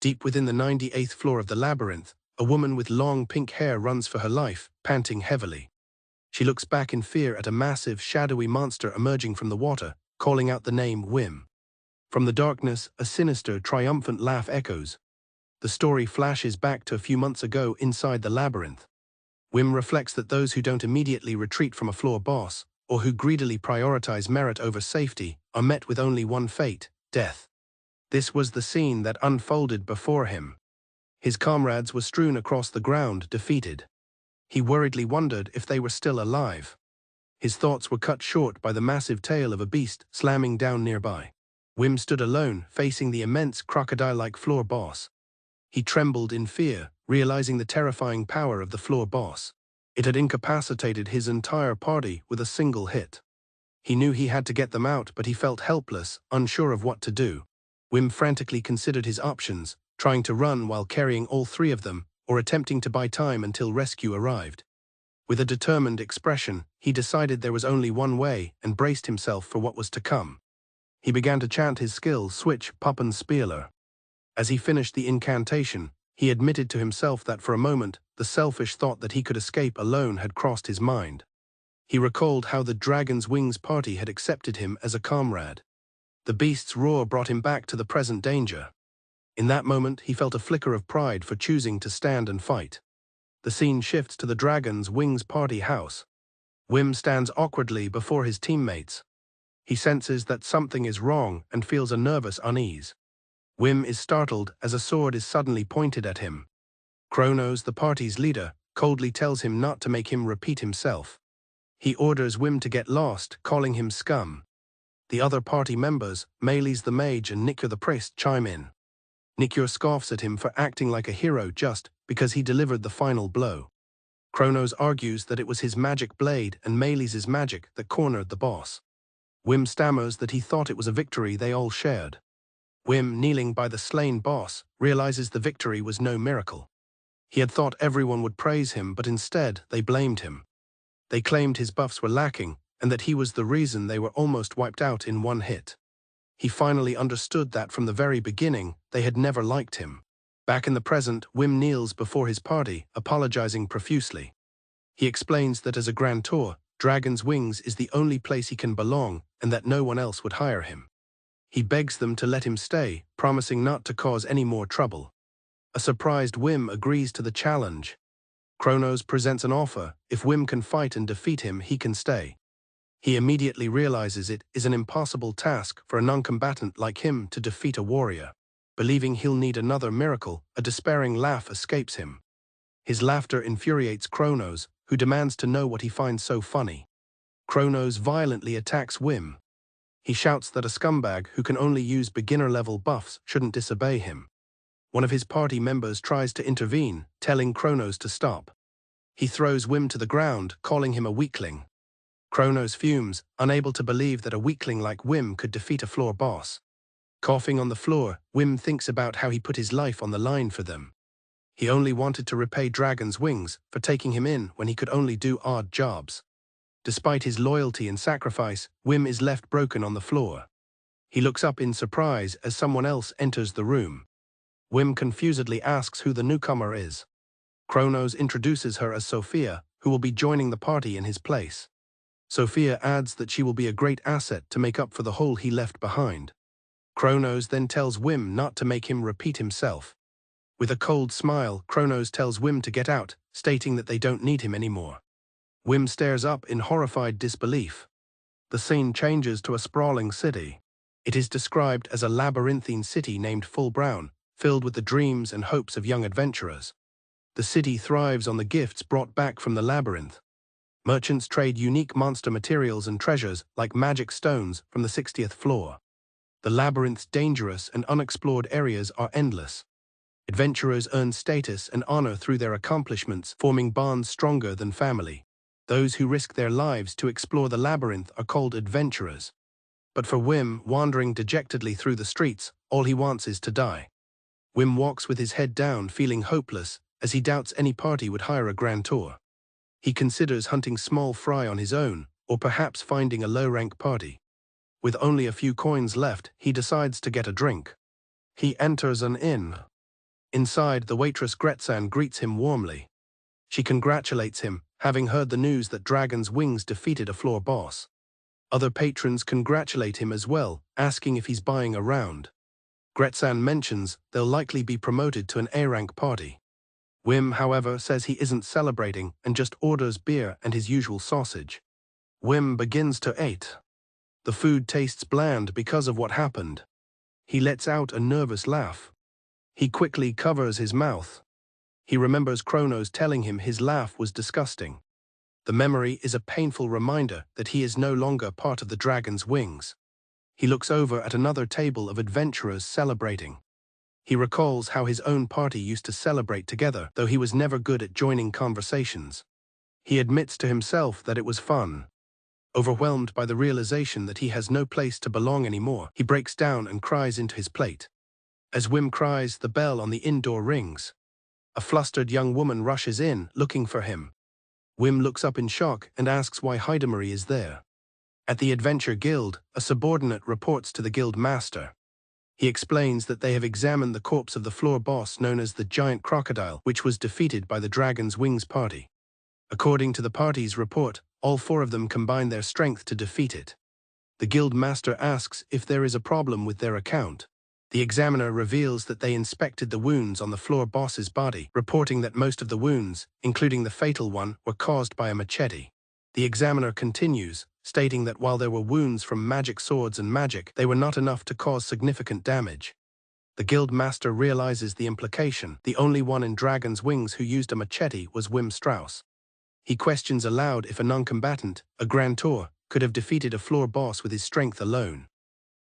Deep within the 98th floor of the labyrinth, a woman with long pink hair runs for her life, panting heavily. She looks back in fear at a massive, shadowy monster emerging from the water, calling out the name Whim. From the darkness, a sinister, triumphant laugh echoes. The story flashes back to a few months ago inside the labyrinth. Whim reflects that those who don't immediately retreat from a floor boss, or who greedily prioritize merit over safety, are met with only one fate: death. This was the scene that unfolded before him. His comrades were strewn across the ground, defeated. He worriedly wondered if they were still alive. His thoughts were cut short by the massive tail of a beast slamming down nearby. Whim stood alone, facing the immense crocodile-like floor boss. He trembled in fear, realizing the terrifying power of the floor boss. It had incapacitated his entire party with a single hit. He knew he had to get them out, but he felt helpless, unsure of what to do. Whim frantically considered his options, trying to run while carrying all three of them, or attempting to buy time until rescue arrived. With a determined expression, he decided there was only one way and braced himself for what was to come. He began to chant his skill, Switch, Poppen, Spieler. As he finished the incantation, he admitted to himself that for a moment, the selfish thought that he could escape alone had crossed his mind. He recalled how the Dragon's Wings party had accepted him as a comrade. The beast's roar brought him back to the present danger. In that moment, he felt a flicker of pride for choosing to stand and fight. The scene shifts to the Dragon's Wings party house. Whim stands awkwardly before his teammates. He senses that something is wrong and feels a nervous unease. Whim is startled as a sword is suddenly pointed at him. Kronos, the party's leader, coldly tells him not to make him repeat himself. He orders Whim to get lost, calling him scum. The other party members, Meles the mage and Nikyur the priest, chime in. Nikyur scoffs at him for acting like a hero just because he delivered the final blow. Kronos argues that it was his magic blade and Meles' magic that cornered the boss. Whim stammers that he thought it was a victory they all shared. Whim, kneeling by the slain boss, realizes the victory was no miracle. He had thought everyone would praise him, but instead they blamed him. They claimed his buffs were lacking, and that he was the reason they were almost wiped out in one hit. He finally understood that from the very beginning, they had never liked him. Back in the present, Whim kneels before his party, apologizing profusely. He explains that as a Grand Tour, Dragon's Wings is the only place he can belong and that no one else would hire him. He begs them to let him stay, promising not to cause any more trouble. A surprised Whim agrees to the challenge. Kronos presents an offer: if Whim can fight and defeat him, he can stay. He immediately realizes it is an impossible task for a non-combatant like him to defeat a warrior. Believing he'll need another miracle, a despairing laugh escapes him. His laughter infuriates Kronos, who demands to know what he finds so funny. Kronos violently attacks Whim. He shouts that a scumbag who can only use beginner-level buffs shouldn't disobey him. One of his party members tries to intervene, telling Kronos to stop. He throws Whim to the ground, calling him a weakling. Kronos fumes, unable to believe that a weakling like Whim could defeat a floor boss. Coughing on the floor, Whim thinks about how he put his life on the line for them. He only wanted to repay Dragon's Wings for taking him in when he could only do odd jobs. Despite his loyalty and sacrifice, Whim is left broken on the floor. He looks up in surprise as someone else enters the room. Whim confusedly asks who the newcomer is. Kronos introduces her as Sophia, who will be joining the party in his place. Sophia adds that she will be a great asset to make up for the hole he left behind. Kronos then tells Whim not to make him repeat himself. With a cold smile, Kronos tells Whim to get out, stating that they don't need him anymore. Whim stares up in horrified disbelief. The scene changes to a sprawling city. It is described as a labyrinthine city named Full Brown, filled with the dreams and hopes of young adventurers. The city thrives on the gifts brought back from the labyrinth. Merchants trade unique monster materials and treasures like magic stones from the 60th floor. The labyrinth's dangerous and unexplored areas are endless. Adventurers earn status and honor through their accomplishments, forming bonds stronger than family. Those who risk their lives to explore the labyrinth are called adventurers. But for Whim, wandering dejectedly through the streets, all he wants is to die. Whim walks with his head down, feeling hopeless, as he doubts any party would hire a Grand Tour. He considers hunting small fry on his own, or perhaps finding a low-rank party. With only a few coins left, he decides to get a drink. He enters an inn. Inside, the waitress Gretsan greets him warmly. She congratulates him, having heard the news that Dragon's Wings defeated a floor boss. Other patrons congratulate him as well, asking if he's buying a round. Gretsan mentions they'll likely be promoted to an A-rank party. Whim, however, says he isn't celebrating and just orders beer and his usual sausage. Whim begins to eat. The food tastes bland because of what happened. He lets out a nervous laugh. He quickly covers his mouth. He remembers Kronos telling him his laugh was disgusting. The memory is a painful reminder that he is no longer part of the Dragon's Wings. He looks over at another table of adventurers celebrating. He recalls how his own party used to celebrate together, though he was never good at joining conversations. He admits to himself that it was fun. Overwhelmed by the realization that he has no place to belong anymore, he breaks down and cries into his plate. As Whim cries, the bell on the inn door rings. A flustered young woman rushes in, looking for him. Whim looks up in shock and asks why Hidamari is there. At the Adventure Guild, a subordinate reports to the guild master. He explains that they have examined the corpse of the floor boss known as the Giant Crocodile, which was defeated by the Dragon's Wings party. According to the party's report, all four of them combined their strength to defeat it. The guild master asks if there is a problem with their account. The examiner reveals that they inspected the wounds on the floor boss's body, reporting that most of the wounds, including the fatal one, were caused by a machete. The examiner continues, stating that while there were wounds from magic swords and magic, they were not enough to cause significant damage. The guild master realizes the implication. The only one in Dragon's Wings who used a machete was Wim Strauss. He questions aloud if a non-combatant, a Grand Tour, could have defeated a floor boss with his strength alone.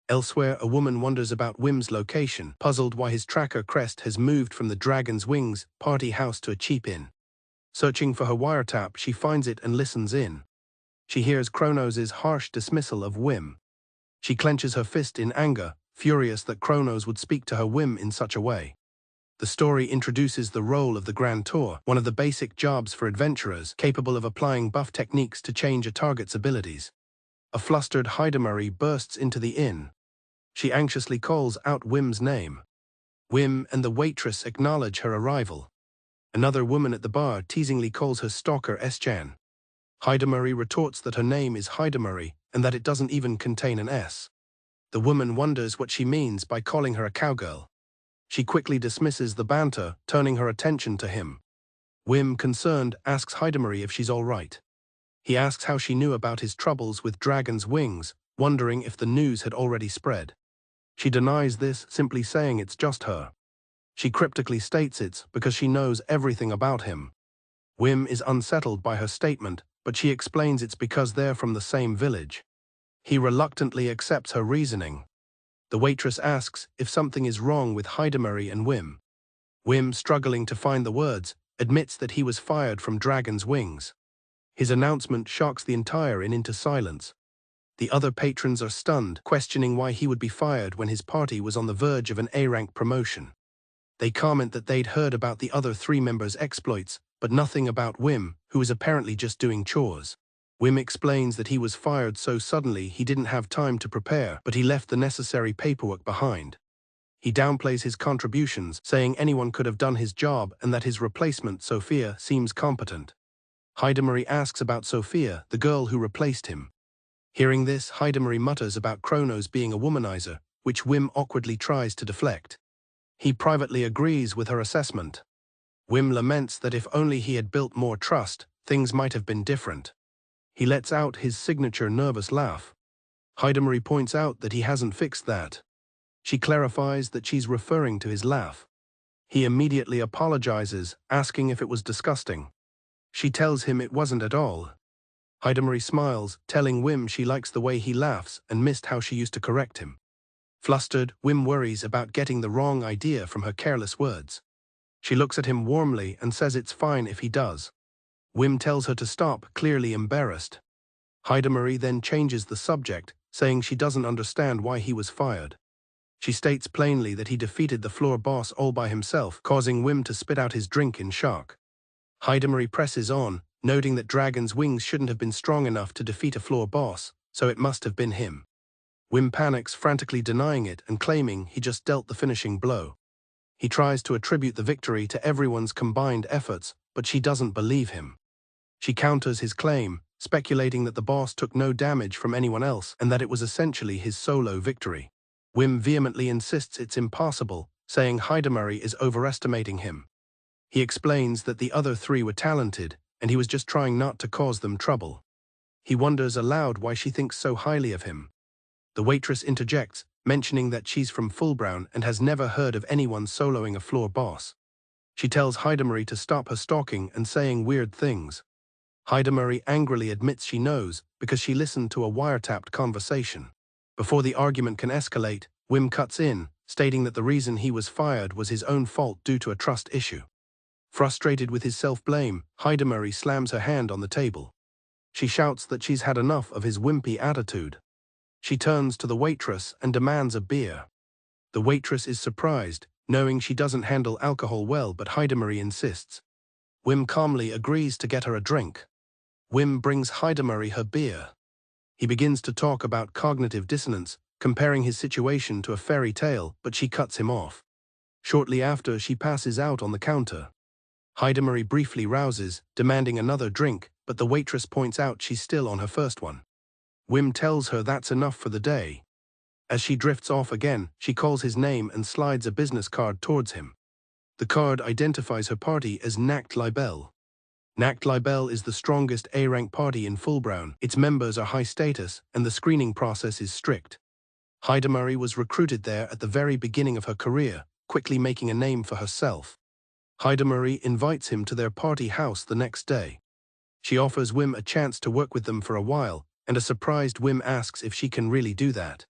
Elsewhere, a woman wonders about Wim's location, puzzled why his tracker crest has moved from the Dragon's Wings party house to a cheap inn. Searching for her wiretap, she finds it and listens in. She hears Kronos' harsh dismissal of Whim. She clenches her fist in anger, furious that Kronos would speak to her Whim in such a way. The story introduces the role of the Grand Tour, one of the basic jobs for adventurers capable of applying buff techniques to change a target's abilities. A flustered Hidamari bursts into the inn. She anxiously calls out Whim's name. Whim and the waitress acknowledge her arrival. Another woman at the bar teasingly calls her stalker S-chan. Hidamari retorts that her name is Hidamari and that it doesn't even contain an S. The woman wonders what she means by calling her a cowgirl. She quickly dismisses the banter, turning her attention to him. Whim, concerned, asks Hidamari if she's all right. He asks how she knew about his troubles with Dragon's Wings, wondering if the news had already spread. She denies this, simply saying it's just her. She cryptically states it's because she knows everything about him. Whim is unsettled by her statement, but she explains it's because they're from the same village. He reluctantly accepts her reasoning. The waitress asks if something is wrong with Hidamari and Whim. Whim, struggling to find the words, admits that he was fired from Dragon's Wings. His announcement shocks the entire inn into silence. The other patrons are stunned, questioning why he would be fired when his party was on the verge of an A-rank promotion. They comment that they'd heard about the other three members' exploits, but nothing about Whim, who was apparently just doing chores. Whim explains that he was fired so suddenly he didn't have time to prepare, but he left the necessary paperwork behind. He downplays his contributions, saying anyone could have done his job and that his replacement, Sophia, seems competent. Hidamari asks about Sophia, the girl who replaced him. Hearing this, Hidamari mutters about Kronos being a womanizer, which Whim awkwardly tries to deflect. He privately agrees with her assessment. Whim laments that if only he had built more trust, things might have been different. He lets out his signature nervous laugh. Hidamari points out that he hasn't fixed that. She clarifies that she's referring to his laugh. He immediately apologizes, asking if it was disgusting. She tells him it wasn't at all. Hidamari smiles, telling Whim she likes the way he laughs and missed how she used to correct him. Flustered, Whim worries about getting the wrong idea from her careless words. She looks at him warmly and says it's fine if he does. Whim tells her to stop, clearly embarrassed. Hidamari then changes the subject, saying she doesn't understand why he was fired. She states plainly that he defeated the floor boss all by himself, causing Whim to spit out his drink in shock. Hidamari presses on, noting that Dragon's Wings shouldn't have been strong enough to defeat a floor boss, so it must have been him. Whim panics, frantically denying it and claiming he just dealt the finishing blow. He tries to attribute the victory to everyone's combined efforts, but she doesn't believe him. She counters his claim, speculating that the boss took no damage from anyone else and that it was essentially his solo victory. Whim vehemently insists it's impossible, saying Hidamari is overestimating him. He explains that the other three were talented, and he was just trying not to cause them trouble. He wonders aloud why she thinks so highly of him. The waitress interjects, mentioning that she's from Fullbrown and has never heard of anyone soloing a floor boss. She tells Hidamari to stop her stalking and saying weird things. Hidamari angrily admits she knows because she listened to a wiretapped conversation. Before the argument can escalate, Whim cuts in, stating that the reason he was fired was his own fault due to a trust issue. Frustrated with his self-blame, Hidamari slams her hand on the table. She shouts that she's had enough of his wimpy attitude. She turns to the waitress and demands a beer. The waitress is surprised, knowing she doesn't handle alcohol well, but Hidamari insists. Whim calmly agrees to get her a drink. Whim brings Hidamari her beer. He begins to talk about cognitive dissonance, comparing his situation to a fairy tale, but she cuts him off. Shortly after, she passes out on the counter. Hidamari briefly rouses, demanding another drink, but the waitress points out she's still on her first one. Whim tells her that's enough for the day. As she drifts off again, she calls his name and slides a business card towards him. The card identifies her party as Aniclimax. Aniclimax is the strongest A-rank party in Fullbrown. Its members are high status, and the screening process is strict. Hidamari was recruited there at the very beginning of her career, quickly making a name for herself. Hidamari invites him to their party house the next day. She offers Whim a chance to work with them for a while, and a surprised Whim asks if she can really do that.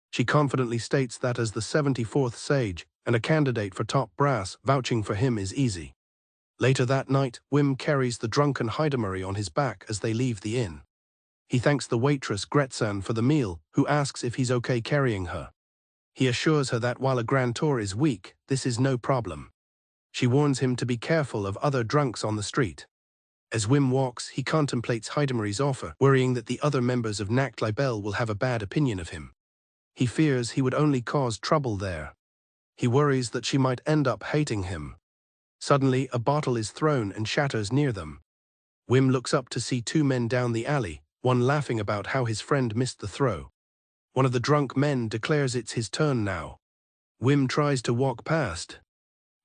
She confidently states that as the 74th Sage and a candidate for top brass, vouching for him is easy. Later that night, Whim carries the drunken Hidamari on his back as they leave the inn. He thanks the waitress Gretsan for the meal, who asks if he's okay carrying her. He assures her that while a grand tour is weak, this is no problem. She warns him to be careful of other drunks on the street. As Whim walks, he contemplates Hidamari's offer, worrying that the other members of Aniclimax will have a bad opinion of him. He fears he would only cause trouble there. He worries that she might end up hating him. Suddenly, a bottle is thrown and shatters near them. Whim looks up to see two men down the alley, one laughing about how his friend missed the throw. One of the drunk men declares it's his turn now. Whim tries to walk past.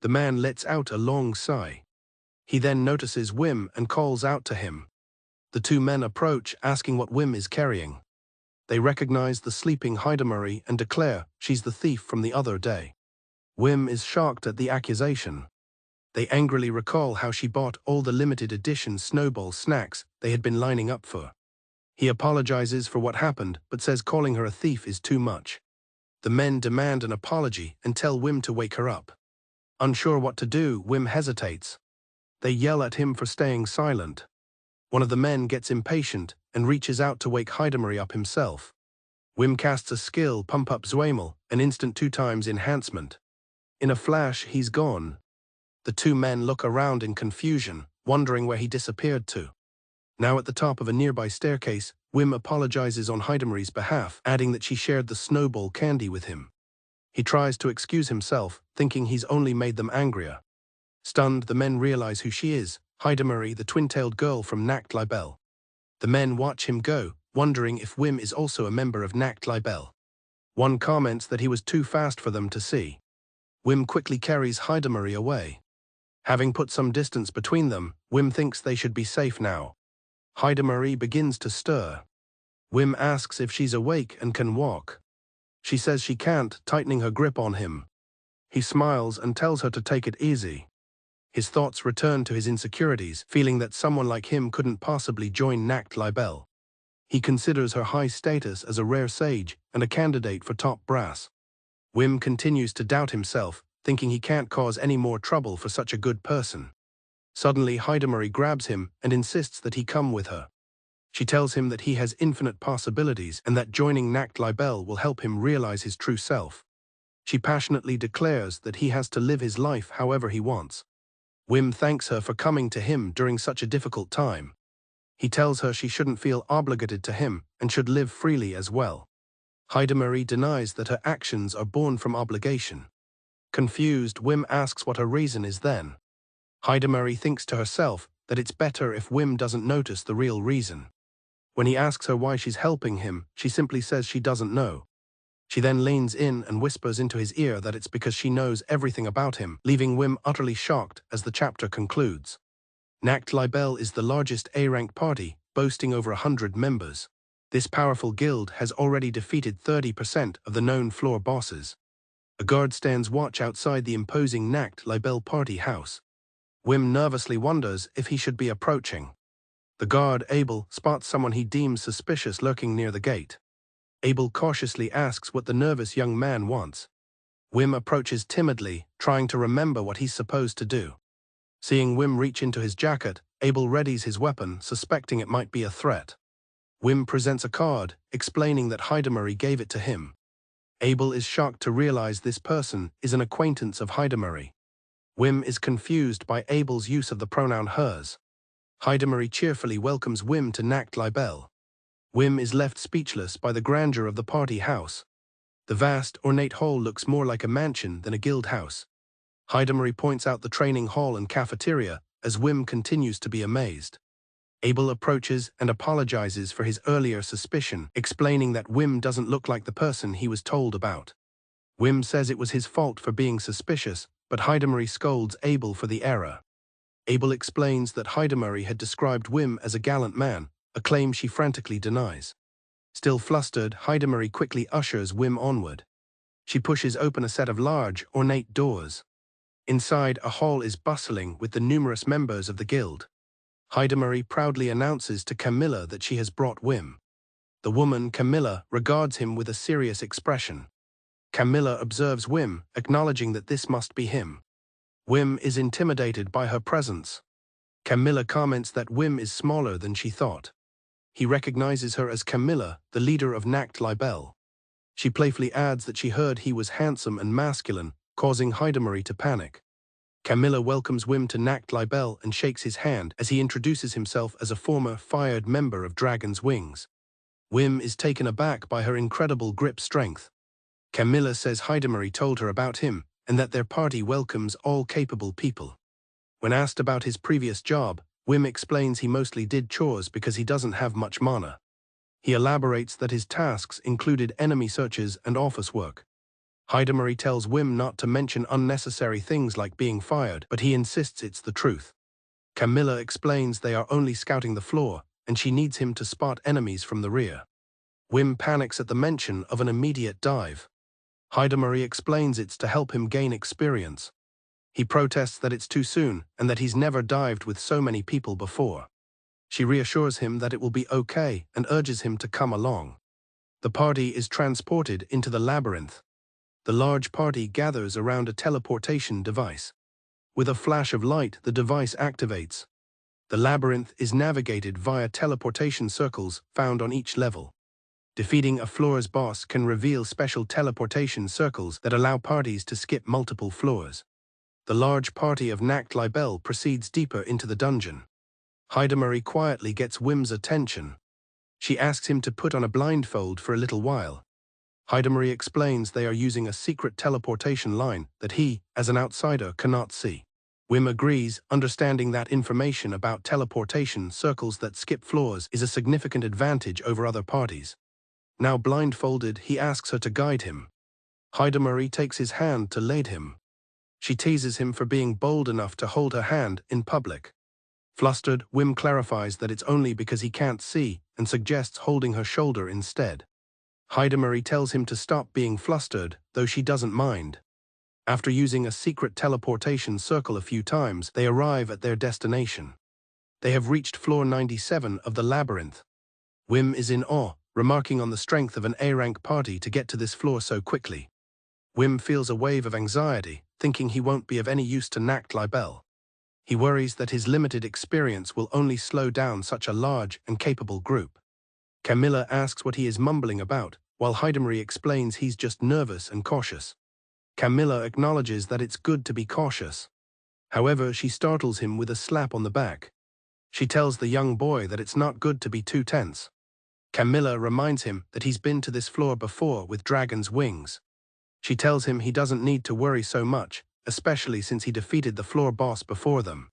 The man lets out a long sigh. He then notices Whim and calls out to him. The two men approach, asking what Whim is carrying. They recognize the sleeping Hidamari and declare she's the thief from the other day. Whim is shocked at the accusation. They angrily recall how she bought all the limited edition Snowball snacks they had been lining up for. He apologizes for what happened, but says calling her a thief is too much. The men demand an apology and tell Whim to wake her up. Unsure what to do, Whim hesitates. They yell at him for staying silent. One of the men gets impatient and reaches out to wake Hidamari up himself. Whim casts a skill, Pump Up Zweimal, an instant 2x enhancement. In a flash, he's gone. The two men look around in confusion, wondering where he disappeared to. Now at the top of a nearby staircase, Whim apologizes on Hidamari's behalf, adding that she shared the snowball candy with him. He tries to excuse himself, thinking he's only made them angrier. Stunned, the men realize who she is, Hidamari, the twin-tailed girl from Aniclimax. The men watch him go, wondering if Whim is also a member of Aniclimax. One comments that he was too fast for them to see. Whim quickly carries Hidamari away. Having put some distance between them, Whim thinks they should be safe now. Hidamari begins to stir. Whim asks if she's awake and can walk. She says she can't, tightening her grip on him. He smiles and tells her to take it easy. His thoughts return to his insecurities, feeling that someone like him couldn't possibly join Aniclimax. He considers her high status as a rare sage and a candidate for top brass. Whim continues to doubt himself, thinking he can't cause any more trouble for such a good person. Suddenly, Hidamari grabs him and insists that he come with her. She tells him that he has infinite possibilities and that joining Aniclimax will help him realize his true self. She passionately declares that he has to live his life however he wants. Whim thanks her for coming to him during such a difficult time. He tells her she shouldn't feel obligated to him and should live freely as well. Hidamari denies that her actions are born from obligation. Confused, Whim asks what her reason is then. Heidemarry thinks to herself that it's better if Whim doesn't notice the real reason. When he asks her why she's helping him, she simply says she doesn't know. She then leans in and whispers into his ear that it's because she knows everything about him, leaving Whim utterly shocked as the chapter concludes. Aniclimax is the largest A-rank party, boasting over 100 members. This powerful guild has already defeated 30% of the known floor bosses. A guard stands watch outside the imposing Aniclimax party house. Whim nervously wonders if he should be approaching. The guard, Abel, spots someone he deems suspicious lurking near the gate. Abel cautiously asks what the nervous young man wants. Whim approaches timidly, trying to remember what he's supposed to do. Seeing Whim reach into his jacket, Abel readies his weapon, suspecting it might be a threat. Whim presents a card, explaining that Heidemarry gave it to him. Abel is shocked to realize this person is an acquaintance of Heidemarry. Whim is confused by Abel's use of the pronoun hers. Heidemarry cheerfully welcomes Whim to Aniclimax. Whim is left speechless by the grandeur of the party house. The vast, ornate hall looks more like a mansion than a guild house. Heidemarry points out the training hall and cafeteria as Whim continues to be amazed. Abel approaches and apologizes for his earlier suspicion, explaining that Whim doesn't look like the person he was told about. Whim says it was his fault for being suspicious, but Heidemarry scolds Abel for the error. Abel explains that Heidemarry had described Whim as a gallant man, a claim she frantically denies. Still flustered, Heidemarry quickly ushers Whim onward. She pushes open a set of large, ornate doors. Inside, a hall is bustling with the numerous members of the guild. Heidemarry proudly announces to Camilla that she has brought Whim. The woman, Camilla, regards him with a serious expression. Camilla observes Whim, acknowledging that this must be him. Whim is intimidated by her presence. Camilla comments that Whim is smaller than she thought. He recognizes her as Camilla, the leader of Aniclimax. She playfully adds that she heard he was handsome and masculine, causing Heidemarry to panic. Camilla welcomes Whim to Aniclimax and shakes his hand as he introduces himself as a former fired member of Dragon's Wings. Whim is taken aback by her incredible grip strength. Camilla says Heidemarry told her about him and that their party welcomes all capable people. When asked about his previous job, Whim explains he mostly did chores because he doesn't have much mana. He elaborates that his tasks included enemy searches and office work. Heidemarry tells Whim not to mention unnecessary things like being fired, but he insists it's the truth. Camilla explains they are only scouting the floor, and she needs him to spot enemies from the rear. Whim panics at the mention of an immediate dive. Heidemarry explains it's to help him gain experience. He protests that it's too soon and that he's never dived with so many people before. She reassures him that it will be okay and urges him to come along. The party is transported into the labyrinth. The large party gathers around a teleportation device. With a flash of light, the device activates. The labyrinth is navigated via teleportation circles found on each level. Defeating a floor's boss can reveal special teleportation circles that allow parties to skip multiple floors. The large party of Aniclimax proceeds deeper into the dungeon. Heidemarry quietly gets Whim's attention. She asks him to put on a blindfold for a little while. Heidemarry explains they are using a secret teleportation line that he, as an outsider, cannot see. Whim agrees, understanding that information about teleportation circles that skip floors is a significant advantage over other parties. Now blindfolded, he asks her to guide him. Heidemarry takes his hand to lead him. She teases him for being bold enough to hold her hand in public. Flustered, Whim clarifies that it's only because he can't see and suggests holding her shoulder instead. Heidemarry tells him to stop being flustered, though she doesn't mind. After using a secret teleportation circle a few times, they arrive at their destination. They have reached floor 97 of the labyrinth. Whim is in awe, remarking on the strength of an A-rank party to get to this floor so quickly. Whim feels a wave of anxiety, thinking he won't be of any use to Aniclimax. He worries that his limited experience will only slow down such a large and capable group. Camilla asks what he is mumbling about, while Heidemarry explains he's just nervous and cautious. Camilla acknowledges that it's good to be cautious. However, she startles him with a slap on the back. She tells the young boy that it's not good to be too tense. Camilla reminds him that he's been to this floor before with Dragon's Wings. She tells him he doesn't need to worry so much, especially since he defeated the floor boss before them.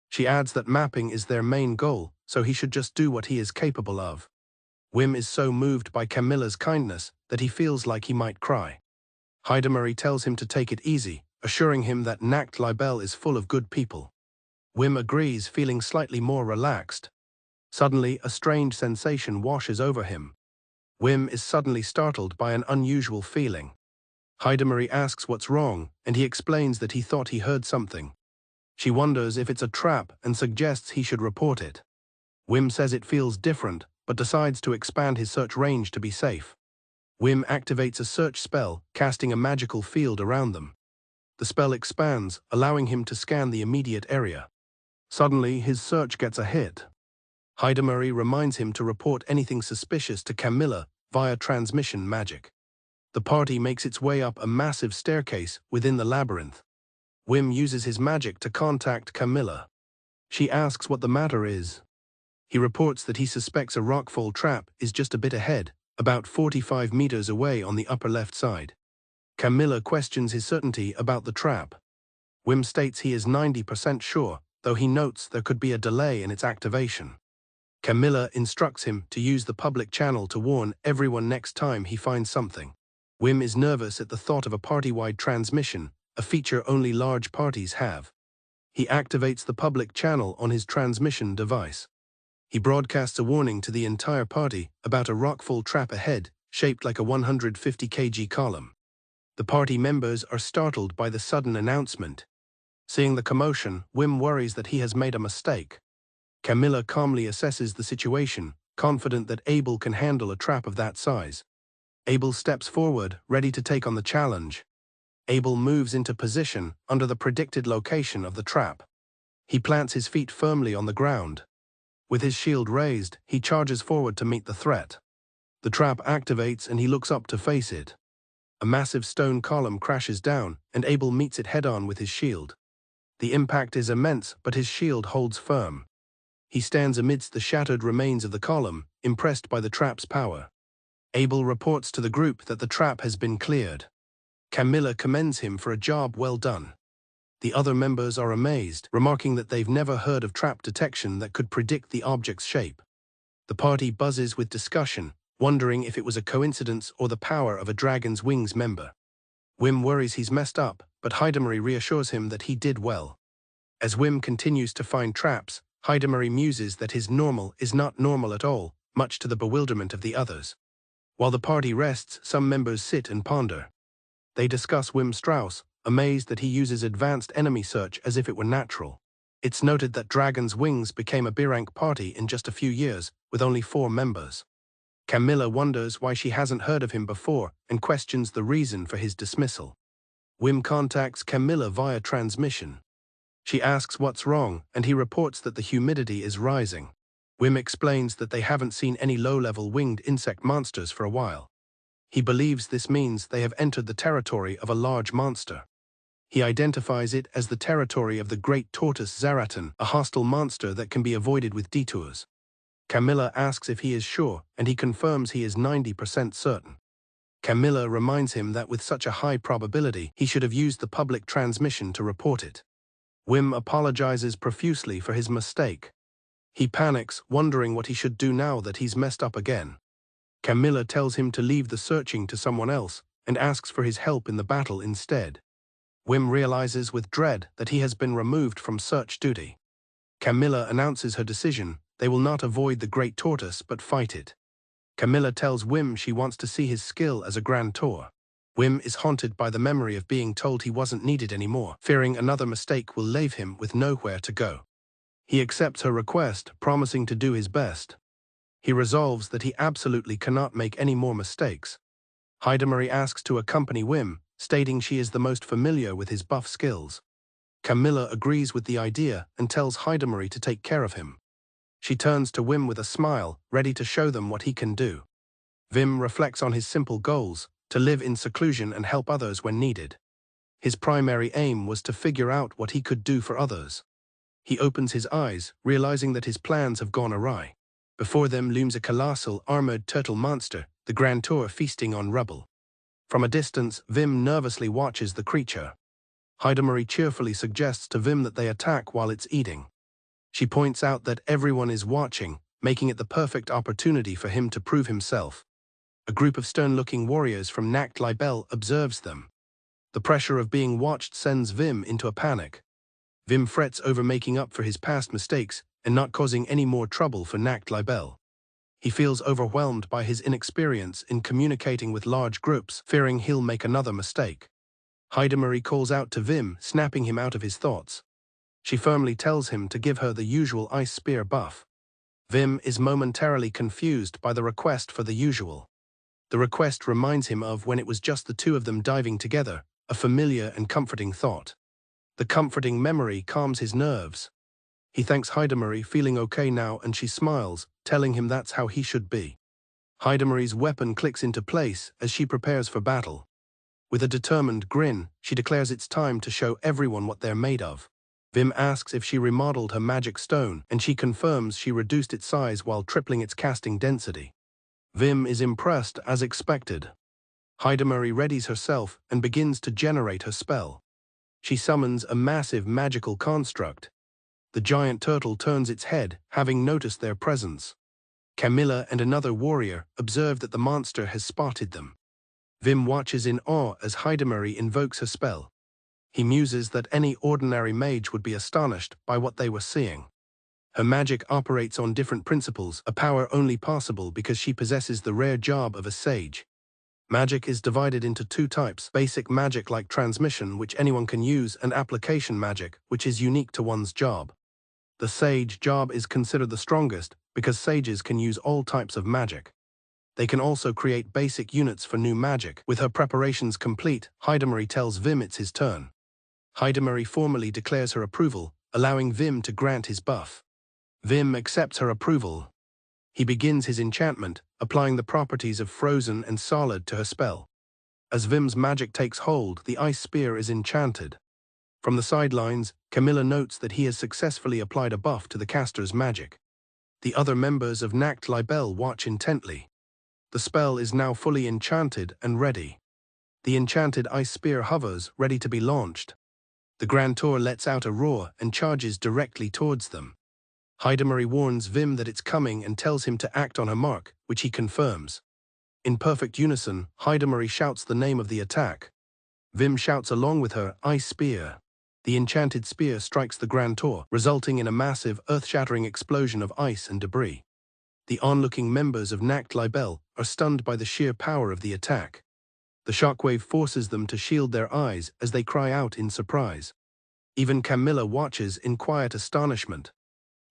She adds that mapping is their main goal, so he should just do what he is capable of. Whim is so moved by Camilla's kindness that he feels like he might cry. Hidamari tells him to take it easy, assuring him that Nacht Libel is full of good people. Whim agrees, feeling slightly more relaxed. Suddenly, a strange sensation washes over him. Whim is suddenly startled by an unusual feeling. Hidamari asks what's wrong, and he explains that he thought he heard something. She wonders if it's a trap and suggests he should report it. Whim says it feels different, but decides to expand his search range to be safe. Whim activates a search spell, casting a magical field around them. The spell expands, allowing him to scan the immediate area. Suddenly, his search gets a hit. Hidamari reminds him to report anything suspicious to Camilla via transmission magic. The party makes its way up a massive staircase within the labyrinth. Whim uses his magic to contact Camilla. She asks what the matter is. He reports that he suspects a rockfall trap is just a bit ahead, about 45 meters away on the upper left side. Camilla questions his certainty about the trap. Whim states he is 90% sure, though he notes there could be a delay in its activation. Camilla instructs him to use the public channel to warn everyone next time he finds something. Whim is nervous at the thought of a party-wide transmission, a feature only large parties have. He activates the public channel on his transmission device. He broadcasts a warning to the entire party about a rockfall trap ahead, shaped like a 150 kg column. The party members are startled by the sudden announcement. Seeing the commotion, Whim worries that he has made a mistake. Camilla calmly assesses the situation, confident that Abel can handle a trap of that size. Abel steps forward, ready to take on the challenge. Abel moves into position under the predicted location of the trap. He plants his feet firmly on the ground. With his shield raised, he charges forward to meet the threat. The trap activates and he looks up to face it. A massive stone column crashes down, and Abel meets it head-on with his shield. The impact is immense, but his shield holds firm. He stands amidst the shattered remains of the column, impressed by the trap's power. Abel reports to the group that the trap has been cleared. Camilla commends him for a job well done. The other members are amazed, remarking that they've never heard of trap detection that could predict the object's shape. The party buzzes with discussion, wondering if it was a coincidence or the power of a Dragon's Wings member. Whim worries he's messed up, but Hidamari reassures him that he did well. As Whim continues to find traps, Hidamari muses that his normal is not normal at all, much to the bewilderment of the others. While the party rests, some members sit and ponder. They discuss Whim Strauss, amazed that he uses advanced enemy search as if it were natural. It's noted that Dragon's Wings became a B-rank party in just a few years, with only 4 members. Camilla wonders why she hasn't heard of him before and questions the reason for his dismissal. Whim contacts Camilla via transmission. She asks what's wrong, and he reports that the humidity is rising. Whim explains that they haven't seen any low-level winged insect monsters for a while. He believes this means they have entered the territory of a large monster. He identifies it as the territory of the great tortoise Zaratan, a hostile monster that can be avoided with detours. Camilla asks if he is sure, and he confirms he is 90% certain. Camilla reminds him that with such a high probability, he should have used the public transmission to report it. Whim apologizes profusely for his mistake. He panics, wondering what he should do now that he's messed up again. Camilla tells him to leave the searching to someone else and asks for his help in the battle instead. Whim realizes with dread that he has been removed from search duty. Camilla announces her decision. They will not avoid the great tortoise but fight it. Camilla tells Whim she wants to see his skill as a grand tour. Whim is haunted by the memory of being told he wasn't needed anymore, fearing another mistake will leave him with nowhere to go. He accepts her request, promising to do his best. He resolves that he absolutely cannot make any more mistakes. Hidamari asks to accompany Whim, stating she is the most familiar with his buff skills. Camilla agrees with the idea and tells Hidamari to take care of him. She turns to Whim with a smile, ready to show them what he can do. Whim reflects on his simple goals, to live in seclusion and help others when needed. His primary aim was to figure out what he could do for others. He opens his eyes, realizing that his plans have gone awry. Before them looms a colossal, armored turtle monster, the Grand Tour feasting on rubble. From a distance, Whim nervously watches the creature. Hidamari cheerfully suggests to Whim that they attack while it's eating. She points out that everyone is watching, making it the perfect opportunity for him to prove himself. A group of stern-looking warriors from Aniclimax observes them. The pressure of being watched sends Whim into a panic. Whim frets over making up for his past mistakes and not causing any more trouble for Aniclimax. He feels overwhelmed by his inexperience in communicating with large groups, fearing he'll make another mistake. Hidamari calls out to Whim, snapping him out of his thoughts. She firmly tells him to give her the usual ice spear buff. Whim is momentarily confused by the request for the usual. The request reminds him of when it was just the two of them diving together, a familiar and comforting thought. The comforting memory calms his nerves. He thanks Hidamari, feeling okay now, and she smiles, telling him that's how he should be. Hidamari's weapon clicks into place as she prepares for battle. With a determined grin, she declares it's time to show everyone what they're made of. Whim asks if she remodeled her magic stone, and she confirms she reduced its size while tripling its casting density. Whim is impressed as expected. Hidamari readies herself and begins to generate her spell. She summons a massive magical construct. The giant turtle turns its head, having noticed their presence. Camilla and another warrior observe that the monster has spotted them. Whim watches in awe as Hidamari invokes her spell. He muses that any ordinary mage would be astonished by what they were seeing. Her magic operates on different principles, a power only possible because she possesses the rare job of a sage. Magic is divided into two types: basic magic like transmission, which anyone can use, and application magic, which is unique to one's job. The sage job is considered the strongest because sages can use all types of magic. They can also create basic units for new magic. With her preparations complete, Hidamari tells Whim it's his turn. Hidamari formally declares her approval, allowing Whim to grant his buff. Whim accepts her approval. He begins his enchantment, applying the properties of frozen and solid to her spell. As Whim's magic takes hold, the ice spear is enchanted. From the sidelines, Camilla notes that he has successfully applied a buff to the caster's magic. The other members of Aniclimax watch intently. The spell is now fully enchanted and ready. The enchanted ice spear hovers, ready to be launched. The Grand Tour lets out a roar and charges directly towards them. Hidamari warns Whim that it's coming and tells him to act on her mark, which he confirms. In perfect unison, Hidamari shouts the name of the attack. Whim shouts along with her, "Ice Spear." The enchanted spear strikes the Grand Tour, resulting in a massive, earth-shattering explosion of ice and debris. The onlooking members of Aniclimax are stunned by the sheer power of the attack. The shockwave forces them to shield their eyes as they cry out in surprise. Even Camilla watches in quiet astonishment.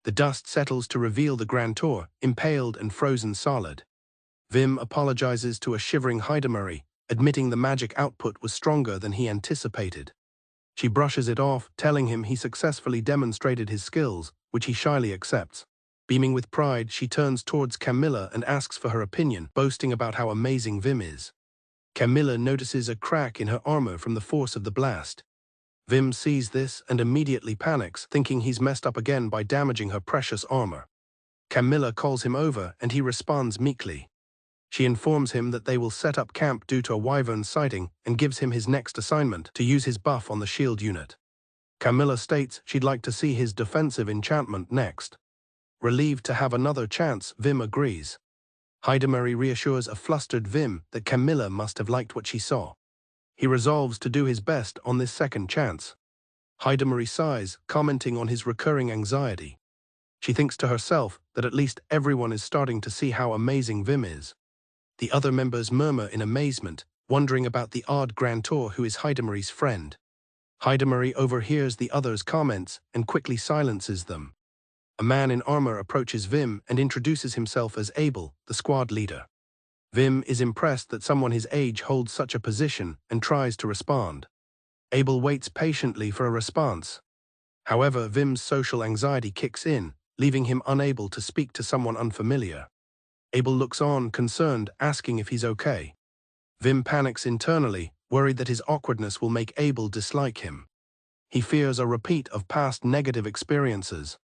The dust settles to reveal the Grand Tour, impaled and frozen solid. Whim apologizes to a shivering Hidamari, admitting the magic output was stronger than he anticipated. She brushes it off, telling him he successfully demonstrated his skills, which he shyly accepts. Beaming with pride, she turns towards Camilla and asks for her opinion, boasting about how amazing Whim is. Camilla notices a crack in her armor from the force of the blast. Whim sees this and immediately panics, thinking he's messed up again by damaging her precious armor. Camilla calls him over and he responds meekly. She informs him that they will set up camp due to a wyvern sighting and gives him his next assignment, to use his buff on the shield unit. Camilla states she'd like to see his defensive enchantment next. Relieved to have another chance, Whim agrees. Hidamari reassures a flustered Whim that Camilla must have liked what she saw. He resolves to do his best on this second chance. Hidamari sighs, commenting on his recurring anxiety. She thinks to herself that at least everyone is starting to see how amazing Whim is. The other members murmur in amazement, wondering about the odd Grand Tour who is Hidamari's friend. Hidamari overhears the others' comments and quickly silences them. A man in armor approaches Whim and introduces himself as Abel, the squad leader. Whim is impressed that someone his age holds such a position and tries to respond. Abel waits patiently for a response. However, Whim's social anxiety kicks in, leaving him unable to speak to someone unfamiliar. Abel looks on, concerned, asking if he's okay. Whim panics internally, worried that his awkwardness will make Abel dislike him. He fears a repeat of past negative experiences.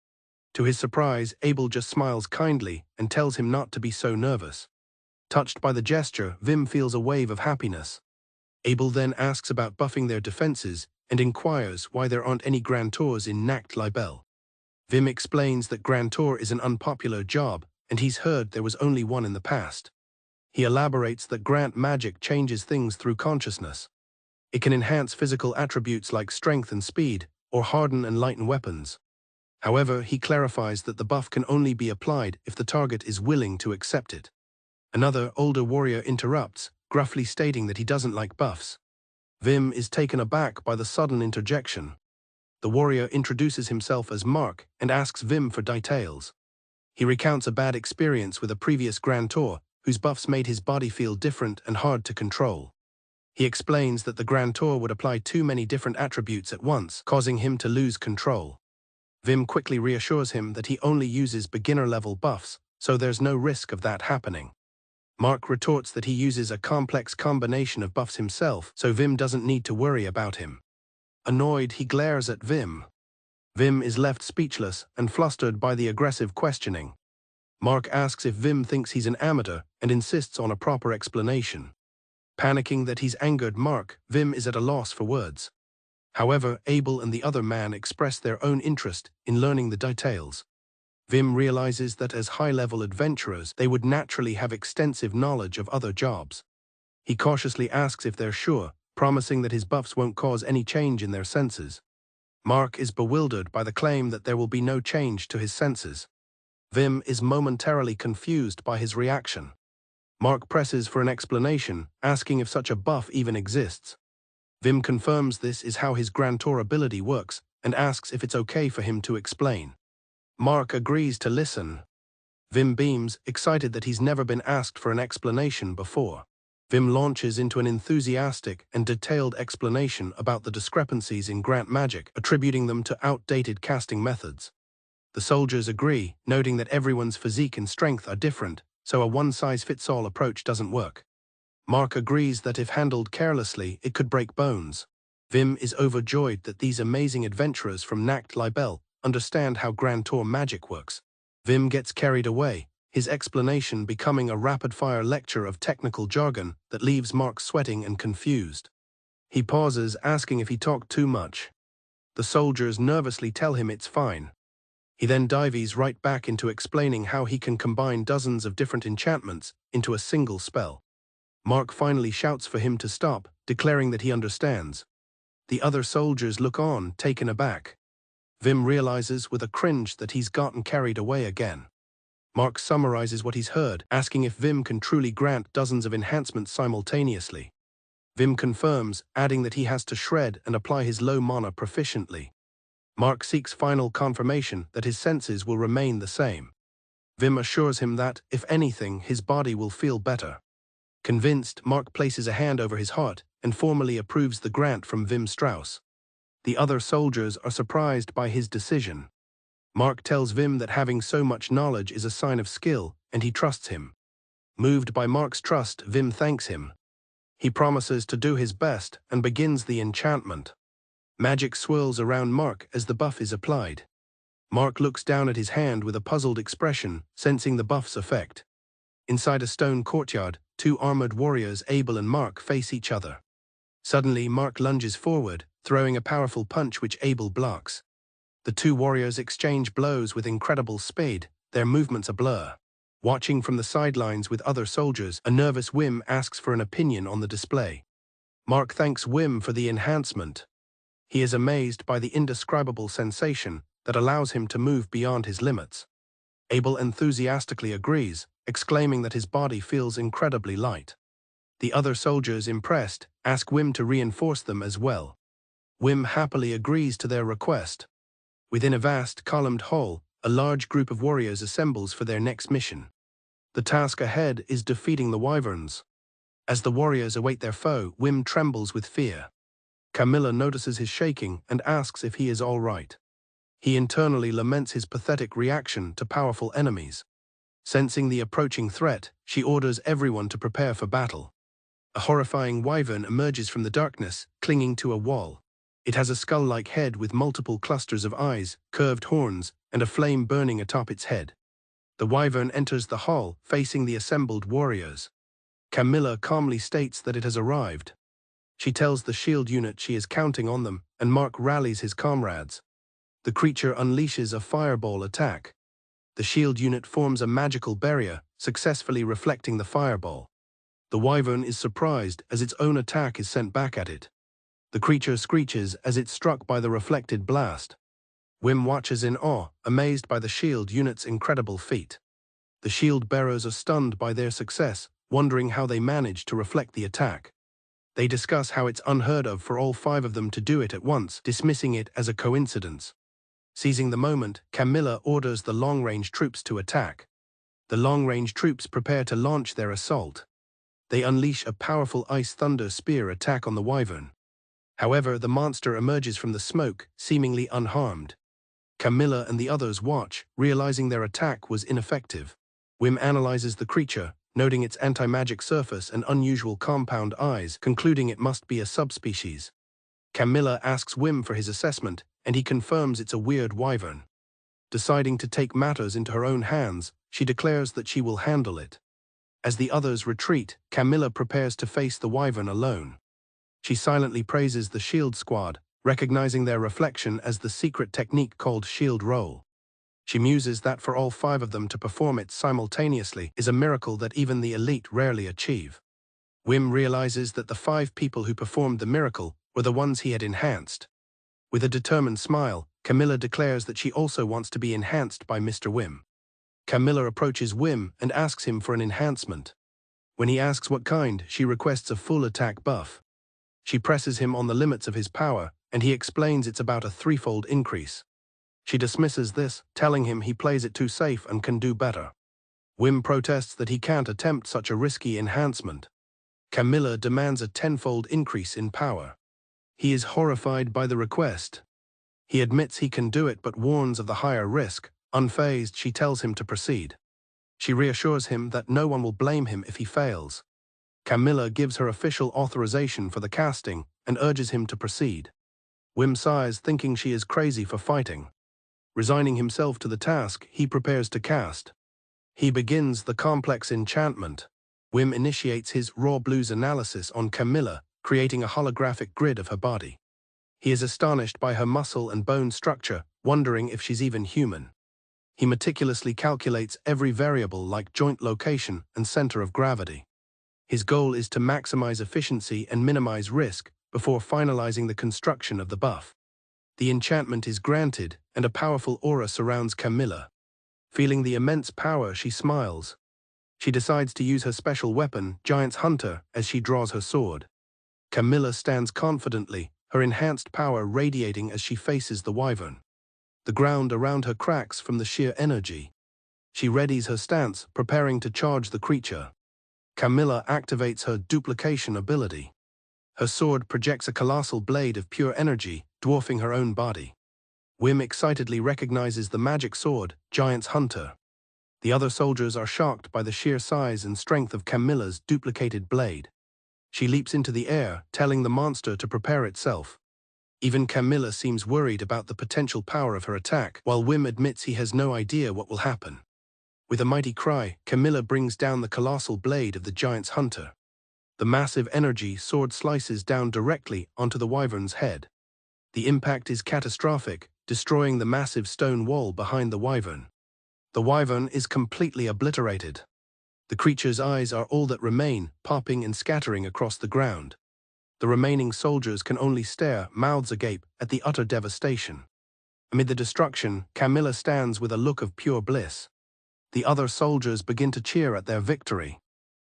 To his surprise, Abel just smiles kindly and tells him not to be so nervous. Touched by the gesture, Whim feels a wave of happiness. Abel then asks about buffing their defenses and inquires why there aren't any Grand Tours in Aniclimax. Whim explains that Grand Tour is an unpopular job and he's heard there was only one in the past. He elaborates that grant magic changes things through consciousness. It can enhance physical attributes like strength and speed, or harden and lighten weapons. However, he clarifies that the buff can only be applied if the target is willing to accept it. Another, older warrior interrupts, gruffly stating that he doesn't like buffs. Whim is taken aback by the sudden interjection. The warrior introduces himself as Mark and asks Whim for details. He recounts a bad experience with a previous Grand Tour, whose buffs made his body feel different and hard to control. He explains that the Grand Tour would apply too many different attributes at once, causing him to lose control. Whim quickly reassures him that he only uses beginner-level buffs, so there's no risk of that happening. Mark retorts that he uses a complex combination of buffs himself, so Whim doesn't need to worry about him. Annoyed, he glares at Whim. Whim is left speechless and flustered by the aggressive questioning. Mark asks if Whim thinks he's an amateur and insists on a proper explanation. Panicking that he's angered Mark, Whim is at a loss for words. However, Abel and the other man express their own interest in learning the details. Whim realizes that as high-level adventurers, they would naturally have extensive knowledge of other jobs. He cautiously asks if they're sure, promising that his buffs won't cause any change in their senses. Mark is bewildered by the claim that there will be no change to his senses. Whim is momentarily confused by his reaction. Mark presses for an explanation, asking if such a buff even exists. Whim confirms this is how his Grand Tour ability works and asks if it's okay for him to explain. Mark agrees to listen. Whim beams, excited that he's never been asked for an explanation before. Whim launches into an enthusiastic and detailed explanation about the discrepancies in grant magic, attributing them to outdated casting methods. The soldiers agree, noting that everyone's physique and strength are different, so a one-size-fits-all approach doesn't work. Mark agrees that if handled carelessly, it could break bones. Whim is overjoyed that these amazing adventurers from Aniclimax understand how Grand Tour magic works. Whim gets carried away, his explanation becoming a rapid-fire lecture of technical jargon that leaves Mark sweating and confused. He pauses, asking if he talked too much. The soldiers nervously tell him it's fine. He then dives right back into explaining how he can combine dozens of different enchantments into a single spell. Mark finally shouts for him to stop, declaring that he understands. The other soldiers look on, taken aback. Whim realizes with a cringe that he's gotten carried away again. Mark summarizes what he's heard, asking if Whim can truly grant dozens of enhancements simultaneously. Whim confirms, adding that he has to shred and apply his low mana proficiently. Mark seeks final confirmation that his senses will remain the same. Whim assures him that, if anything, his body will feel better. Convinced, Mark places a hand over his heart and formally approves the grant from Whim Strauss. The other soldiers are surprised by his decision. Mark tells Whim that having so much knowledge is a sign of skill, and he trusts him. Moved by Mark's trust, Whim thanks him. He promises to do his best and begins the enchantment. Magic swirls around Mark as the buff is applied. Mark looks down at his hand with a puzzled expression, sensing the buff's effect. Inside a stone courtyard, two armored warriors, Abel and Mark, face each other. Suddenly, Mark lunges forward, throwing a powerful punch which Abel blocks. The two warriors exchange blows with incredible speed, their movements a blur. Watching from the sidelines with other soldiers, a nervous Whim asks for an opinion on the display. Mark thanks Whim for the enhancement. He is amazed by the indescribable sensation that allows him to move beyond his limits. Abel enthusiastically agrees, exclaiming that his body feels incredibly light. The other soldiers, impressed, ask Whim to reinforce them as well. Whim happily agrees to their request. Within a vast, columned hall, a large group of warriors assembles for their next mission. The task ahead is defeating the wyverns. As the warriors await their foe, Whim trembles with fear. Camilla notices his shaking and asks if he is all right. He internally laments his pathetic reaction to powerful enemies. Sensing the approaching threat, she orders everyone to prepare for battle. A horrifying wyvern emerges from the darkness, clinging to a wall. It has a skull-like head with multiple clusters of eyes, curved horns, and a flame burning atop its head. The wyvern enters the hall, facing the assembled warriors. Camilla calmly states that it has arrived. She tells the shield unit she is counting on them, and Mark rallies his comrades. The creature unleashes a fireball attack. The shield unit forms a magical barrier, successfully reflecting the fireball. The wyvern is surprised as its own attack is sent back at it. The creature screeches as it's struck by the reflected blast. Whim watches in awe, amazed by the shield unit's incredible feat. The shield bearers are stunned by their success, wondering how they managed to reflect the attack. They discuss how it's unheard of for all 5 of them to do it at once, dismissing it as a coincidence. Seizing the moment, Camilla orders the long-range troops to attack. The long-range troops prepare to launch their assault. They unleash a powerful ice thunder spear attack on the wyvern. However, the monster emerges from the smoke, seemingly unharmed. Camilla and the others watch, realizing their attack was ineffective. Whim analyzes the creature, noting its anti-magic surface and unusual compound eyes, concluding it must be a subspecies. Camilla asks Whim for his assessment, and he confirms it's a weird wyvern. Deciding to take matters into her own hands, she declares that she will handle it. As the others retreat, Camilla prepares to face the wyvern alone. She silently praises the shield squad, recognizing their reflection as the secret technique called shield roll. She muses that for all 5 of them to perform it simultaneously is a miracle that even the elite rarely achieve. Whim realizes that the 5 people who performed the miracle were the ones he had enhanced. With a determined smile, Camilla declares that she also wants to be enhanced by Mr. Whim. Camilla approaches Whim and asks him for an enhancement. When he asks what kind, she requests a full attack buff. She presses him on the limits of his power, and he explains it's about a 3-fold increase. She dismisses this, telling him he plays it too safe and can do better. Whim protests that he can't attempt such a risky enhancement. Camilla demands a 10-fold increase in power. He is horrified by the request. He admits he can do it but warns of the higher risk. Unfazed, she tells him to proceed. She reassures him that no one will blame him if he fails. Camilla gives her official authorization for the casting and urges him to proceed. Whim sighs, thinking she is crazy for fighting. Resigning himself to the task, he prepares to cast. He begins the complex enchantment. Whim initiates his raw blues analysis on Camilla, creating a holographic grid of her body. He is astonished by her muscle and bone structure, wondering if she's even human. He meticulously calculates every variable like joint location and center of gravity. His goal is to maximize efficiency and minimize risk before finalizing the construction of the buff. The enchantment is granted, and a powerful aura surrounds Camilla. Feeling the immense power, she smiles. She decides to use her special weapon, Giant's Hunter, as she draws her sword. Camilla stands confidently, her enhanced power radiating as she faces the wyvern. The ground around her cracks from the sheer energy. She readies her stance, preparing to charge the creature. Camilla activates her duplication ability. Her sword projects a colossal blade of pure energy, dwarfing her own body. Whim excitedly recognizes the magic sword, Giant's Hunter. The other soldiers are shocked by the sheer size and strength of Camilla's duplicated blade. She leaps into the air, telling the monster to prepare itself. Even Camilla seems worried about the potential power of her attack, while Whim admits he has no idea what will happen. With a mighty cry, Camilla brings down the colossal blade of the Giant's Hunter. The massive energy sword slices down directly onto the wyvern's head. The impact is catastrophic, destroying the massive stone wall behind the wyvern. The wyvern is completely obliterated. The creature's eyes are all that remain, popping and scattering across the ground. The remaining soldiers can only stare, mouths agape, at the utter devastation. Amid the destruction, Camilla stands with a look of pure bliss. The other soldiers begin to cheer at their victory.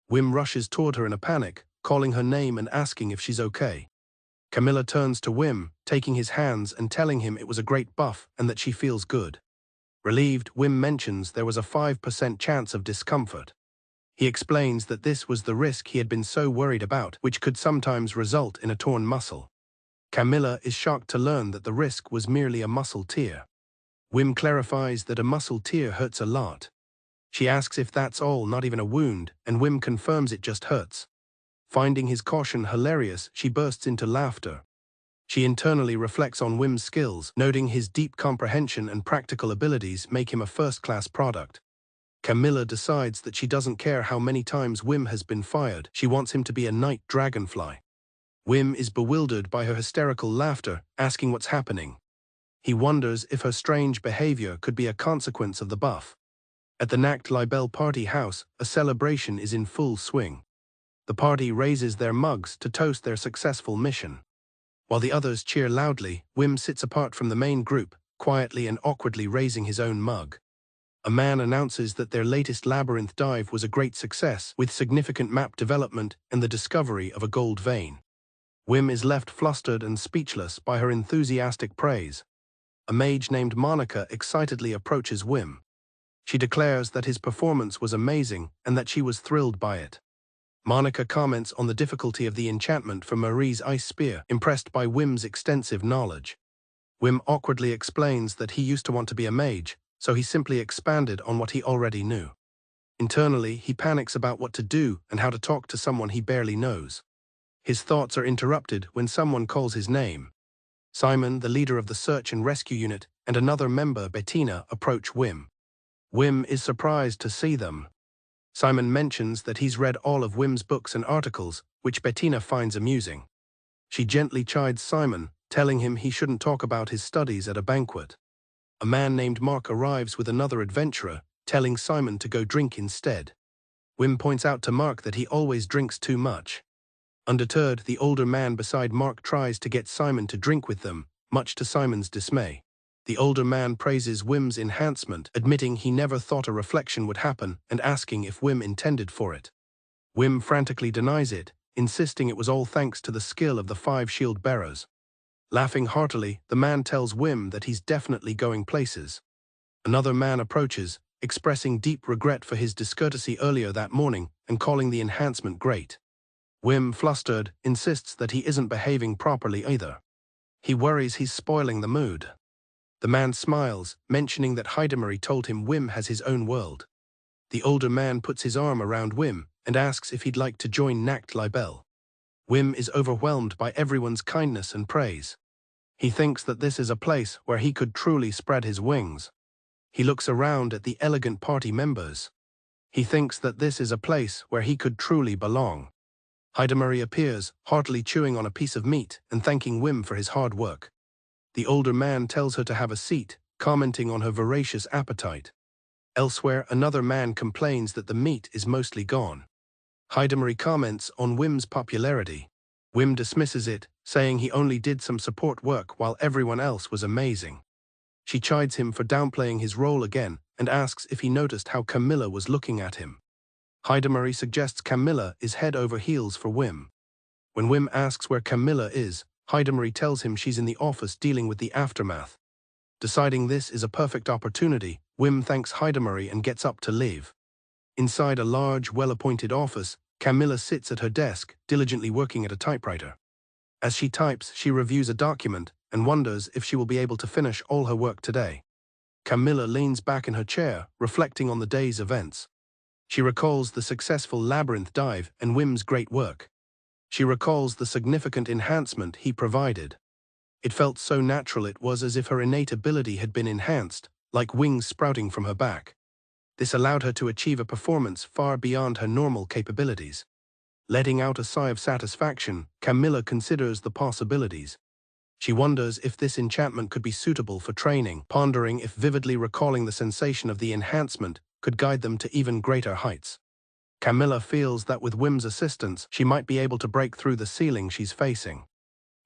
Whim rushes toward her in a panic, calling her name and asking if she's okay. Camilla turns to Whim, taking his hands and telling him it was a great buff and that she feels good. Relieved, Whim mentions there was a 5% chance of discomfort. He explains that this was the risk he had been so worried about, which could sometimes result in a torn muscle. Camilla is shocked to learn that the risk was merely a muscle tear. Whim clarifies that a muscle tear hurts a lot. She asks if that's all, not even a wound, and Whim confirms it just hurts. Finding his caution hilarious, she bursts into laughter. She internally reflects on Whim's skills, noting his deep comprehension and practical abilities make him a first-class product. Camilla decides that she doesn't care how many times Whim has been fired, she wants him to be a night dragonfly. Whim is bewildered by her hysterical laughter, asking what's happening. He wonders if her strange behavior could be a consequence of the buff. At the Aniclimax party house, a celebration is in full swing. The party raises their mugs to toast their successful mission. While the others cheer loudly, Whim sits apart from the main group, quietly and awkwardly raising his own mug. A man announces that their latest labyrinth dive was a great success, with significant map development and the discovery of a gold vein. Whim is left flustered and speechless by her enthusiastic praise. A mage named Monica excitedly approaches Whim. She declares that his performance was amazing and that she was thrilled by it. Monica comments on the difficulty of the enchantment for Marie's ice spear, impressed by Whim's extensive knowledge. Whim awkwardly explains that he used to want to be a mage, so he simply expanded on what he already knew. Internally, he panics about what to do and how to talk to someone he barely knows. His thoughts are interrupted when someone calls his name. Simon, the leader of the search and rescue unit, and another member, Bettina, approach Whim. Whim is surprised to see them. Simon mentions that he's read all of Whim's books and articles, which Bettina finds amusing. She gently chides Simon, telling him he shouldn't talk about his studies at a banquet. A man named Mark arrives with another adventurer, telling Simon to go drink instead. Whim points out to Mark that he always drinks too much. Undeterred, the older man beside Mark tries to get Simon to drink with them, much to Simon's dismay. The older man praises Whim's enhancement, admitting he never thought a reflection would happen and asking if Whim intended for it. Whim frantically denies it, insisting it was all thanks to the skill of the 5 shield bearers. Laughing heartily, the man tells Whim that he's definitely going places. Another man approaches, expressing deep regret for his discourtesy earlier that morning and calling the enhancement great. Whim, flustered, insists that he isn't behaving properly either. He worries he's spoiling the mood. The man smiles, mentioning that Heidemarie told him Whim has his own world. The older man puts his arm around Whim and asks if he'd like to join Aniclimax. Whim is overwhelmed by everyone's kindness and praise. He thinks that this is a place where he could truly spread his wings. He looks around at the elegant party members. He thinks that this is a place where he could truly belong. Heidemarie appears, heartily chewing on a piece of meat and thanking Whim for his hard work. The older man tells her to have a seat, commenting on her voracious appetite. Elsewhere, another man complains that the meat is mostly gone. Heidemarie comments on Whim's popularity. Whim dismisses it, saying he only did some support work while everyone else was amazing. She chides him for downplaying his role again and asks if he noticed how Camilla was looking at him. Heidemarie suggests Camilla is head over heels for Whim. When Whim asks where Camilla is, Heidemarie tells him she's in the office dealing with the aftermath. Deciding this is a perfect opportunity, Whim thanks Heidemarie and gets up to leave. Inside a large, well-appointed office, Camilla sits at her desk, diligently working at a typewriter. As she types, she reviews a document and wonders if she will be able to finish all her work today. Camilla leans back in her chair, reflecting on the day's events. She recalls the successful labyrinth dive and Whim's great work. She recalls the significant enhancement he provided. It felt so natural, it was as if her innate ability had been enhanced, like wings sprouting from her back. This allowed her to achieve a performance far beyond her normal capabilities. Letting out a sigh of satisfaction, Camilla considers the possibilities. She wonders if this enchantment could be suitable for training, pondering if vividly recalling the sensation of the enhancement could guide them to even greater heights. Camilla feels that with Whim's assistance, she might be able to break through the ceiling she's facing.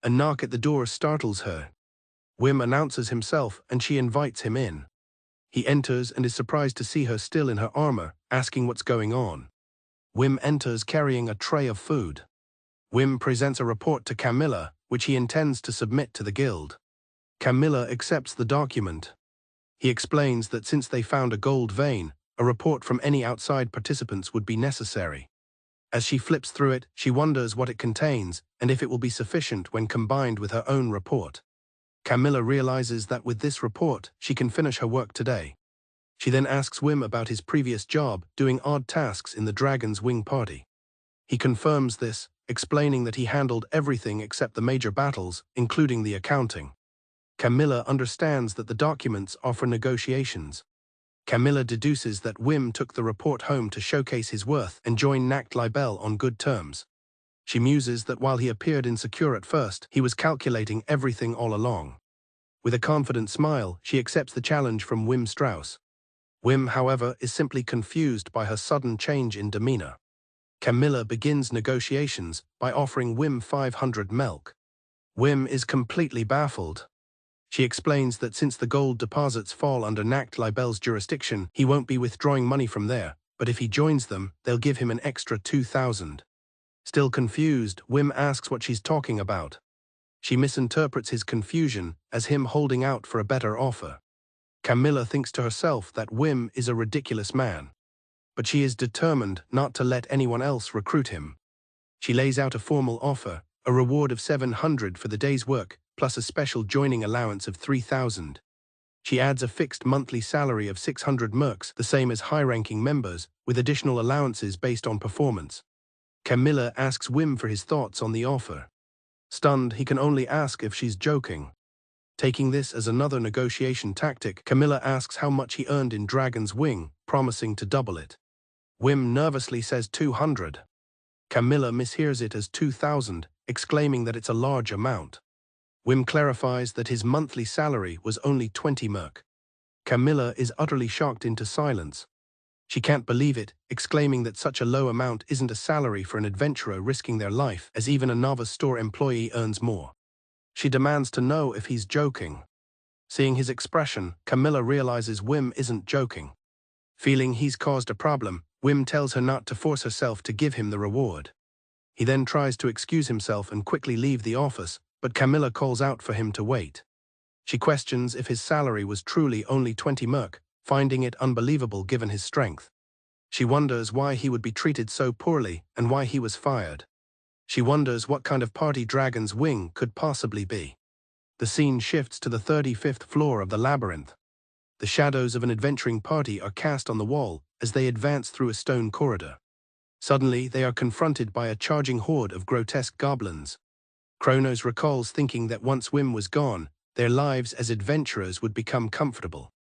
A knock at the door startles her. Whim announces himself and she invites him in. He enters and is surprised to see her still in her armor, asking what's going on. Whim enters carrying a tray of food. Whim presents a report to Camilla, which he intends to submit to the guild. Camilla accepts the document. He explains that since they found a gold vein, a report from any outside participants would be necessary. As she flips through it, she wonders what it contains and if it will be sufficient when combined with her own report. Camilla realizes that with this report, she can finish her work today. She then asks Whim about his previous job, doing odd tasks in the Dragon's Wing party. He confirms this, explaining that he handled everything except the major battles, including the accounting. Camilla understands that the documents are for negotiations. Camilla deduces that Whim took the report home to showcase his worth and join Aniclimax on good terms. She muses that while he appeared insecure at first, he was calculating everything all along. With a confident smile, she accepts the challenge from Whim Strauss. Whim, however, is simply confused by her sudden change in demeanor. Camilla begins negotiations by offering Whim 500 melk. Whim is completely baffled. She explains that since the gold deposits fall under Aniclimax's jurisdiction, he won't be withdrawing money from there, but if he joins them, they'll give him an extra 2,000. Still confused, Whim asks what she's talking about. She misinterprets his confusion as him holding out for a better offer. Camilla thinks to herself that Whim is a ridiculous man. But she is determined not to let anyone else recruit him. She lays out a formal offer, a reward of 700 for the day's work, plus a special joining allowance of 3,000. She adds a fixed monthly salary of 600 mercs, the same as high-ranking members, with additional allowances based on performance. Camilla asks Whim for his thoughts on the offer. Stunned, he can only ask if she's joking. Taking this as another negotiation tactic, Camilla asks how much he earned in Dragon's Wing, promising to double it. Whim nervously says 200. Camilla mishears it as 2,000, exclaiming that it's a large amount. Whim clarifies that his monthly salary was only 20 merc. Camilla is utterly shocked into silence. She can't believe it, exclaiming that such a low amount isn't a salary for an adventurer risking their life, as even a novice store employee earns more. She demands to know if he's joking. Seeing his expression, Camilla realizes Whim isn't joking. Feeling he's caused a problem, Whim tells her not to force herself to give him the reward. He then tries to excuse himself and quickly leave the office, but Camilla calls out for him to wait. She questions if his salary was truly only 20 merc, finding it unbelievable given his strength. She wonders why he would be treated so poorly and why he was fired. She wonders what kind of party Dragon's Wing could possibly be. The scene shifts to the 35th floor of the labyrinth. The shadows of an adventuring party are cast on the wall as they advance through a stone corridor. Suddenly, they are confronted by a charging horde of grotesque goblins. Kronos recalls thinking that once Whim was gone, their lives as adventurers would become comfortable.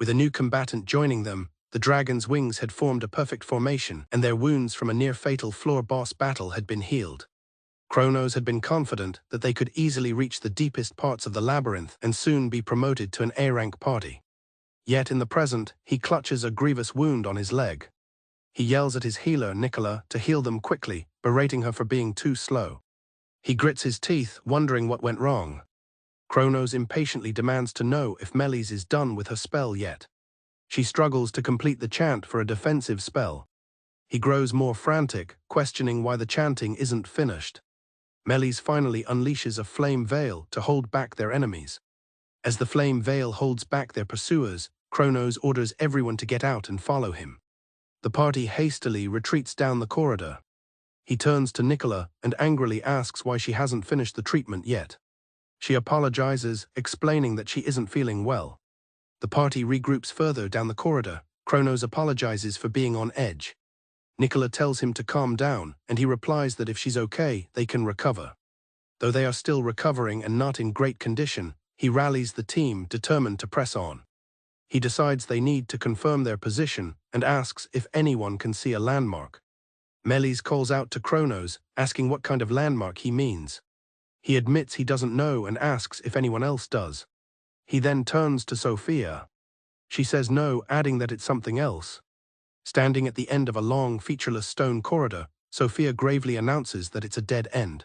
With a new combatant joining them, the dragon's wings had formed a perfect formation, and their wounds from a near-fatal floor boss battle had been healed. Kronos had been confident that they could easily reach the deepest parts of the labyrinth and soon be promoted to an A-rank party. Yet in the present, he clutches a grievous wound on his leg. He yells at his healer, Nicola, to heal them quickly, berating her for being too slow. He grits his teeth, wondering what went wrong. Kronos impatiently demands to know if Melis is done with her spell yet. She struggles to complete the chant for a defensive spell. He grows more frantic, questioning why the chanting isn't finished. Melis finally unleashes a flame veil to hold back their enemies. As the flame veil holds back their pursuers, Kronos orders everyone to get out and follow him. The party hastily retreats down the corridor. He turns to Nicola and angrily asks why she hasn't finished the treatment yet. She apologizes, explaining that she isn't feeling well. The party regroups further down the corridor. Kronos apologizes for being on edge. Nicola tells him to calm down, and he replies that if she's okay, they can recover. Though they are still recovering and not in great condition, he rallies the team, determined to press on. He decides they need to confirm their position and asks if anyone can see a landmark. Melis calls out to Kronos, asking what kind of landmark he means. He admits he doesn't know and asks if anyone else does. He then turns to Sophia. She says no, adding that it's something else. Standing at the end of a long, featureless stone corridor, Sophia gravely announces that it's a dead end.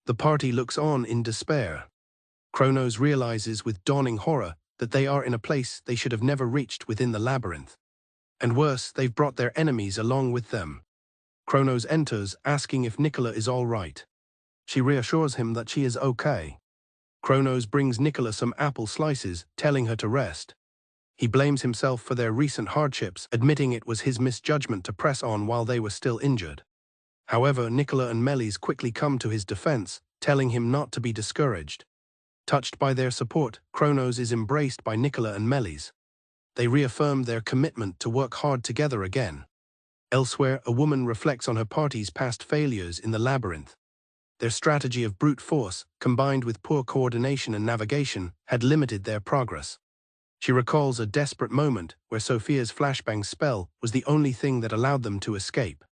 The party looks on in despair. Kronos realizes with dawning horror that they are in a place they should have never reached within the labyrinth. And worse, they've brought their enemies along with them. Kronos enters, asking if Nicola is all right. She reassures him that she is okay. Kronos brings Nicola some apple slices, telling her to rest. He blames himself for their recent hardships, admitting it was his misjudgment to press on while they were still injured. However, Nicola and Melis quickly come to his defense, telling him not to be discouraged. Touched by their support, Kronos is embraced by Nicola and Melis. They reaffirm their commitment to work hard together again. Elsewhere, a woman reflects on her party's past failures in the labyrinth. Their strategy of brute force, combined with poor coordination and navigation, had limited their progress. She recalls a desperate moment where Sophia's flashbang spell was the only thing that allowed them to escape.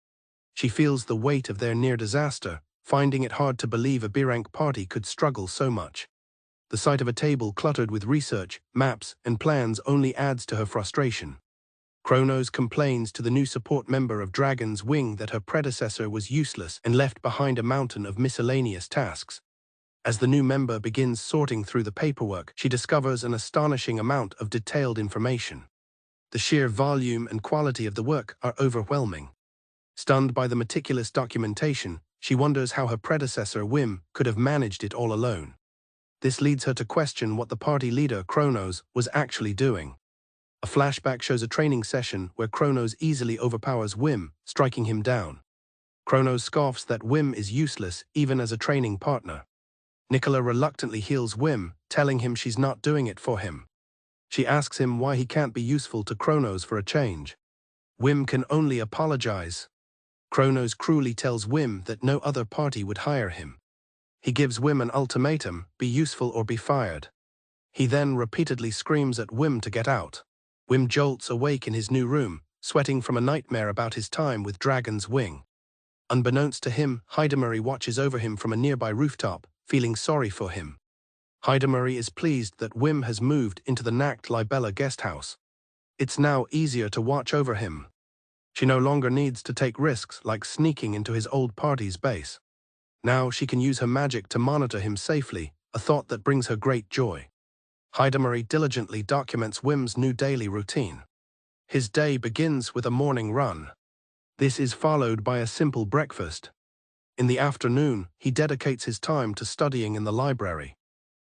She feels the weight of their near disaster, finding it hard to believe a B-rank party could struggle so much. The sight of a table cluttered with research, maps, and plans only adds to her frustration. Kronos complains to the new support member of Dragon's Wing that her predecessor was useless and left behind a mountain of miscellaneous tasks. As the new member begins sorting through the paperwork, she discovers an astonishing amount of detailed information. The sheer volume and quality of the work are overwhelming. Stunned by the meticulous documentation, she wonders how her predecessor, Whim, could have managed it all alone. This leads her to question what the party leader, Kronos, was actually doing. A flashback shows a training session where Kronos easily overpowers Whim, striking him down. Kronos scoffs that Whim is useless even as a training partner. Nicola reluctantly heals Whim, telling him she's not doing it for him. She asks him why he can't be useful to Kronos for a change. Whim can only apologize. Kronos cruelly tells Whim that no other party would hire him. He gives Whim an ultimatum, be useful or be fired. He then repeatedly screams at Whim to get out. Whim jolts awake in his new room, sweating from a nightmare about his time with Dragon's Wing. Unbeknownst to him, Hidamari watches over him from a nearby rooftop, feeling sorry for him. Hidamari is pleased that Whim has moved into the Aniclimax guest house. It's now easier to watch over him. She no longer needs to take risks like sneaking into his old party's base. Now she can use her magic to monitor him safely, a thought that brings her great joy. Hidamari diligently documents Whim's new daily routine. His day begins with a morning run. This is followed by a simple breakfast. In the afternoon, he dedicates his time to studying in the library.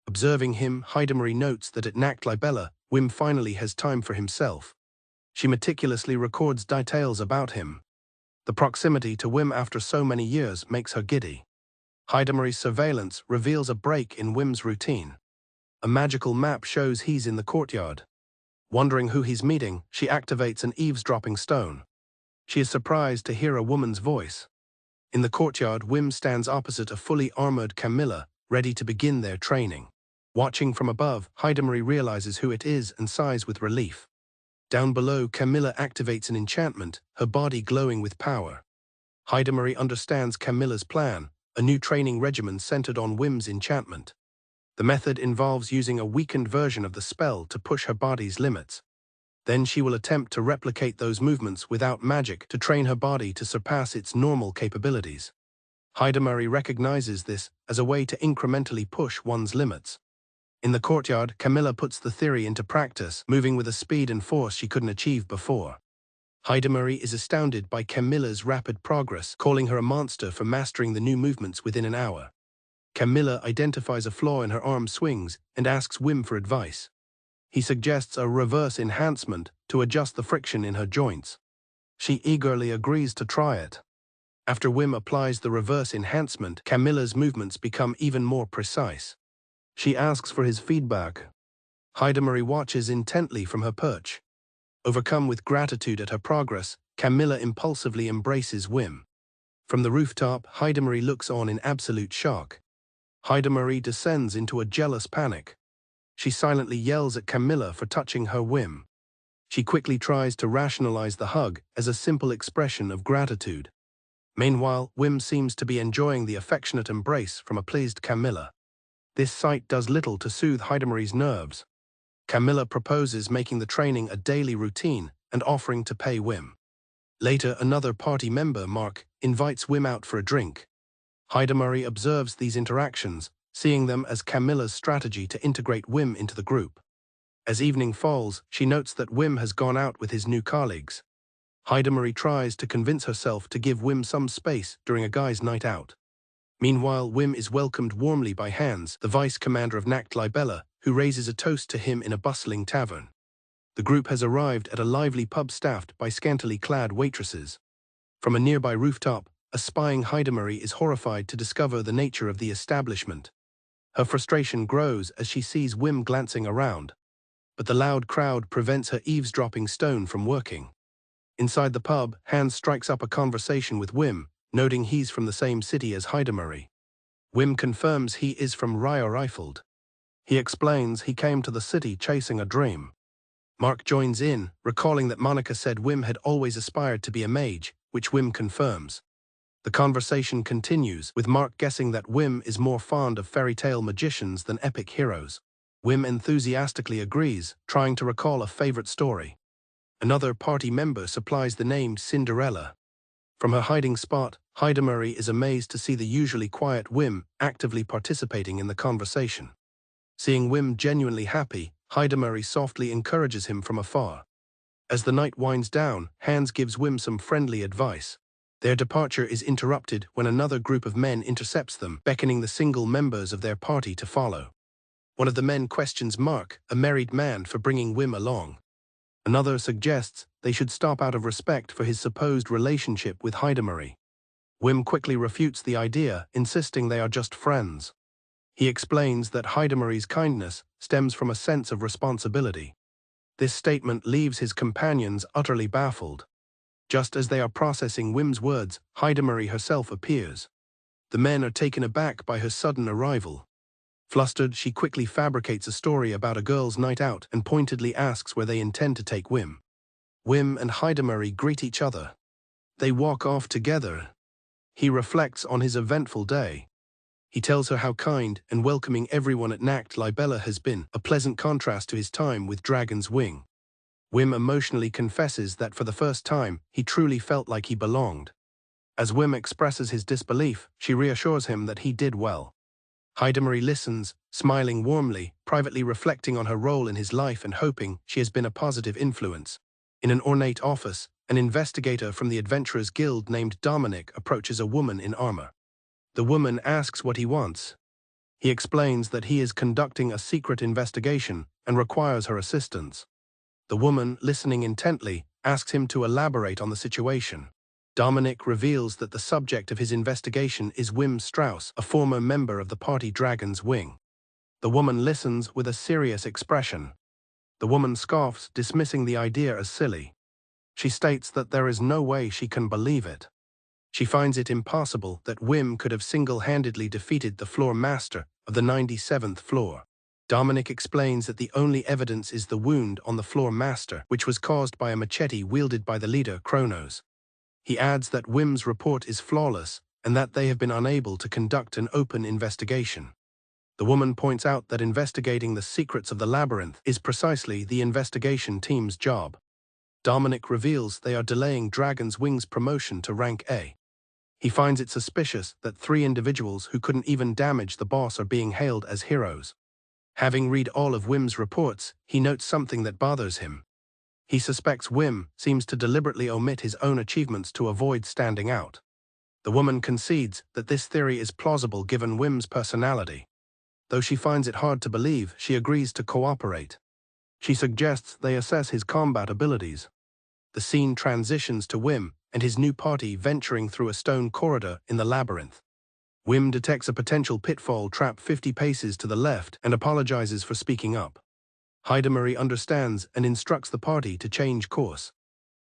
Observing him, Hidamari notes that at Aniclimax, Whim finally has time for himself. She meticulously records details about him. The proximity to Whim after so many years makes her giddy. Hidamari's surveillance reveals a break in Whim's routine. A magical map shows he's in the courtyard. Wondering who he's meeting, she activates an eavesdropping stone. She is surprised to hear a woman's voice. In the courtyard, Whim stands opposite a fully armored Camilla, ready to begin their training. Watching from above, Hidamari realizes who it is and sighs with relief. Down below, Camilla activates an enchantment, her body glowing with power. Hidamari understands Camilla's plan, a new training regimen centered on Whim's enchantment. The method involves using a weakened version of the spell to push her body's limits. Then she will attempt to replicate those movements without magic to train her body to surpass its normal capabilities. Hidamari recognizes this as a way to incrementally push one's limits. In the courtyard, Camilla puts the theory into practice, moving with a speed and force she couldn't achieve before. Hidamari is astounded by Camilla's rapid progress, calling her a monster for mastering the new movements within an hour. Camilla identifies a flaw in her arm swings and asks Whim for advice. He suggests a reverse enhancement to adjust the friction in her joints. She eagerly agrees to try it. After Whim applies the reverse enhancement, Camilla's movements become even more precise. She asks for his feedback. Hidamari watches intently from her perch. Overcome with gratitude at her progress, Camilla impulsively embraces Whim. From the rooftop, Hidamari looks on in absolute shock. Hidamari descends into a jealous panic. She silently yells at Camilla for touching her Whim. She quickly tries to rationalize the hug as a simple expression of gratitude. Meanwhile, Whim seems to be enjoying the affectionate embrace from a pleased Camilla. This sight does little to soothe Hidamari's nerves. Camilla proposes making the training a daily routine and offering to pay Whim. Later, another party member, Mark, invites Whim out for a drink. Hidamari observes these interactions, seeing them as Camilla's strategy to integrate Whim into the group. As evening falls, she notes that Whim has gone out with his new colleagues. Hidamari tries to convince herself to give Whim some space during a guy's night out. Meanwhile, Whim is welcomed warmly by Hans, the vice-commander of Aniclimax, who raises a toast to him in a bustling tavern. The group has arrived at a lively pub staffed by scantily clad waitresses. From a nearby rooftop, a spying Hidamari is horrified to discover the nature of the establishment. Her frustration grows as she sees Whim glancing around. But the loud crowd prevents her eavesdropping stone from working. Inside the pub, Hans strikes up a conversation with Whim, noting he's from the same city as Hidamari. Whim confirms he is from Rifled. He explains he came to the city chasing a dream. Mark joins in, recalling that Monica said Whim had always aspired to be a mage, which Whim confirms. The conversation continues, with Mark guessing that Whim is more fond of fairy tale magicians than epic heroes. Whim enthusiastically agrees, trying to recall a favorite story. Another party member supplies the name Cinderella. From her hiding spot, Hidamari is amazed to see the usually quiet Whim actively participating in the conversation. Seeing Whim genuinely happy, Hidamari softly encourages him from afar. As the night winds down, Hans gives Whim some friendly advice. Their departure is interrupted when another group of men intercepts them, beckoning the single members of their party to follow. One of the men questions Mark, a married man, for bringing Whim along. Another suggests they should stop out of respect for his supposed relationship with Hidamari. Whim quickly refutes the idea, insisting they are just friends. He explains that Hidamari's kindness stems from a sense of responsibility. This statement leaves his companions utterly baffled. Just as they are processing Whim's words, Hidamari herself appears. The men are taken aback by her sudden arrival. Flustered, she quickly fabricates a story about a girl's night out and pointedly asks where they intend to take Whim. Whim and Hidamari greet each other. They walk off together. He reflects on his eventful day. He tells her how kind and welcoming everyone at Aniclimax has been, a pleasant contrast to his time with Dragon's Wing. Whim emotionally confesses that for the first time, he truly felt like he belonged. As Whim expresses his disbelief, she reassures him that he did well. Hidamari listens, smiling warmly, privately reflecting on her role in his life and hoping she has been a positive influence. In an ornate office, an investigator from the Adventurers Guild named Dominic approaches a woman in armor. The woman asks what he wants. He explains that he is conducting a secret investigation and requires her assistance. The woman, listening intently, asks him to elaborate on the situation. Dominic reveals that the subject of his investigation is Whim Strauss, a former member of the party Dragon's Wing. The woman listens with a serious expression. The woman scoffs, dismissing the idea as silly. She states that there is no way she can believe it. She finds it impossible that Whim could have single-handedly defeated the floor master of the 97th floor. Dominic explains that the only evidence is the wound on the floor master, which was caused by a machete wielded by the leader, Kronos. He adds that Whim's report is flawless and that they have been unable to conduct an open investigation. The woman points out that investigating the secrets of the labyrinth is precisely the investigation team's job. Dominic reveals they are delaying Dragon's Wing's promotion to rank A. He finds it suspicious that 3 individuals who couldn't even damage the boss are being hailed as heroes. Having read all of Whim's reports, he notes something that bothers him. He suspects Whim seems to deliberately omit his own achievements to avoid standing out. The woman concedes that this theory is plausible given Whim's personality. Though she finds it hard to believe, she agrees to cooperate. She suggests they assess his combat abilities. The scene transitions to Whim and his new party venturing through a stone corridor in the labyrinth. Whim detects a potential pitfall trap 50 paces to the left and apologizes for speaking up. Hidamari understands and instructs the party to change course.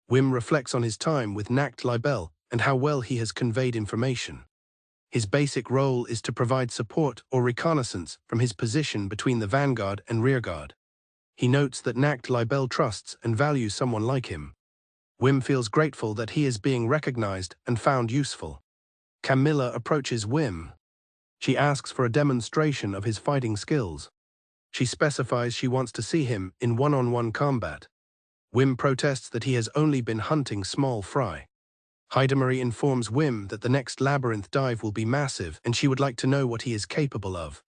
Whim reflects on his time with Aniclimax and how well he has conveyed information. His basic role is to provide support or reconnaissance from his position between the vanguard and rearguard. He notes that Aniclimax trusts and values someone like him. Whim feels grateful that he is being recognized and found useful. Camilla approaches Whim. She asks for a demonstration of his fighting skills. She specifies she wants to see him in one-on-one combat. Whim protests that he has only been hunting small fry. Hidamari informs Whim that the next labyrinth dive will be massive and she would like to know what he is capable of.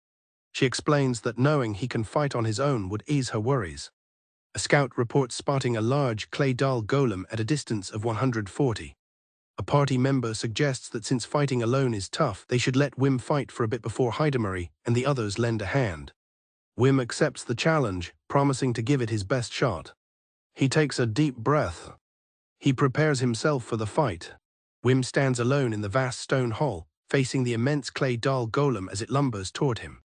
She explains that knowing he can fight on his own would ease her worries. A scout reports spotting a large clay doll golem at a distance of 140. A party member suggests that since fighting alone is tough, they should let Whim fight for a bit before Hidamari and the others lend a hand. Whim accepts the challenge, promising to give it his best shot. He takes a deep breath. He prepares himself for the fight. Whim stands alone in the vast stone hall, facing the immense clay doll golem as it lumbers toward him.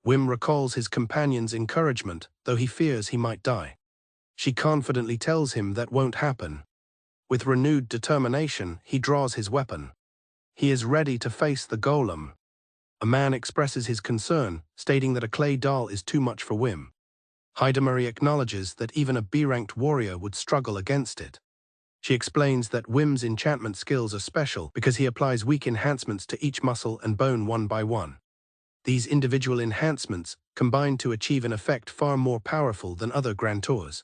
Whim recalls his companion's encouragement, though he fears he might die. She confidently tells him that won't happen. With renewed determination, he draws his weapon. He is ready to face the golem. A man expresses his concern, stating that a clay doll is too much for Whim. Hidamari acknowledges that even a B-ranked warrior would struggle against it. She explains that Whim's enchantment skills are special because he applies weak enhancements to each muscle and bone one by one. These individual enhancements combine to achieve an effect far more powerful than other grantors.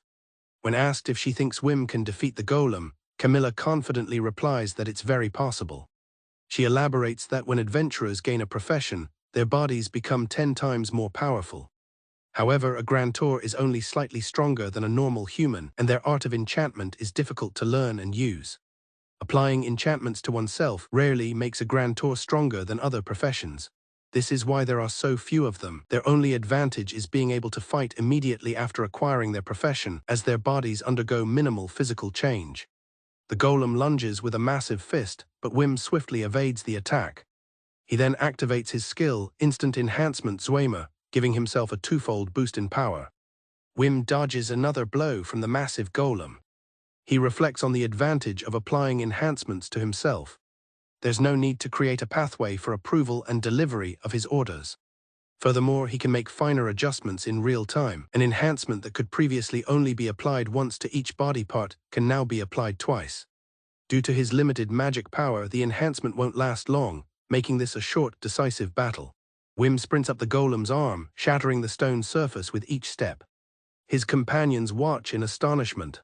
When asked if she thinks Whim can defeat the golem, Camilla confidently replies that it's very possible. She elaborates that when adventurers gain a profession, their bodies become 10 times more powerful. However, a grantor is only slightly stronger than a normal human, and their art of enchantment is difficult to learn and use. Applying enchantments to oneself rarely makes a grantor stronger than other professions. This is why there are so few of them. Their only advantage is being able to fight immediately after acquiring their profession, as their bodies undergo minimal physical change. The golem lunges with a massive fist, but Whim swiftly evades the attack. He then activates his skill, Instant Enhancement Zweimer, giving himself a twofold boost in power. Whim dodges another blow from the massive golem. He reflects on the advantage of applying enhancements to himself. There's no need to create a pathway for approval and delivery of his orders. Furthermore, he can make finer adjustments in real time. An enhancement that could previously only be applied once to each body part can now be applied twice. Due to his limited magic power, the enhancement won't last long, making this a short, decisive battle. Whim sprints up the golem's arm, shattering the stone surface with each step. His companions watch in astonishment.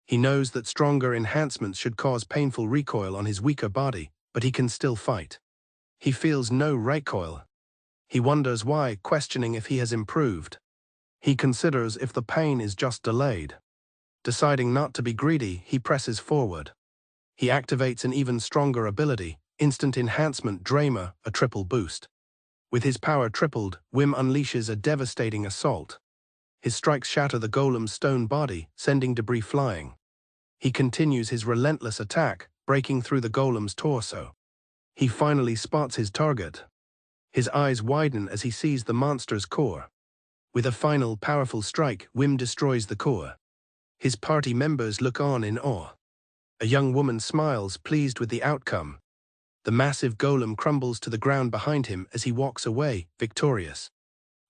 He knows that stronger enhancements should cause painful recoil on his weaker body, but he can still fight. He feels no recoil. He wonders why, questioning if he has improved. He considers if the pain is just delayed. Deciding not to be greedy, he presses forward. He activates an even stronger ability, Instant Enhancement Dramer, a triple boost. With his power tripled, Whim unleashes a devastating assault. His strikes shatter the golem's stone body, sending debris flying. He continues his relentless attack, breaking through the golem's torso. He finally spots his target. His eyes widen as he sees the monster's core. With a final powerful strike, Whim destroys the core. His party members look on in awe. A young woman smiles, pleased with the outcome. The massive golem crumbles to the ground behind him as he walks away, victorious.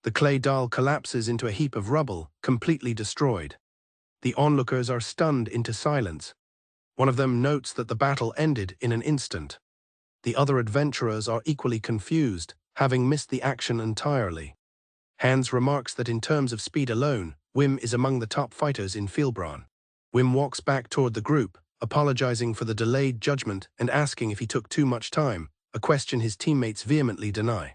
The clay doll collapses into a heap of rubble, completely destroyed. The onlookers are stunned into silence. One of them notes that the battle ended in an instant. The other adventurers are equally confused, having missed the action entirely. Hans remarks that in terms of speed alone, Whim is among the top fighters in Fieldbraun. Whim walks back toward the group, apologizing for the delayed judgment and asking if he took too much time, a question his teammates vehemently deny.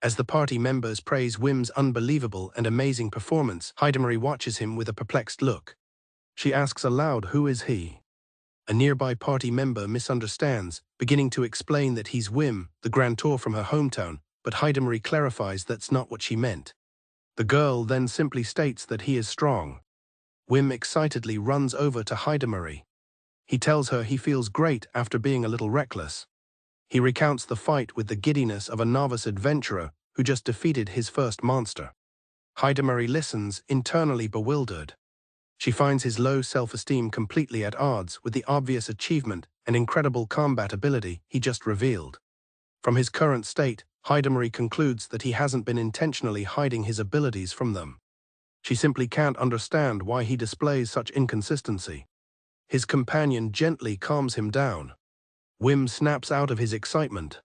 As the party members praise Whim's unbelievable and amazing performance, Hidamari watches him with a perplexed look. She asks aloud, "Who is he?" A nearby party member misunderstands, beginning to explain that he's Whim, the grantor from her hometown, but Hidamari clarifies that's not what she meant. The girl then simply states that he is strong. Whim excitedly runs over to Hidamari. He tells her he feels great after being a little reckless. He recounts the fight with the giddiness of a novice adventurer who just defeated his first monster. Hidamari listens, internally bewildered. She finds his low self-esteem completely at odds with the obvious achievement and incredible combat ability he just revealed. From his current state, Hidamari concludes that he hasn't been intentionally hiding his abilities from them. She simply can't understand why he displays such inconsistency. His companion gently calms him down. Whim snaps out of his excitement.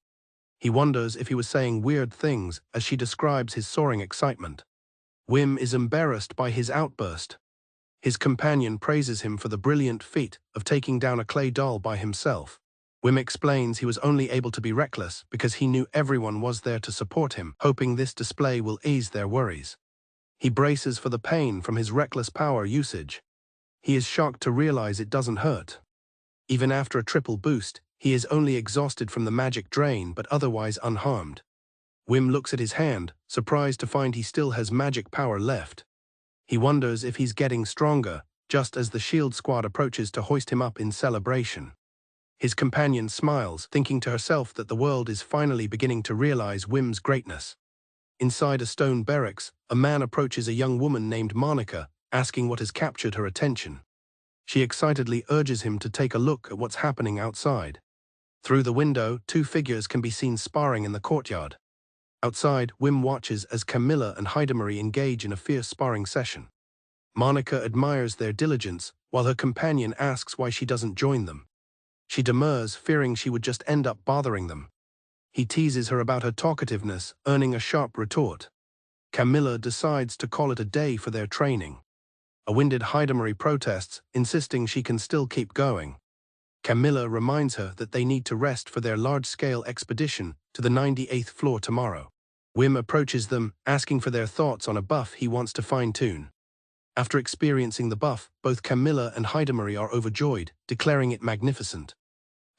He wonders if he was saying weird things as she describes his soaring excitement. Whim is embarrassed by his outburst. His companion praises him for the brilliant feat of taking down a clay doll by himself. Whim explains he was only able to be reckless because he knew everyone was there to support him, hoping this display will ease their worries. He braces for the pain from his reckless power usage. He is shocked to realize it doesn't hurt. Even after a triple boost, he is only exhausted from the magic drain but otherwise unharmed. Whim looks at his hand, surprised to find he still has magic power left. He wonders if he's getting stronger, just as the shield squad approaches to hoist him up in celebration. His companion smiles, thinking to herself that the world is finally beginning to realize Whim's greatness. Inside a stone barracks, a man approaches a young woman named Monica, asking what has captured her attention. She excitedly urges him to take a look at what's happening outside. Through the window, two figures can be seen sparring in the courtyard. Outside, Whim watches as Camilla and Hidamari engage in a fierce sparring session. Monica admires their diligence, while her companion asks why she doesn't join them. She demurs, fearing she would just end up bothering them. He teases her about her talkativeness, earning a sharp retort. Camilla decides to call it a day for their training. A winded Hidamari protests, insisting she can still keep going. Camilla reminds her that they need to rest for their large-scale expedition to the 98th floor tomorrow. Whim approaches them, asking for their thoughts on a buff he wants to fine-tune. After experiencing the buff, both Camilla and Hidamari are overjoyed, declaring it magnificent.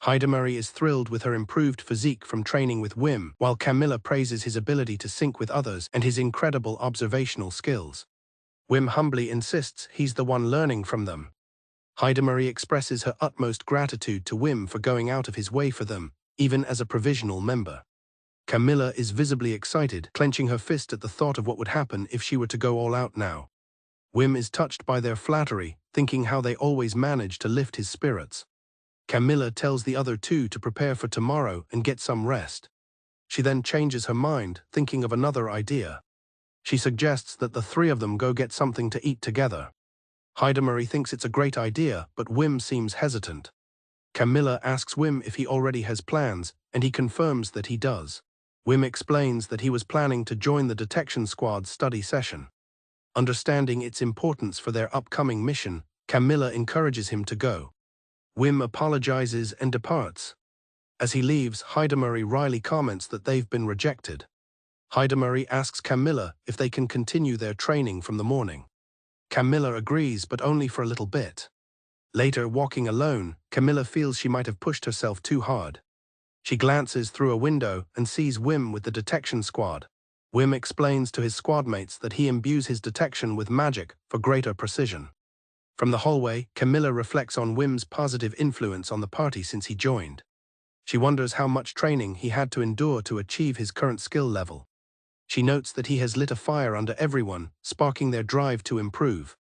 Hidamari is thrilled with her improved physique from training with Whim, while Camilla praises his ability to sync with others and his incredible observational skills. Whim humbly insists he's the one learning from them. Hidamari expresses her utmost gratitude to Whim for going out of his way for them, even as a provisional member. Camilla is visibly excited, clenching her fist at the thought of what would happen if she were to go all out now. Whim is touched by their flattery, thinking how they always manage to lift his spirits. Camilla tells the other two to prepare for tomorrow and get some rest. She then changes her mind, thinking of another idea. She suggests that the three of them go get something to eat together. Hidamari thinks it's a great idea, but Whim seems hesitant. Camilla asks Whim if he already has plans, and he confirms that he does. Whim explains that he was planning to join the detection squad's study session. Understanding its importance for their upcoming mission, Camilla encourages him to go. Whim apologizes and departs. As he leaves, Hidamari wryly comments that they've been rejected. Hidamari asks Camilla if they can continue their training from the morning. Camilla agrees, but only for a little bit. Later, walking alone, Camilla feels she might have pushed herself too hard. She glances through a window and sees Whim with the detection squad. Whim explains to his squadmates that he imbues his detection with magic for greater precision. From the hallway, Camilla reflects on Whim's positive influence on the party since he joined. She wonders how much training he had to endure to achieve his current skill level. She notes that he has lit a fire under everyone, sparking their drive to improve.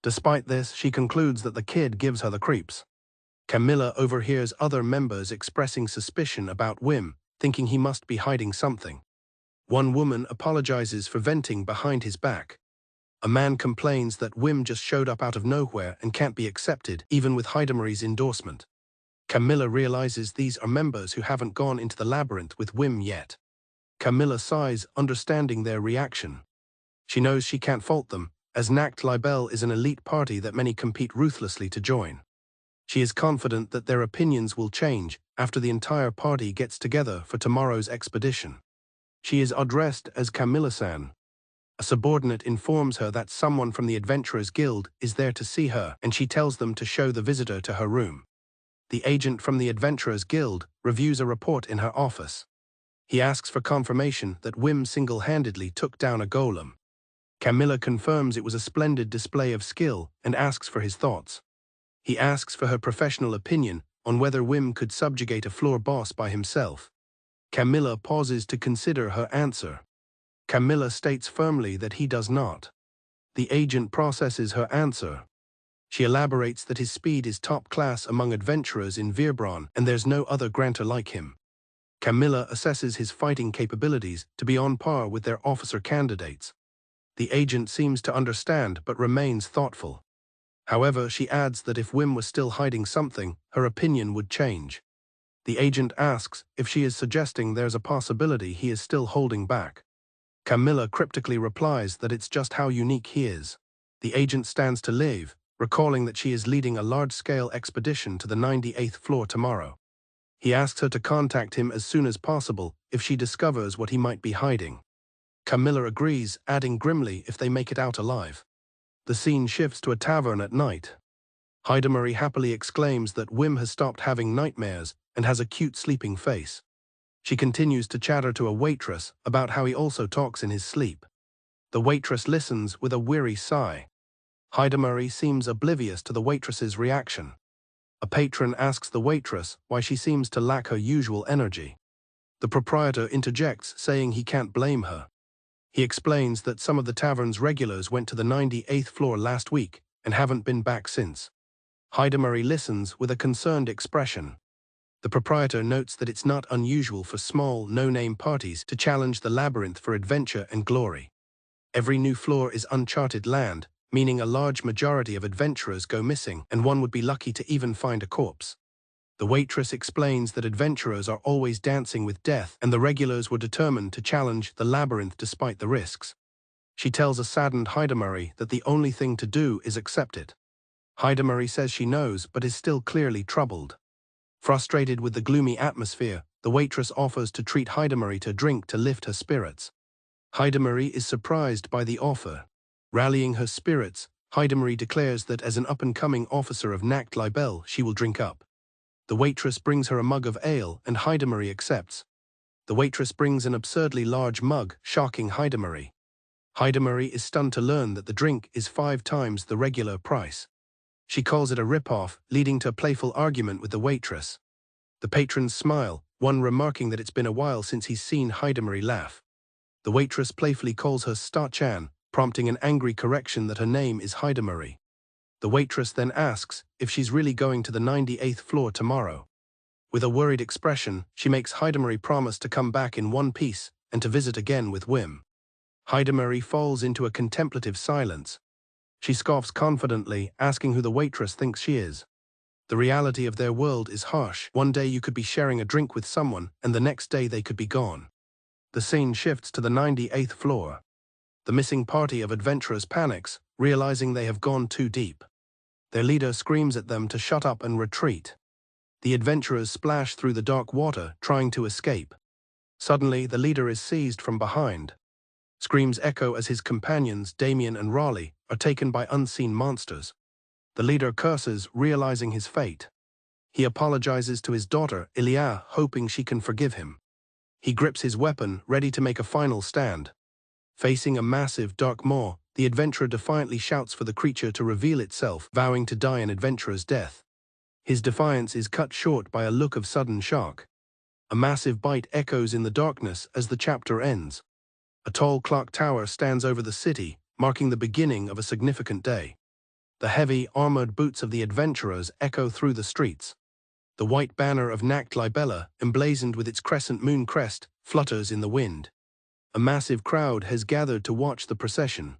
Despite this, she concludes that the kid gives her the creeps. Camilla overhears other members expressing suspicion about Whim, thinking he must be hiding something. One woman apologizes for venting behind his back. A man complains that Whim just showed up out of nowhere and can't be accepted, even with Hidamari's endorsement. Camilla realizes these are members who haven't gone into the labyrinth with Whim yet. Camilla sighs, understanding their reaction. She knows she can't fault them, as Aniclimax is an elite party that many compete ruthlessly to join. She is confident that their opinions will change after the entire party gets together for tomorrow's expedition. She is addressed as Camilla-san. A subordinate informs her that someone from the Adventurers Guild is there to see her, and she tells them to show the visitor to her room. The agent from the Adventurers Guild reviews a report in her office. He asks for confirmation that Whim single-handedly took down a golem. Camilla confirms it was a splendid display of skill and asks for his thoughts. He asks for her professional opinion on whether Whim could subjugate a floor boss by himself. Camilla pauses to consider her answer. Camilla states firmly that he does not. The agent processes her answer. She elaborates that his speed is top class among adventurers in Virbron and there's no other grantor like him. Camilla assesses his fighting capabilities to be on par with their officer candidates. The agent seems to understand but remains thoughtful. However, she adds that if Whim was still hiding something, her opinion would change. The agent asks if she is suggesting there's a possibility he is still holding back. Camilla cryptically replies that it's just how unique he is. The agent stands to leave, recalling that she is leading a large-scale expedition to the 98th floor tomorrow. He asks her to contact him as soon as possible if she discovers what he might be hiding. Camilla agrees, adding grimly if they make it out alive. The scene shifts to a tavern at night. Hidamari happily exclaims that Whim has stopped having nightmares and has a cute sleeping face. She continues to chatter to a waitress about how he also talks in his sleep. The waitress listens with a weary sigh. Hidamari seems oblivious to the waitress's reaction. A patron asks the waitress why she seems to lack her usual energy. The proprietor interjects, saying he can't blame her. He explains that some of the tavern's regulars went to the 98th floor last week and haven't been back since. Hidamari listens with a concerned expression. The proprietor notes that it's not unusual for small, no-name parties to challenge the labyrinth for adventure and glory. Every new floor is uncharted land, meaning a large majority of adventurers go missing, and one would be lucky to even find a corpse. The waitress explains that adventurers are always dancing with death, and the regulars were determined to challenge the labyrinth despite the risks. She tells a saddened Hidamari that the only thing to do is accept it. Hidamari says she knows, but is still clearly troubled. Frustrated with the gloomy atmosphere, the waitress offers to treat Hidamari to a drink to lift her spirits. Hidamari is surprised by the offer. Rallying her spirits, Hidamari declares that as an up-and-coming officer of Nacht Libel, she will drink up. The waitress brings her a mug of ale, and Hidamari accepts. The waitress brings an absurdly large mug, shocking Hidamari. Hidamari is stunned to learn that the drink is 5 times the regular price. She calls it a rip-off, leading to a playful argument with the waitress. The patrons smile, one remarking that it's been a while since he's seen Hidamari laugh. The waitress playfully calls her Sta-chan, prompting an angry correction that her name is Hidamari. The waitress then asks if she's really going to the 98th floor tomorrow. With a worried expression, she makes Hidamari promise to come back in one piece and to visit again with Whim. Hidamari falls into a contemplative silence. She scoffs confidently, asking who the waitress thinks she is. The reality of their world is harsh. One day you could be sharing a drink with someone, and the next day they could be gone. The scene shifts to the 98th floor. The missing party of adventurers panics, realizing they have gone too deep. Their leader screams at them to shut up and retreat. The adventurers splash through the dark water, trying to escape. Suddenly, the leader is seized from behind. Screams echo as his companions, Damien and Raleigh, are taken by unseen monsters. The leader curses, realizing his fate. He apologizes to his daughter, Ilia, hoping she can forgive him. He grips his weapon, ready to make a final stand. Facing a massive, dark maw, the adventurer defiantly shouts for the creature to reveal itself, vowing to die an adventurer's death. His defiance is cut short by a look of sudden shock. A massive bite echoes in the darkness as the chapter ends. A tall clock tower stands over the city, marking the beginning of a significant day. The heavy, armored boots of the adventurers echo through the streets. The white banner of Nacht Libella, emblazoned with its crescent moon crest, flutters in the wind. A massive crowd has gathered to watch the procession.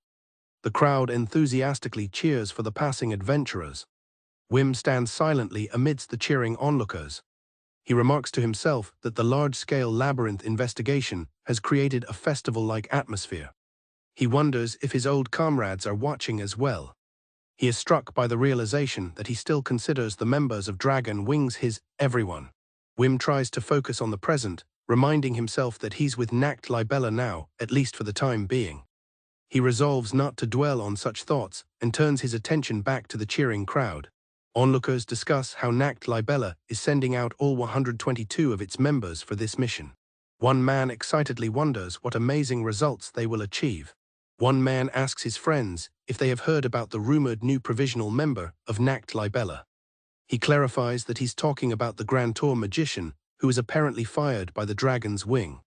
The crowd enthusiastically cheers for the passing adventurers. Whim stands silently amidst the cheering onlookers. He remarks to himself that the large-scale labyrinth investigation has created a festival-like atmosphere. He wonders if his old comrades are watching as well. He is struck by the realization that he still considers the members of Dragon Wings his everyone. Whim tries to focus on the present, reminding himself that he's with Nacht Libella now, at least for the time being. He resolves not to dwell on such thoughts and turns his attention back to the cheering crowd. Onlookers discuss how Nacht Libella is sending out all 122 of its members for this mission. One man excitedly wonders what amazing results they will achieve. One man asks his friends if they have heard about the rumored new provisional member of Nacht Libella. He clarifies that he's talking about the Grand Tour magician, who is apparently fired by the dragon's wing.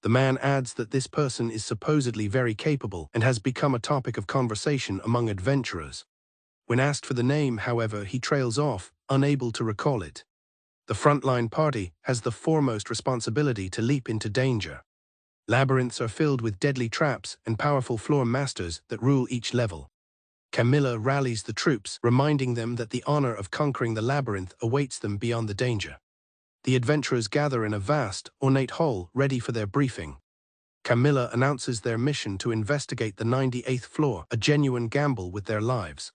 The man adds that this person is supposedly very capable and has become a topic of conversation among adventurers. When asked for the name, however, he trails off, unable to recall it. The frontline party has the foremost responsibility to leap into danger. Labyrinths are filled with deadly traps and powerful floor masters that rule each level. Camilla rallies the troops, reminding them that the honor of conquering the labyrinth awaits them beyond the danger. The adventurers gather in a vast, ornate hall, ready for their briefing. Camilla announces their mission to investigate the 98th floor, a genuine gamble with their lives.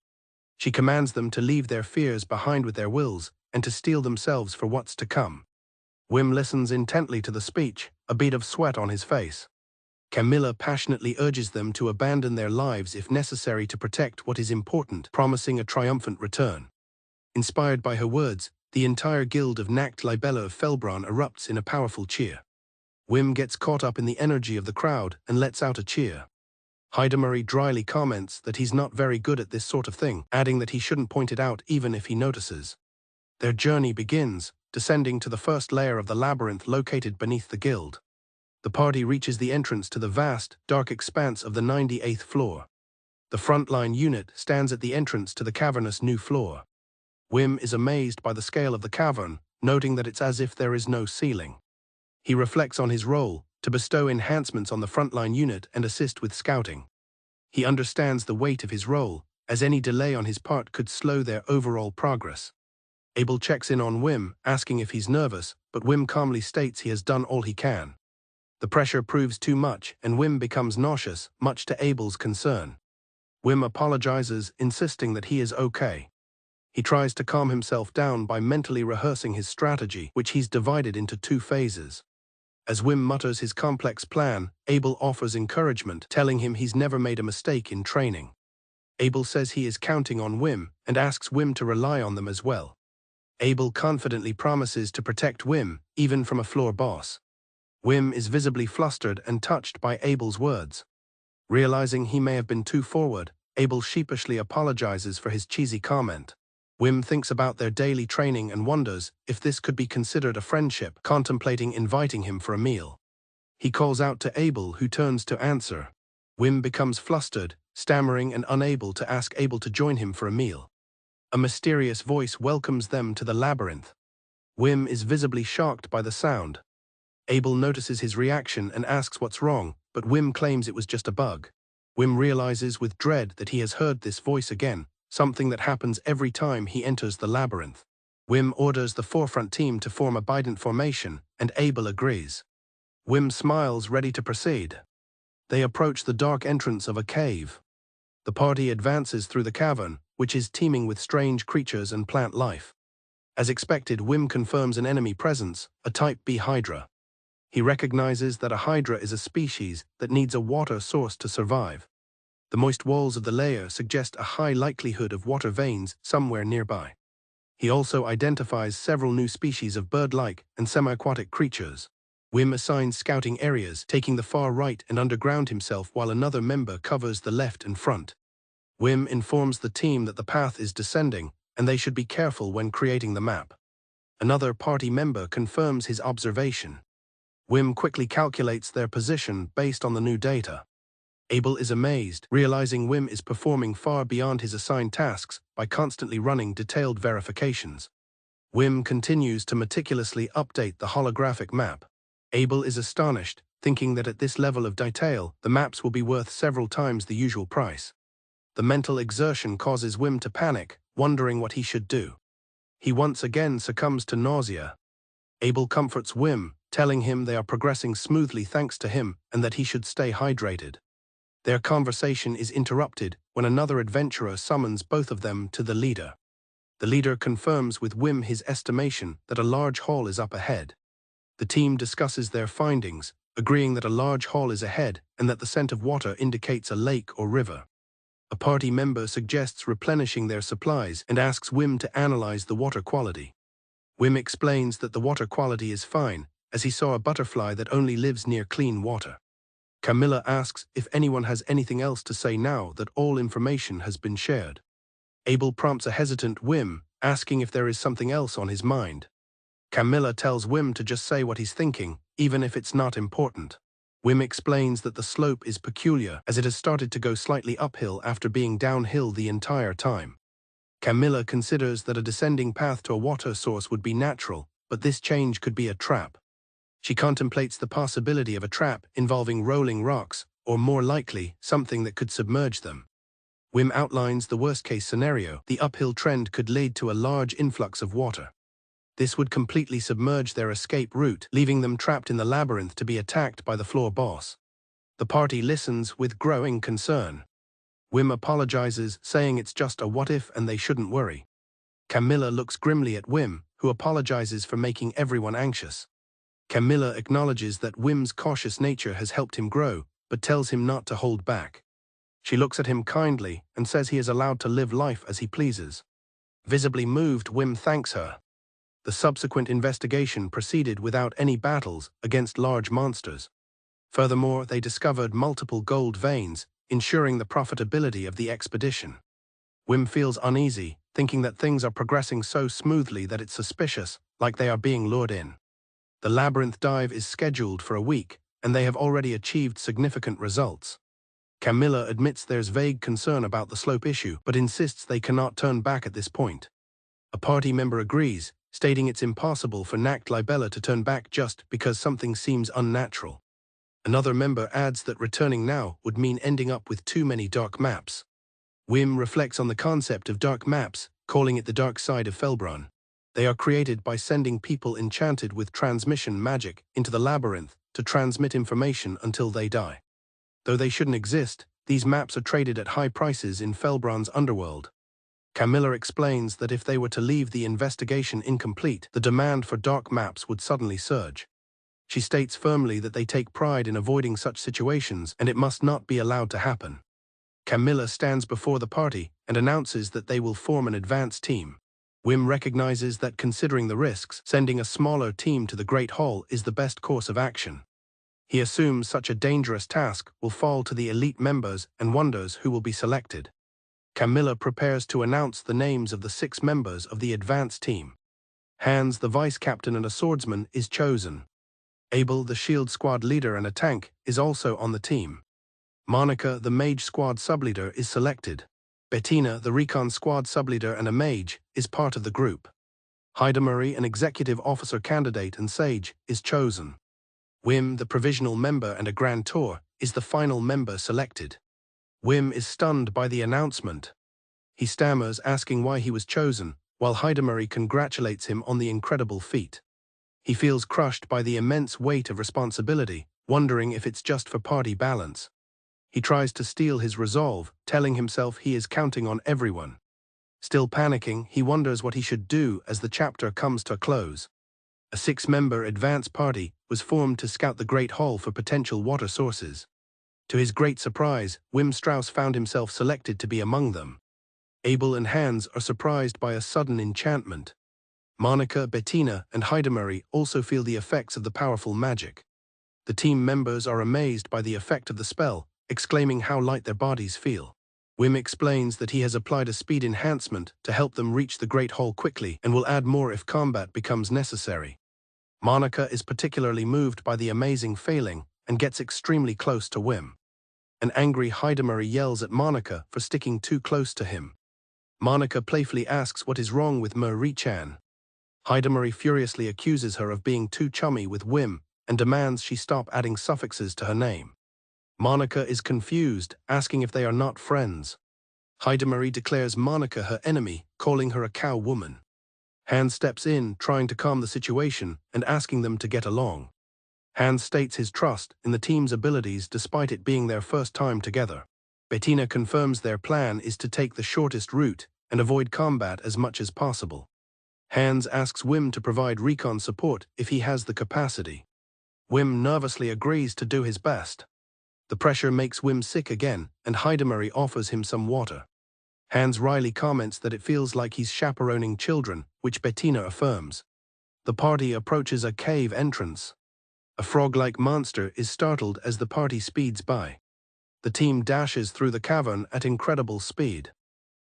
She commands them to leave their fears behind with their wills and to steel themselves for what's to come. Whim listens intently to the speech, a bead of sweat on his face. Camilla passionately urges them to abandon their lives if necessary to protect what is important, promising a triumphant return. Inspired by her words, the entire guild of Nacht Libella of Felbron erupts in a powerful cheer. Whim gets caught up in the energy of the crowd and lets out a cheer. Hidamari dryly comments that he's not very good at this sort of thing, adding that he shouldn't point it out even if he notices. Their journey begins, descending to the first layer of the labyrinth located beneath the guild. The party reaches the entrance to the vast, dark expanse of the 98th floor. The frontline unit stands at the entrance to the cavernous new floor. Whim is amazed by the scale of the cavern, noting that it's as if there is no ceiling. He reflects on his role, to bestow enhancements on the frontline unit and assist with scouting. He understands the weight of his role, as any delay on his part could slow their overall progress. Abel checks in on Whim, asking if he's nervous, but Whim calmly states he has done all he can. The pressure proves too much, and Whim becomes nauseous, much to Abel's concern. Whim apologizes, insisting that he is okay. He tries to calm himself down by mentally rehearsing his strategy, which he's divided into 2 phases. As Whim mutters his complex plan, Abel offers encouragement, telling him he's never made a mistake in training. Abel says he is counting on Whim, and asks Whim to rely on them as well. Abel confidently promises to protect Whim, even from a floor boss. Whim is visibly flustered and touched by Abel's words. Realizing he may have been too forward, Abel sheepishly apologizes for his cheesy comment. Whim thinks about their daily training and wonders if this could be considered a friendship, contemplating inviting him for a meal. He calls out to Abel, who turns to answer. Whim becomes flustered, stammering and unable to ask Abel to join him for a meal. A mysterious voice welcomes them to the labyrinth. Whim is visibly shocked by the sound. Abel notices his reaction and asks what's wrong, but Whim claims it was just a bug. Whim realizes with dread that he has heard this voice again, something that happens every time he enters the labyrinth. Whim orders the forefront team to form a bident formation, and Abel agrees. Whim smiles, ready to proceed. They approach the dark entrance of a cave. The party advances through the cavern, which is teeming with strange creatures and plant life. As expected, Whim confirms an enemy presence, a Type B Hydra. He recognizes that a Hydra is a species that needs a water source to survive. The moist walls of the layer suggest a high likelihood of water veins somewhere nearby. He also identifies several new species of bird-like and semi-aquatic creatures. Whim assigns scouting areas, taking the far right and underground himself, while another member covers the left and front. Whim informs the team that the path is descending, and they should be careful when creating the map. Another party member confirms his observation. Whim quickly calculates their position based on the new data. Abel is amazed, realizing Whim is performing far beyond his assigned tasks by constantly running detailed verifications. Whim continues to meticulously update the holographic map. Abel is astonished, thinking that at this level of detail, the maps will be worth several times the usual price. The mental exertion causes Whim to panic, wondering what he should do. He once again succumbs to nausea. Abel comforts Whim, telling him they are progressing smoothly thanks to him and that he should stay hydrated. Their conversation is interrupted when another adventurer summons both of them to the leader. The leader confirms with Whim his estimation that a large hall is up ahead. The team discusses their findings, agreeing that a large hall is ahead and that the scent of water indicates a lake or river. A party member suggests replenishing their supplies and asks Whim to analyze the water quality. Whim explains that the water quality is fine, as he saw a butterfly that only lives near clean water. Camilla asks if anyone has anything else to say now that all information has been shared. Abel prompts a hesitant Whim, asking if there is something else on his mind. Camilla tells Whim to just say what he's thinking, even if it's not important. Whim explains that the slope is peculiar, as it has started to go slightly uphill after being downhill the entire time. Camilla considers that a descending path to a water source would be natural, but this change could be a trap. She contemplates the possibility of a trap involving rolling rocks, or more likely, something that could submerge them. Whim outlines the worst-case scenario. The uphill trend could lead to a large influx of water. This would completely submerge their escape route, leaving them trapped in the labyrinth to be attacked by the floor boss. The party listens with growing concern. Whim apologizes, saying it's just a what-if and they shouldn't worry. Camilla looks grimly at Whim, who apologizes for making everyone anxious. Camilla acknowledges that Whim's cautious nature has helped him grow, but tells him not to hold back. She looks at him kindly and says he is allowed to live life as he pleases. Visibly moved, Whim thanks her. The subsequent investigation proceeded without any battles against large monsters. Furthermore, they discovered multiple gold veins, ensuring the profitability of the expedition. Whim feels uneasy, thinking that things are progressing so smoothly that it's suspicious, like they are being lured in. The labyrinth dive is scheduled for a week, and they have already achieved significant results. Camilla admits there's vague concern about the slope issue, but insists they cannot turn back at this point. A party member agrees, stating it's impossible for Libella to turn back just because something seems unnatural. Another member adds that returning now would mean ending up with too many dark maps. Whim reflects on the concept of dark maps, calling it the dark side of Felbron. They are created by sending people enchanted with transmission magic into the labyrinth to transmit information until they die. Though they shouldn't exist, these maps are traded at high prices in Felbron's underworld. Camilla explains that if they were to leave the investigation incomplete, the demand for dark maps would suddenly surge. She states firmly that they take pride in avoiding such situations and it must not be allowed to happen. Camilla stands before the party and announces that they will form an advance team. Whim recognizes that considering the risks, sending a smaller team to the Great Hall is the best course of action. He assumes such a dangerous task will fall to the elite members and wonders who will be selected. Camilla prepares to announce the names of the 6 members of the advance team. Hans, the vice captain and a swordsman, is chosen. Abel, the shield squad leader and a tank, is also on the team. Monica, the mage squad subleader, is selected. Bettina, the recon squad subleader and a mage, is part of the group. Heidemarie, an executive officer candidate and sage, is chosen. Whim, the provisional member and a grand tour, is the final member selected. Whim is stunned by the announcement. He stammers, asking why he was chosen, while Heidemarie congratulates him on the incredible feat. He feels crushed by the immense weight of responsibility, wondering if it's just for party balance. He tries to steel his resolve, telling himself he is counting on everyone. Still panicking, he wonders what he should do as the chapter comes to a close. A 6-member advance party was formed to scout the Great Hall for potential water sources. To his great surprise, Wim Strauss found himself selected to be among them. Abel and Hans are surprised by a sudden enchantment. Monica, Bettina, and Heidemarie also feel the effects of the powerful magic. The team members are amazed by the effect of the spell, exclaiming how light their bodies feel. Whim explains that he has applied a speed enhancement to help them reach the Great Hall quickly and will add more if combat becomes necessary. Monica is particularly moved by the amazing failing and gets extremely close to Whim. An angry Heidemarie yells at Monica for sticking too close to him. Monica playfully asks what is wrong with Marie-chan. Heidemarie furiously accuses her of being too chummy with Whim and demands she stop adding suffixes to her name. Monica is confused, asking if they are not friends. Heidemarie declares Monica her enemy, calling her a cow woman. Hans steps in, trying to calm the situation and asking them to get along. Hans states his trust in the team's abilities despite it being their first time together. Bettina confirms their plan is to take the shortest route and avoid combat as much as possible. Hans asks Whim to provide recon support if he has the capacity. Whim nervously agrees to do his best. The pressure makes Whim sick again, and Heidemarie offers him some water. Hans wryly comments that it feels like he's chaperoning children, which Bettina affirms. The party approaches a cave entrance. A frog-like monster is startled as the party speeds by. The team dashes through the cavern at incredible speed.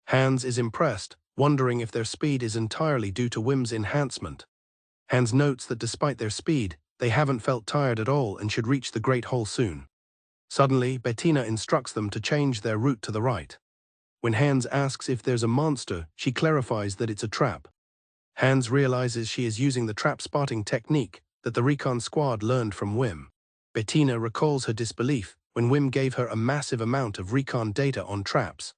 Hans is impressed, wondering if their speed is entirely due to Whim's enhancement. Hans notes that despite their speed, they haven't felt tired at all and should reach the Great Hall soon. Suddenly, Bettina instructs them to change their route to the right. When Hans asks if there's a monster, she clarifies that it's a trap. Hans realizes she is using the trap-spotting technique that the recon squad learned from Whim. Bettina recalls her disbelief when Whim gave her a massive amount of recon data on traps.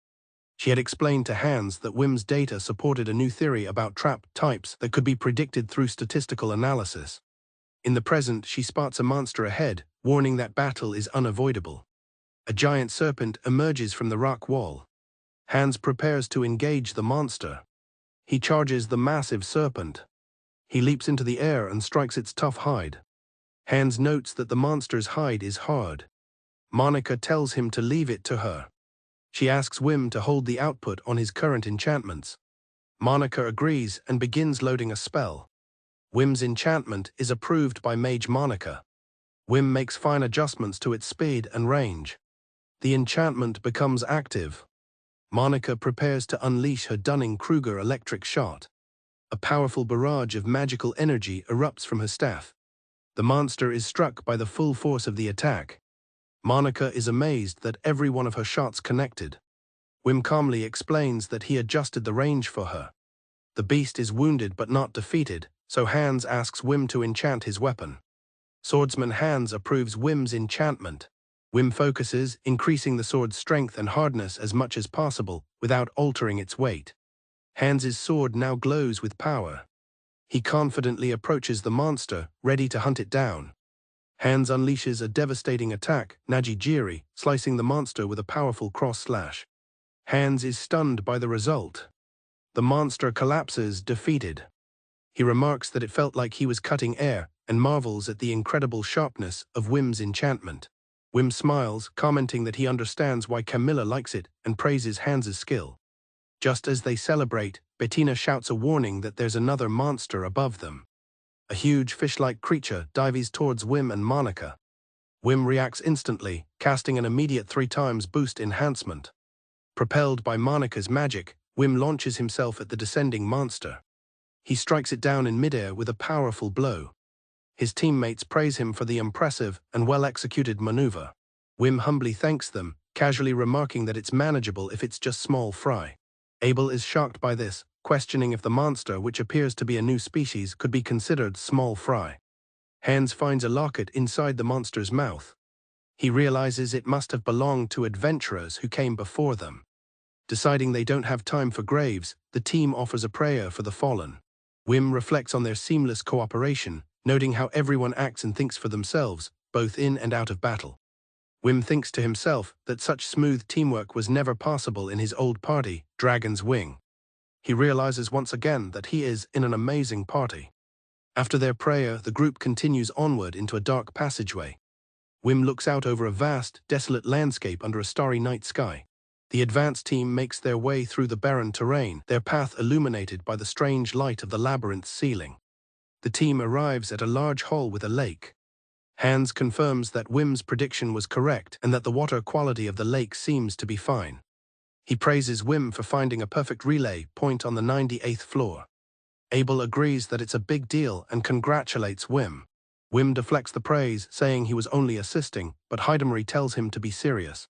She had explained to Hans that Whim's data supported a new theory about trap types that could be predicted through statistical analysis. In the present, she spots a monster ahead, warning that battle is unavoidable. A giant serpent emerges from the rock wall. Hans prepares to engage the monster. He charges the massive serpent. He leaps into the air and strikes its tough hide. Hans notes that the monster's hide is hard. Monica tells him to leave it to her. She asks Whim to hold the output on his current enchantments. Monica agrees and begins loading a spell. Whim's enchantment is approved by Mage Monica. Whim makes fine adjustments to its speed and range. The enchantment becomes active. Monica prepares to unleash her Dunning-Kruger electric shot. A powerful barrage of magical energy erupts from her staff. The monster is struck by the full force of the attack. Monica is amazed that every one of her shots connected. Whim calmly explains that he adjusted the range for her. The beast is wounded but not defeated, so Hans asks Whim to enchant his weapon. Swordsman Hans approves Whim's enchantment. Whim focuses, increasing the sword's strength and hardness as much as possible, without altering its weight. Hans's sword now glows with power. He confidently approaches the monster, ready to hunt it down. Hans unleashes a devastating attack, Najijiri, slicing the monster with a powerful cross-slash. Hans is stunned by the result. The monster collapses, defeated. He remarks that it felt like he was cutting air, and marvels at the incredible sharpness of Whim's enchantment. Whim smiles, commenting that he understands why Camilla likes it, and praises Hans's skill. Just as they celebrate, Bettina shouts a warning that there's another monster above them. A huge fish-like creature dives towards Whim and Monica. Whim reacts instantly, casting an immediate 3x boost enhancement. Propelled by Monica's magic, Whim launches himself at the descending monster. He strikes it down in midair with a powerful blow. His teammates praise him for the impressive and well-executed maneuver. Whim humbly thanks them, casually remarking that it's manageable if it's just small fry. Abel is shocked by this, questioning if the monster, which appears to be a new species, could be considered small fry. Hans finds a locket inside the monster's mouth. He realizes it must have belonged to adventurers who came before them. Deciding they don't have time for graves, the team offers a prayer for the fallen. Whim reflects on their seamless cooperation, noting how everyone acts and thinks for themselves, both in and out of battle. Whim thinks to himself that such smooth teamwork was never possible in his old party, Dragon's Wing. He realizes once again that he is in an amazing party. After their prayer, the group continues onward into a dark passageway. Whim looks out over a vast, desolate landscape under a starry night sky. The advance team makes their way through the barren terrain, their path illuminated by the strange light of the labyrinth's ceiling. The team arrives at a large hall with a lake. Hans confirms that Whim's prediction was correct and that the water quality of the lake seems to be fine. He praises Whim for finding a perfect relay point on the 98th floor. Abel agrees that it's a big deal and congratulates Whim. Whim deflects the praise, saying he was only assisting, but Heidemarie tells him to be serious.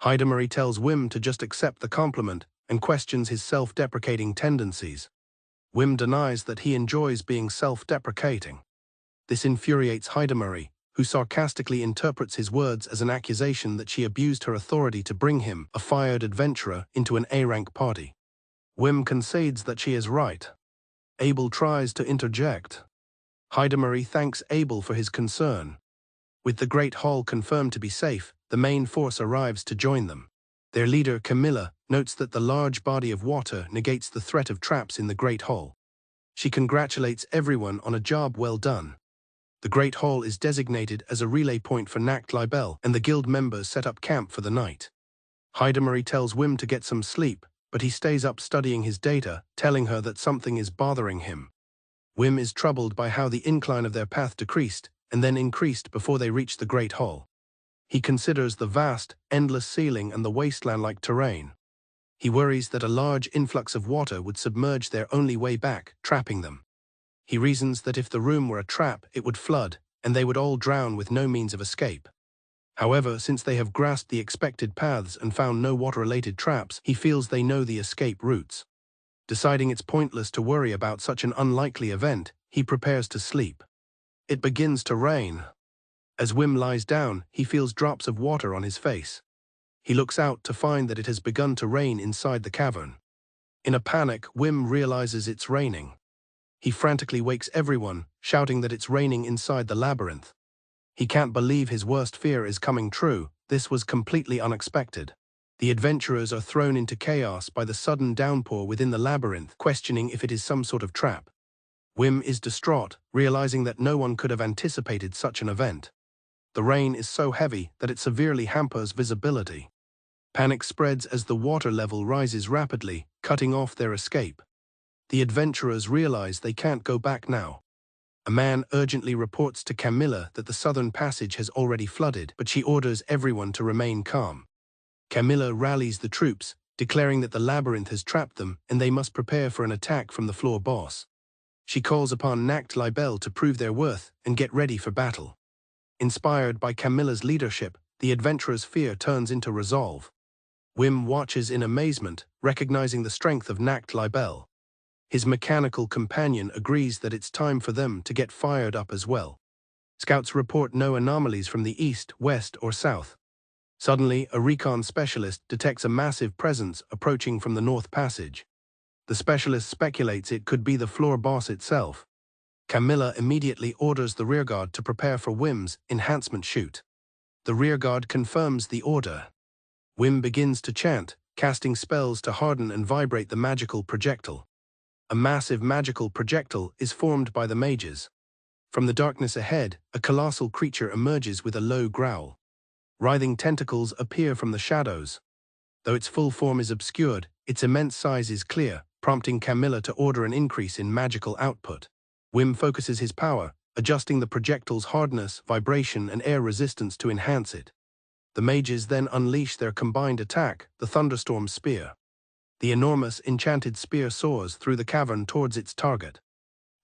Heidemarie tells Whim to just accept the compliment and questions his self-deprecating tendencies. Whim denies that he enjoys being self-deprecating. This infuriates Heidemarie, who sarcastically interprets his words as an accusation that she abused her authority to bring him, a fired adventurer, into an A-rank party. Whim concedes that she is right. Abel tries to interject. Heidemarie thanks Abel for his concern. With the Great Hall confirmed to be safe, the main force arrives to join them. Their leader, Camilla, notes that the large body of water negates the threat of traps in the Great Hall. She congratulates everyone on a job well done. The Great Hall is designated as a relay point for Nacht Libel, and the guild members set up camp for the night. Heidemarie tells Whim to get some sleep, but he stays up studying his data, telling her that something is bothering him. Whim is troubled by how the incline of their path decreased, and then increased before they reached the Great Hall. He considers the vast, endless ceiling and the wasteland-like terrain. He worries that a large influx of water would submerge their only way back, trapping them. He reasons that if the room were a trap, it would flood, and they would all drown with no means of escape. However, since they have grasped the expected paths and found no water-related traps, he feels they know the escape routes. Deciding it's pointless to worry about such an unlikely event, he prepares to sleep. It begins to rain. As Whim lies down, he feels drops of water on his face. He looks out to find that it has begun to rain inside the cavern. In a panic, Whim realizes it's raining. He frantically wakes everyone, shouting that it's raining inside the labyrinth. He can't believe his worst fear is coming true. This was completely unexpected. The adventurers are thrown into chaos by the sudden downpour within the labyrinth, questioning if it is some sort of trap. Whim is distraught, realizing that no one could have anticipated such an event. The rain is so heavy that it severely hampers visibility. Panic spreads as the water level rises rapidly, cutting off their escape. The adventurers realize they can't go back now. A man urgently reports to Camilla that the southern passage has already flooded, but she orders everyone to remain calm. Camilla rallies the troops, declaring that the labyrinth has trapped them and they must prepare for an attack from the floor boss. She calls upon Nacht Libel to prove their worth and get ready for battle. Inspired by Camilla's leadership, the adventurers' fear turns into resolve. Whim watches in amazement, recognizing the strength of Nacht Libel. His mechanical companion agrees that it's time for them to get fired up as well. Scouts report no anomalies from the east, west, or south. Suddenly, a recon specialist detects a massive presence approaching from the north passage. The specialist speculates it could be the floor boss itself. Camilla immediately orders the rearguard to prepare for Whim's enhancement shoot. The rearguard confirms the order. Whim begins to chant, casting spells to harden and vibrate the magical projectile. A massive magical projectile is formed by the mages. From the darkness ahead, a colossal creature emerges with a low growl. Writhing tentacles appear from the shadows. Though its full form is obscured, its immense size is clear, prompting Camilla to order an increase in magical output. Whim focuses his power, adjusting the projectile's hardness, vibration, and air resistance to enhance it. The mages then unleash their combined attack, the Thunderstorm Spear. The enormous, enchanted spear soars through the cavern towards its target.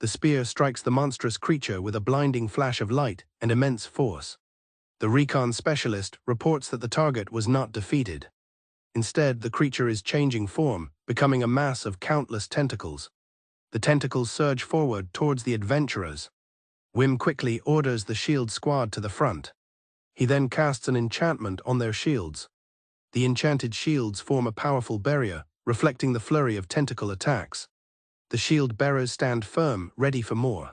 The spear strikes the monstrous creature with a blinding flash of light and immense force. The recon specialist reports that the target was not defeated. Instead, the creature is changing form, becoming a mass of countless tentacles. The tentacles surge forward towards the adventurers. Whim quickly orders the shield squad to the front. He then casts an enchantment on their shields. The enchanted shields form a powerful barrier, reflecting the flurry of tentacle attacks. The shield bearers stand firm, ready for more.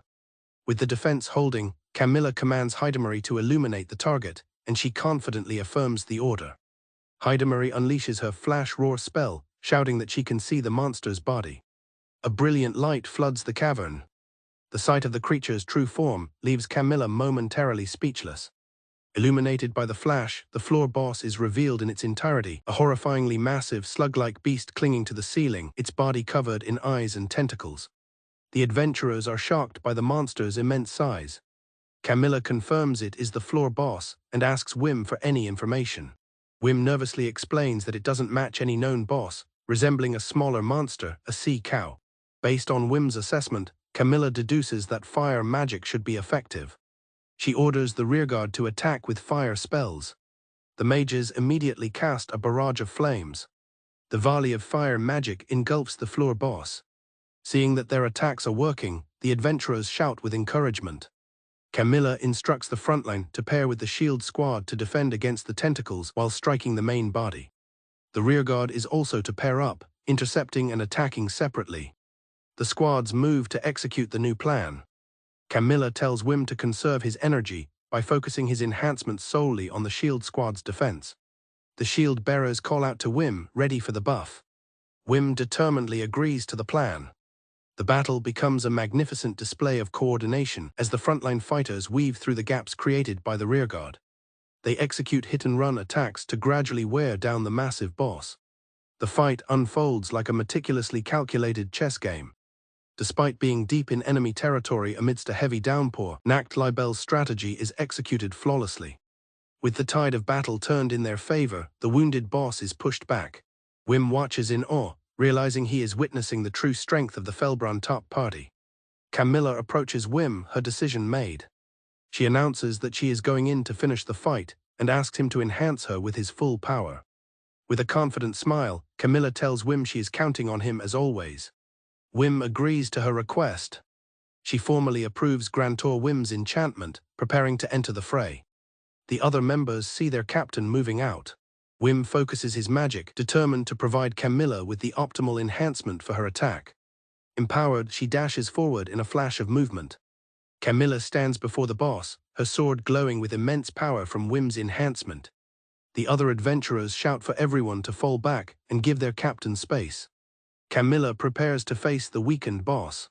With the defense holding, Camilla commands Hidamari to illuminate the target, and she confidently affirms the order. Hidamari unleashes her flash roar spell, shouting that she can see the monster's body. A brilliant light floods the cavern. The sight of the creature's true form leaves Camilla momentarily speechless. Illuminated by the flash, the floor boss is revealed in its entirety, a horrifyingly massive, slug-like beast clinging to the ceiling, its body covered in eyes and tentacles. The adventurers are shocked by the monster's immense size. Camilla confirms it is the floor boss and asks Whim for any information. Whim nervously explains that it doesn't match any known boss, resembling a smaller monster, a sea cow. Based on Whim's assessment, Camilla deduces that fire magic should be effective. She orders the rearguard to attack with fire spells. The mages immediately cast a barrage of flames. The volley of fire magic engulfs the floor boss. Seeing that their attacks are working, the adventurers shout with encouragement. Camilla instructs the frontline to pair with the shield squad to defend against the tentacles while striking the main body. The rearguard is also to pair up, intercepting and attacking separately. The squads move to execute the new plan. Camilla tells Whim to conserve his energy by focusing his enhancements solely on the shield squad's defense. The shield bearers call out to Whim, ready for the buff. Whim determinedly agrees to the plan. The battle becomes a magnificent display of coordination as the frontline fighters weave through the gaps created by the rearguard. They execute hit-and-run attacks to gradually wear down the massive boss. The fight unfolds like a meticulously calculated chess game. Despite being deep in enemy territory amidst a heavy downpour, Aniclimax's strategy is executed flawlessly. With the tide of battle turned in their favor, the wounded boss is pushed back. Whim watches in awe, realizing he is witnessing the true strength of the Fellbrand top party. Camilla approaches Whim, her decision made. She announces that she is going in to finish the fight and asks him to enhance her with his full power. With a confident smile, Camilla tells Whim she is counting on him as always. Whim agrees to her request. She formally approves Grantor Whim's enchantment, preparing to enter the fray. The other members see their captain moving out. Whim focuses his magic, determined to provide Camilla with the optimal enhancement for her attack. Empowered, she dashes forward in a flash of movement. Camilla stands before the boss, her sword glowing with immense power from Whim's enhancement. The other adventurers shout for everyone to fall back and give their captain space. Camilla prepares to face the weakened boss.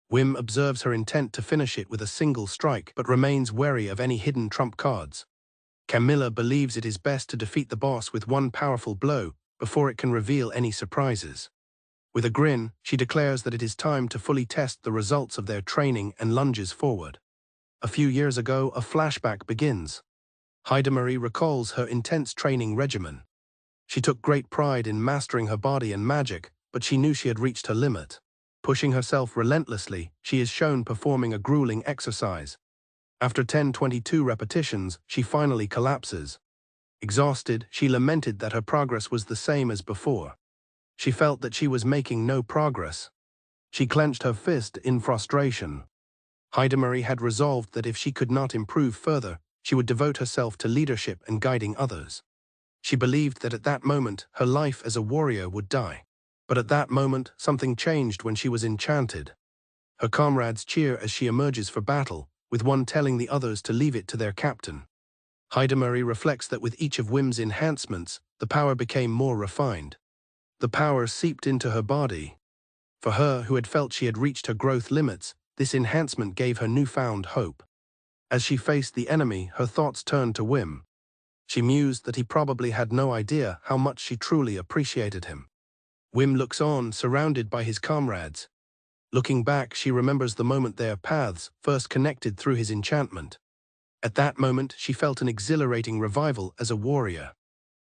Whim observes her intent to finish it with a single strike, but remains wary of any hidden trump cards. Camilla believes it is best to defeat the boss with one powerful blow before it can reveal any surprises. With a grin, she declares that it is time to fully test the results of their training and lunges forward. A few years ago, a flashback begins. Hidamari recalls her intense training regimen. She took great pride in mastering her body and magic, but she knew she had reached her limit. Pushing herself relentlessly, she is shown performing a grueling exercise. After 10-22 repetitions, she finally collapses. Exhausted, she lamented that her progress was the same as before. She felt that she was making no progress. She clenched her fist in frustration. Hidemarie had resolved that if she could not improve further, she would devote herself to leadership and guiding others. She believed that at that moment, her life as a warrior would die. But at that moment, something changed when she was enchanted. Her comrades cheer as she emerges for battle, with one telling the others to leave it to their captain. Hidemarie reflects that with each of Whim's enhancements, the power became more refined. The power seeped into her body. For her, who had felt she had reached her growth limits, this enhancement gave her newfound hope. As she faced the enemy, her thoughts turned to Whim. She mused that he probably had no idea how much she truly appreciated him. Whim looks on, surrounded by his comrades. Looking back, she remembers the moment their paths first connected through his enchantment. At that moment, she felt an exhilarating revival as a warrior.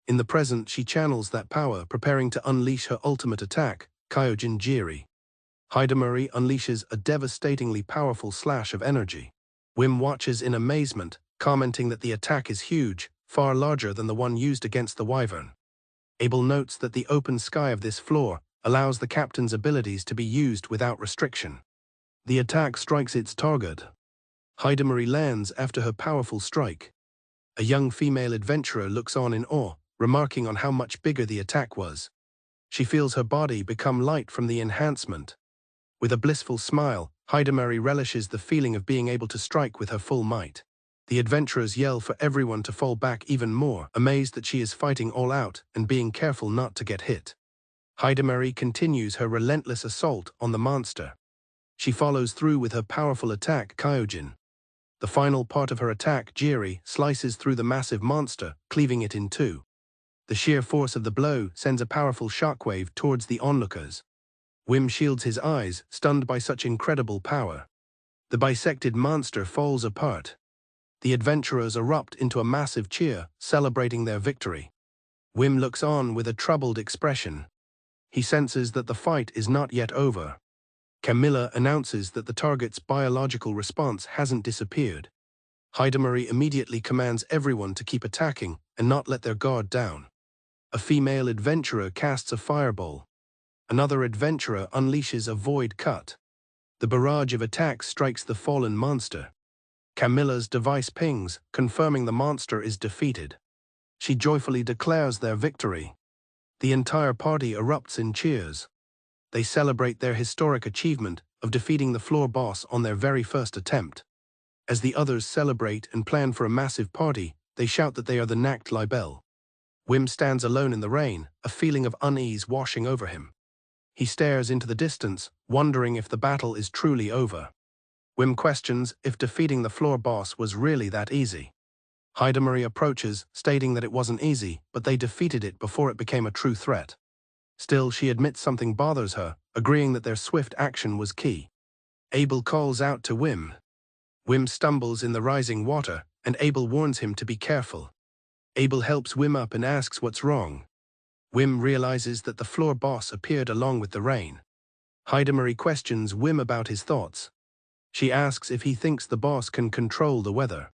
In the present, she channels that power, preparing to unleash her ultimate attack, Kyojin Jiri. Hidemarie unleashes a devastatingly powerful slash of energy. Whim watches in amazement, commenting that the attack is huge, far larger than the one used against the wyvern. Abel notes that the open sky of this floor allows the captain's abilities to be used without restriction. The attack strikes its target. Hidemarie lands after her powerful strike. A young female adventurer looks on in awe, remarking on how much bigger the attack was. She feels her body become light from the enhancement. With a blissful smile, Hidemarie relishes the feeling of being able to strike with her full might. The adventurers yell for everyone to fall back even more, amazed that she is fighting all out and being careful not to get hit. Hidemarie continues her relentless assault on the monster. She follows through with her powerful attack, Kyojin. The final part of her attack, Jiri, slices through the massive monster, cleaving it in two. The sheer force of the blow sends a powerful shockwave towards the onlookers. Whim shields his eyes, stunned by such incredible power. The bisected monster falls apart. The adventurers erupt into a massive cheer, celebrating their victory. Whim looks on with a troubled expression. He senses that the fight is not yet over. Camilla announces that the target's biological response hasn't disappeared. Hidemarie immediately commands everyone to keep attacking and not let their guard down. A female adventurer casts a fireball. Another adventurer unleashes a void cut. The barrage of attacks strikes the fallen monster. Camilla's device pings, confirming the monster is defeated. She joyfully declares their victory. The entire party erupts in cheers. They celebrate their historic achievement of defeating the floor boss on their very first attempt. As the others celebrate and plan for a massive party, they shout that they are the Nacht Libel. Whim stands alone in the rain, a feeling of unease washing over him. He stares into the distance, wondering if the battle is truly over. Whim questions if defeating the floor boss was really that easy. Hidemarie approaches, stating that it wasn't easy, but they defeated it before it became a true threat. Still, she admits something bothers her, agreeing that their swift action was key. Abel calls out to Whim. Whim stumbles in the rising water, and Abel warns him to be careful. Abel helps Whim up and asks what's wrong. Whim realizes that the floor boss appeared along with the rain. Hidemarie questions Whim about his thoughts. She asks if he thinks the boss can control the weather.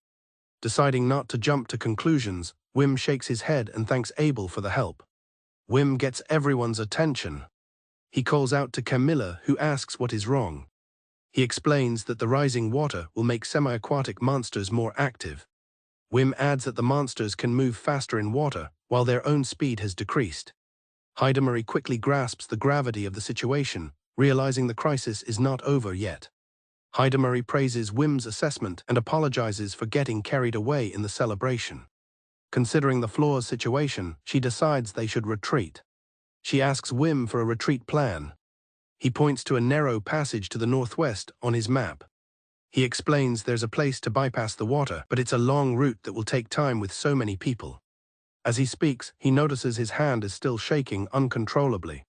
Deciding not to jump to conclusions, Whim shakes his head and thanks Abel for the help. Whim gets everyone's attention. He calls out to Camilla, who asks what is wrong. He explains that the rising water will make semi-aquatic monsters more active. Whim adds that the monsters can move faster in water, while their own speed has decreased. Hidemarie quickly grasps the gravity of the situation, realizing the crisis is not over yet. Hidemarie praises Whim's assessment and apologizes for getting carried away in the celebration. Considering the floor's situation, she decides they should retreat. She asks Whim for a retreat plan. He points to a narrow passage to the northwest on his map. He explains there's a place to bypass the water, but it's a long route that will take time with so many people. As he speaks, he notices his hand is still shaking uncontrollably.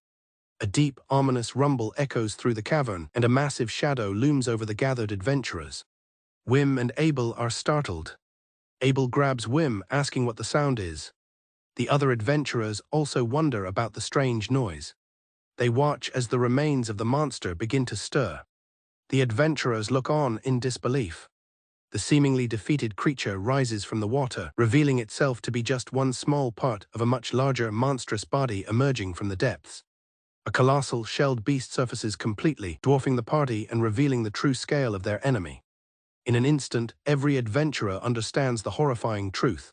A deep, ominous rumble echoes through the cavern, and a massive shadow looms over the gathered adventurers. Whim and Abel are startled. Abel grabs Whim, asking what the sound is. The other adventurers also wonder about the strange noise. They watch as the remains of the monster begin to stir. The adventurers look on in disbelief. The seemingly defeated creature rises from the water, revealing itself to be just one small part of a much larger, monstrous body emerging from the depths. A colossal, shelled beast surfaces completely, dwarfing the party and revealing the true scale of their enemy. In an instant, every adventurer understands the horrifying truth.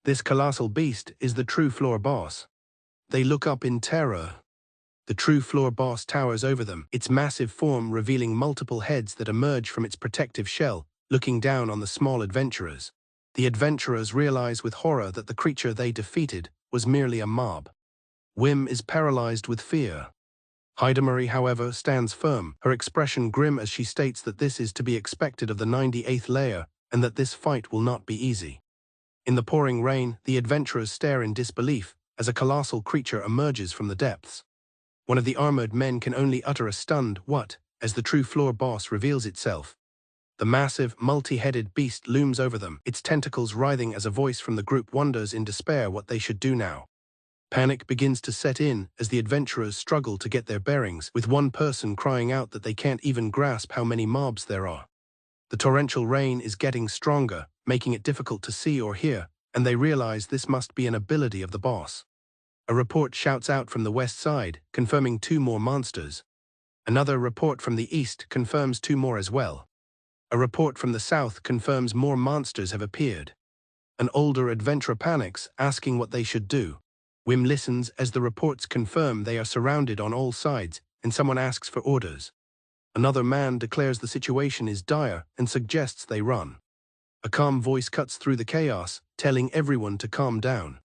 This colossal beast is the true floor boss. They look up in terror. The true floor boss towers over them, its massive form revealing multiple heads that emerge from its protective shell, looking down on the small adventurers. The adventurers realize with horror that the creature they defeated was merely a mob. Whim is paralyzed with fear. Hidamari, however, stands firm, her expression grim as she states that this is to be expected of the 98th layer and that this fight will not be easy. In the pouring rain, the adventurers stare in disbelief as a colossal creature emerges from the depths. One of the armored men can only utter a stunned "what" as the true floor boss reveals itself. The massive, multi-headed beast looms over them, its tentacles writhing as a voice from the group wonders in despair what they should do now. Panic begins to set in as the adventurers struggle to get their bearings, with one person crying out that they can't even grasp how many mobs there are. The torrential rain is getting stronger, making it difficult to see or hear, and they realize this must be an ability of the boss. A report shouts out from the west side, confirming 2 more monsters. Another report from the east confirms 2 more as well. A report from the south confirms more monsters have appeared. An older adventurer panics, asking what they should do. Whim listens as the reports confirm they are surrounded on all sides, and someone asks for orders. Another man declares the situation is dire and suggests they run. A calm voice cuts through the chaos, telling everyone to calm down.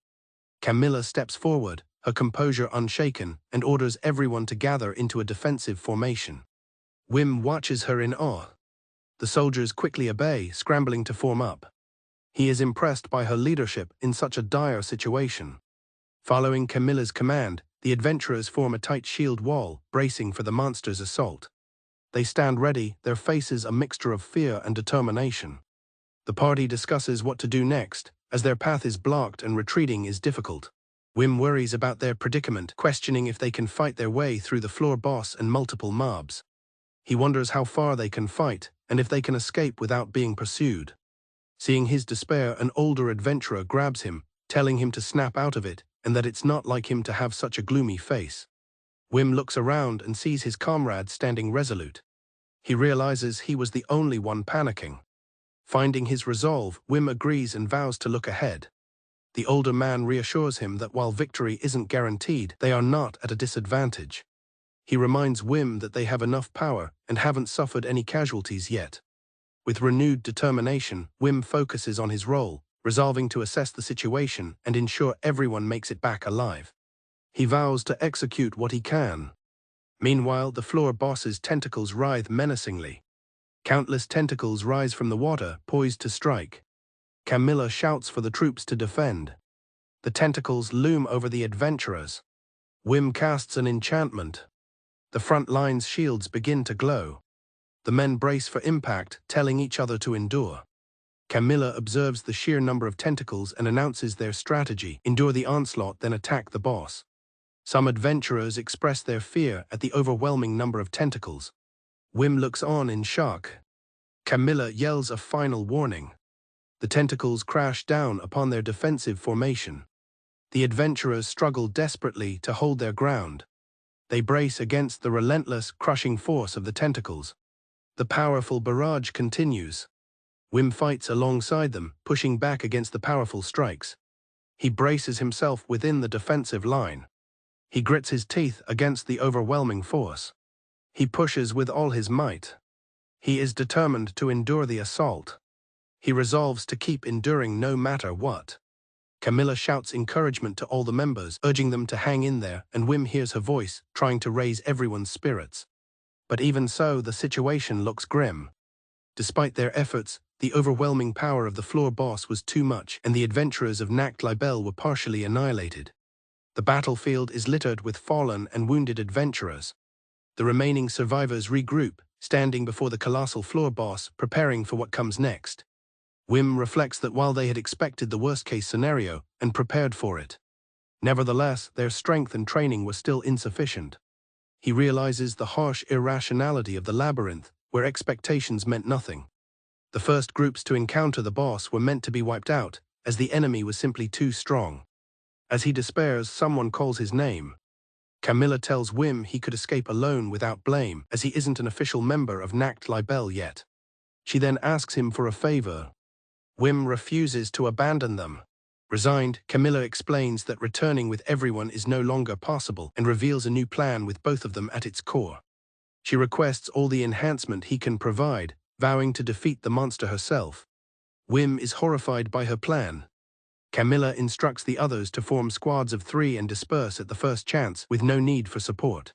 Camilla steps forward, her composure unshaken, and orders everyone to gather into a defensive formation. Whim watches her in awe. The soldiers quickly obey, scrambling to form up. He is impressed by her leadership in such a dire situation. Following Camilla's command, the adventurers form a tight shield wall, bracing for the monster's assault. They stand ready, their faces a mixture of fear and determination. The party discusses what to do next, as their path is blocked and retreating is difficult. Whim worries about their predicament, questioning if they can fight their way through the floor boss and multiple mobs. He wonders how far they can fight, and if they can escape without being pursued. Seeing his despair, an older adventurer grabs him, telling him to snap out of it, and that it's not like him to have such a gloomy face. Whim looks around and sees his comrades standing resolute. He realizes he was the only one panicking. Finding his resolve, Whim agrees and vows to look ahead. The older man reassures him that while victory isn't guaranteed, they are not at a disadvantage. He reminds Whim that they have enough power and haven't suffered any casualties yet. With renewed determination, Whim focuses on his role, resolving to assess the situation and ensure everyone makes it back alive. He vows to execute what he can. Meanwhile, the floor boss's tentacles writhe menacingly. Countless tentacles rise from the water, poised to strike. Camilla shouts for the troops to defend. The tentacles loom over the adventurers. Whim casts an enchantment. The front line's shields begin to glow. The men brace for impact, telling each other to endure. Camilla observes the sheer number of tentacles and announces their strategy: endure the onslaught, then attack the boss. Some adventurers express their fear at the overwhelming number of tentacles. Whim looks on in shock. Camilla yells a final warning. The tentacles crash down upon their defensive formation. The adventurers struggle desperately to hold their ground. They brace against the relentless, crushing force of the tentacles. The powerful barrage continues. Whim fights alongside them, pushing back against the powerful strikes. He braces himself within the defensive line. He grits his teeth against the overwhelming force. He pushes with all his might. He is determined to endure the assault. He resolves to keep enduring no matter what. Camilla shouts encouragement to all the members, urging them to hang in there, and Whim hears her voice, trying to raise everyone's spirits. But even so, the situation looks grim. Despite their efforts, the overwhelming power of the floor boss was too much, and the adventurers of Aniclimax were partially annihilated. The battlefield is littered with fallen and wounded adventurers. The remaining survivors regroup, standing before the colossal floor boss, preparing for what comes next. Whim reflects that while they had expected the worst-case scenario and prepared for it, nevertheless, their strength and training were still insufficient. He realizes the harsh irrationality of the labyrinth, where expectations meant nothing. The first groups to encounter the boss were meant to be wiped out, as the enemy was simply too strong. As he despairs, someone calls his name. Camilla tells Whim he could escape alone without blame, as he isn't an official member of Aniclimax yet. She then asks him for a favor. Whim refuses to abandon them. Resigned, Camilla explains that returning with everyone is no longer possible and reveals a new plan with both of them at its core. She requests all the enhancement he can provide, vowing to defeat the monster herself. Whim is horrified by her plan. Camilla instructs the others to form squads of 3 and disperse at the first chance with no need for support.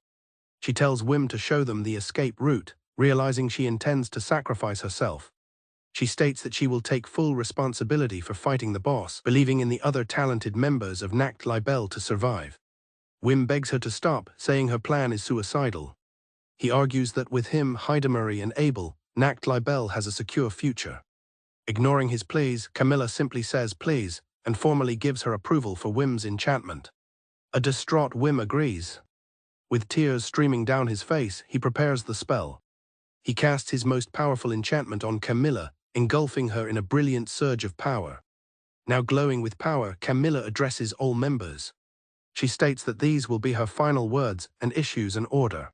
She tells Whim to show them the escape route, realizing she intends to sacrifice herself. She states that she will take full responsibility for fighting the boss, believing in the other talented members of Aniclimax to survive. Whim begs her to stop, saying her plan is suicidal. He argues that with him, Heidemarie, and Abel, Aniclimax has a secure future. Ignoring his pleas, Camilla simply says please, and formally gives her approval for Whim's enchantment. A distraught Whim agrees. With tears streaming down his face, he prepares the spell. He casts his most powerful enchantment on Camilla, engulfing her in a brilliant surge of power. Now glowing with power, Camilla addresses all members. She states that these will be her final words and issues an order.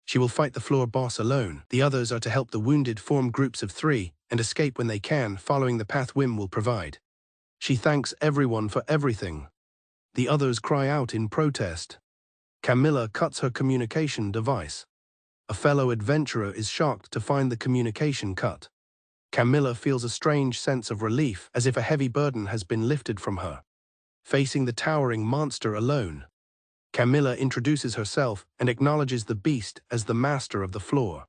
She will fight the floor boss alone. The others are to help the wounded form groups of 3 and escape when they can, following the path Whim will provide. She thanks everyone for everything. The others cry out in protest. Camilla cuts her communication device. A fellow adventurer is shocked to find the communication cut. Camilla feels a strange sense of relief, as if a heavy burden has been lifted from her. Facing the towering monster alone, Camilla introduces herself and acknowledges the beast as the master of the floor.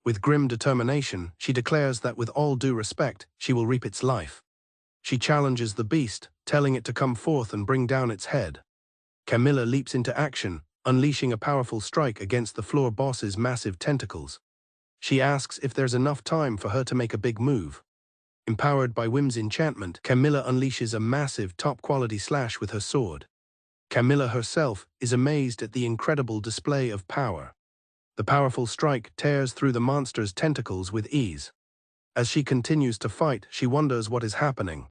With grim determination, she declares that with all due respect, she will reap its life. She challenges the beast, telling it to come forth and bring down its head. Camilla leaps into action, unleashing a powerful strike against the floor boss's massive tentacles. She asks if there's enough time for her to make a big move. Empowered by Whim's enchantment, Camilla unleashes a massive top-quality slash with her sword. Camilla herself is amazed at the incredible display of power. The powerful strike tears through the monster's tentacles with ease. As she continues to fight, she wonders what is happening.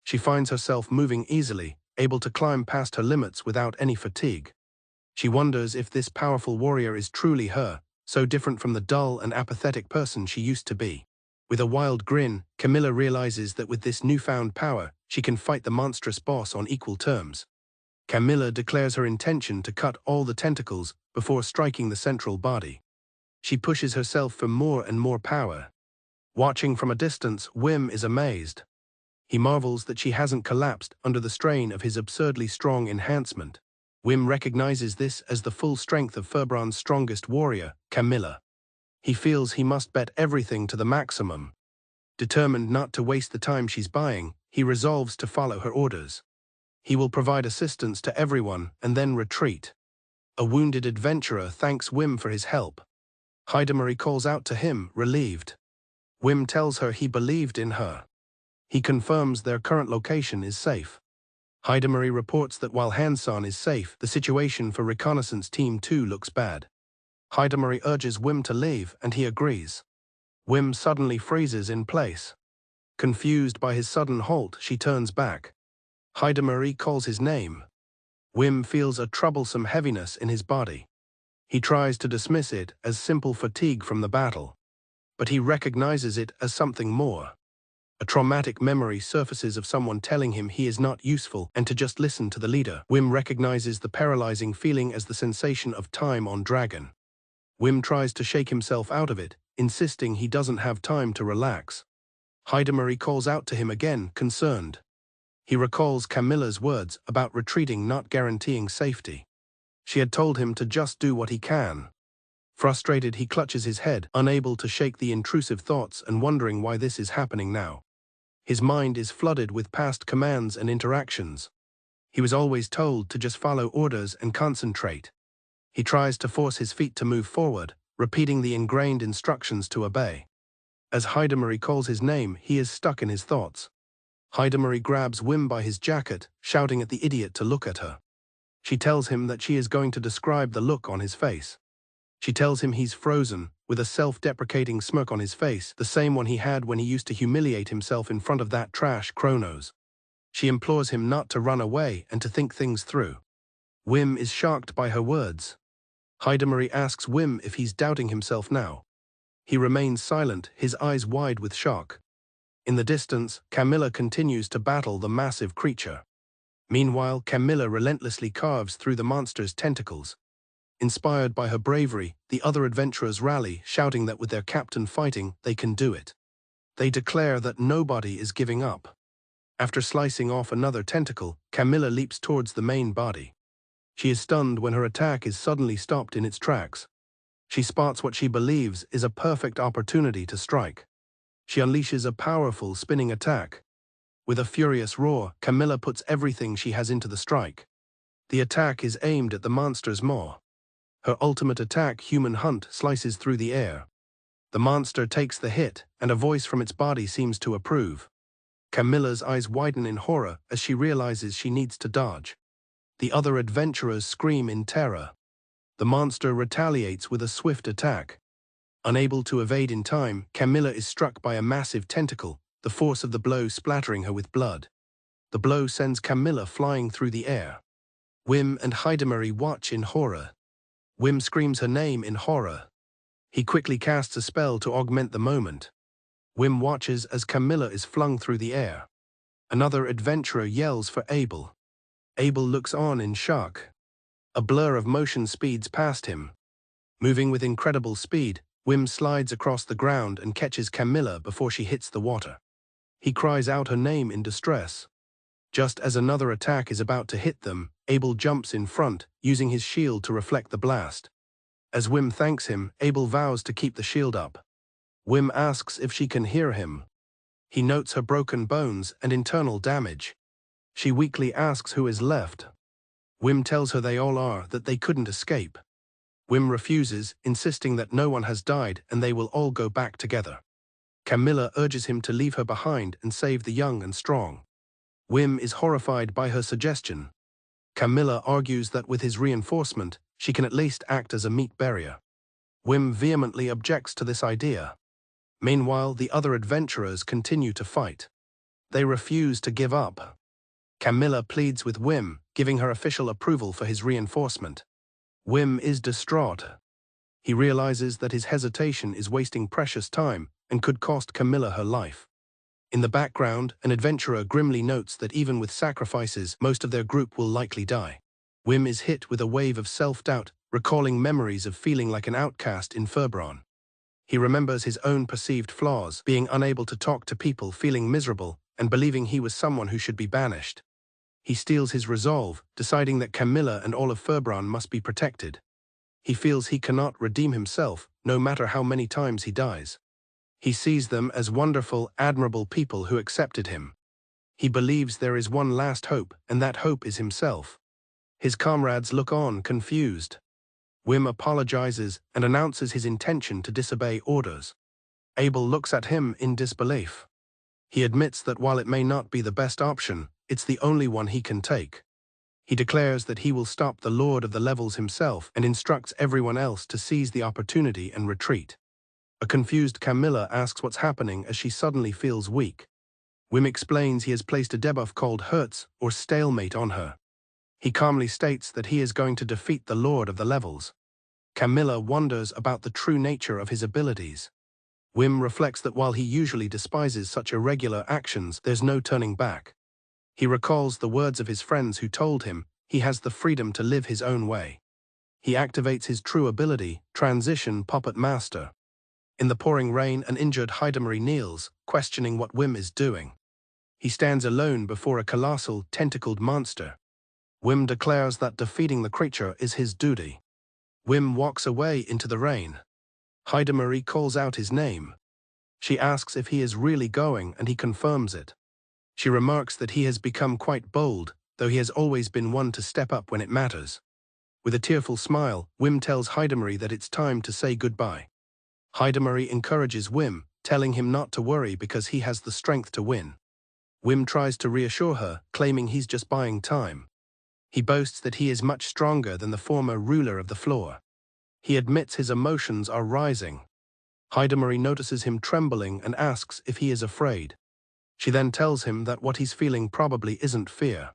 She finds herself moving easily, able to climb past her limits without any fatigue. She wonders if this powerful warrior is truly her, so different from the dull and apathetic person she used to be. With a wild grin, Camilla realizes that with this newfound power, she can fight the monstrous boss on equal terms. Camilla declares her intention to cut all the tentacles before striking the central body. She pushes herself for more and more power. Watching from a distance, Whim is amazed. He marvels that she hasn't collapsed under the strain of his absurdly strong enhancement. Whim recognizes this as the full strength of Furbrand's strongest warrior, Camilla. He feels he must bet everything to the maximum. Determined not to waste the time she's buying, he resolves to follow her orders. He will provide assistance to everyone and then retreat. A wounded adventurer thanks Whim for his help. Heidemarie calls out to him, relieved. Whim tells her he believed in her. He confirms their current location is safe. Heidemarie reports that while Hansan is safe, the situation for Reconnaissance Team 2 looks bad. Heidemarie urges Whim to leave, and he agrees. Whim suddenly freezes in place. Confused by his sudden halt, she turns back. Heidemarie calls his name. Whim feels a troublesome heaviness in his body. He tries to dismiss it as simple fatigue from the battle. But he recognizes it as something more. A traumatic memory surfaces of someone telling him he is not useful and to just listen to the leader. Whim recognizes the paralyzing feeling as the sensation of time on Dragon. Whim tries to shake himself out of it, insisting he doesn't have time to relax. Heidemarie calls out to him again, concerned. He recalls Camilla's words about retreating not guaranteeing safety. She had told him to just do what he can. Frustrated, he clutches his head, unable to shake the intrusive thoughts and wondering why this is happening now. His mind is flooded with past commands and interactions. He was always told to just follow orders and concentrate. He tries to force his feet to move forward, repeating the ingrained instructions to obey. As Heidemarie calls his name, he is stuck in his thoughts. Heidemarie grabs Whim by his jacket, shouting at the idiot to look at her. She tells him that she is going to describe the look on his face. She tells him he's frozen, with a self-deprecating smirk on his face, the same one he had when he used to humiliate himself in front of that trash Kronos. She implores him not to run away and to think things through. Whim is shocked by her words. Heidemarie asks Whim if he's doubting himself now. He remains silent, his eyes wide with shock. In the distance, Camilla continues to battle the massive creature. Meanwhile, Camilla relentlessly carves through the monster's tentacles. Inspired by her bravery, the other adventurers rally, shouting that with their captain fighting, they can do it. They declare that nobody is giving up. After slicing off another tentacle, Camilla leaps towards the main body. She is stunned when her attack is suddenly stopped in its tracks. She spots what she believes is a perfect opportunity to strike. She unleashes a powerful spinning attack. With a furious roar, Camilla puts everything she has into the strike. The attack is aimed at the monster's maw. Her ultimate attack, Human Hunt, slices through the air. The monster takes the hit, and a voice from its body seems to approve. Camilla's eyes widen in horror as she realizes she needs to dodge. The other adventurers scream in terror. The monster retaliates with a swift attack. Unable to evade in time, Camilla is struck by a massive tentacle, the force of the blow splattering her with blood. The blow sends Camilla flying through the air. Whim and Hidamari watch in horror. Whim screams her name in horror. He quickly casts a spell to augment the moment. Whim watches as Camilla is flung through the air. Another adventurer yells for Abel. Abel looks on in shock. A blur of motion speeds past him. Moving with incredible speed, Whim slides across the ground and catches Camilla before she hits the water. He cries out her name in distress. Just as another attack is about to hit them, Abel jumps in front, using his shield to reflect the blast. As Whim thanks him, Abel vows to keep the shield up. Whim asks if she can hear him. He notes her broken bones and internal damage. She weakly asks who is left. Whim tells her they all are, that they couldn't escape. Whim refuses, insisting that no one has died and they will all go back together. Camilla urges him to leave her behind and save the young and strong. Whim is horrified by her suggestion. Camilla argues that with his reinforcement, she can at least act as a meat barrier. Whim vehemently objects to this idea. Meanwhile, the other adventurers continue to fight. They refuse to give up. Camilla pleads with Whim, giving her official approval for his reinforcement. Whim is distraught. He realizes that his hesitation is wasting precious time and could cost Camilla her life. In the background, an adventurer grimly notes that even with sacrifices, most of their group will likely die. Whim is hit with a wave of self-doubt, recalling memories of feeling like an outcast in Febron. He remembers his own perceived flaws, being unable to talk to people, feeling miserable, and believing he was someone who should be banished. He steels his resolve, deciding that Camilla and all of Febron must be protected. He feels he cannot redeem himself, no matter how many times he dies. He sees them as wonderful, admirable people who accepted him. He believes there is one last hope, and that hope is himself. His comrades look on, confused. Whim apologizes and announces his intention to disobey orders. Abel looks at him in disbelief. He admits that while it may not be the best option, it's the only one he can take. He declares that he will stop the Lord of the Levels himself and instructs everyone else to seize the opportunity and retreat. A confused Camilla asks what's happening as she suddenly feels weak. Whim explains he has placed a debuff called Hurts or Stalemate on her. He calmly states that he is going to defeat the Lord of the Levels. Camilla wonders about the true nature of his abilities. Whim reflects that while he usually despises such irregular actions, there's no turning back. He recalls the words of his friends who told him he has the freedom to live his own way. He activates his true ability, Transition Puppet Master. In the pouring rain, an injured Hidamari kneels, questioning what Whim is doing. He stands alone before a colossal, tentacled monster. Whim declares that defeating the creature is his duty. Whim walks away into the rain. Hidamari calls out his name. She asks if he is really going, and he confirms it. She remarks that he has become quite bold, though he has always been one to step up when it matters. With a tearful smile, Whim tells Hidamari that it's time to say goodbye. Hidamari encourages Whim, telling him not to worry because he has the strength to win. Whim tries to reassure her, claiming he's just buying time. He boasts that he is much stronger than the former ruler of the floor. He admits his emotions are rising. Hidamari notices him trembling and asks if he is afraid. She then tells him that what he's feeling probably isn't fear.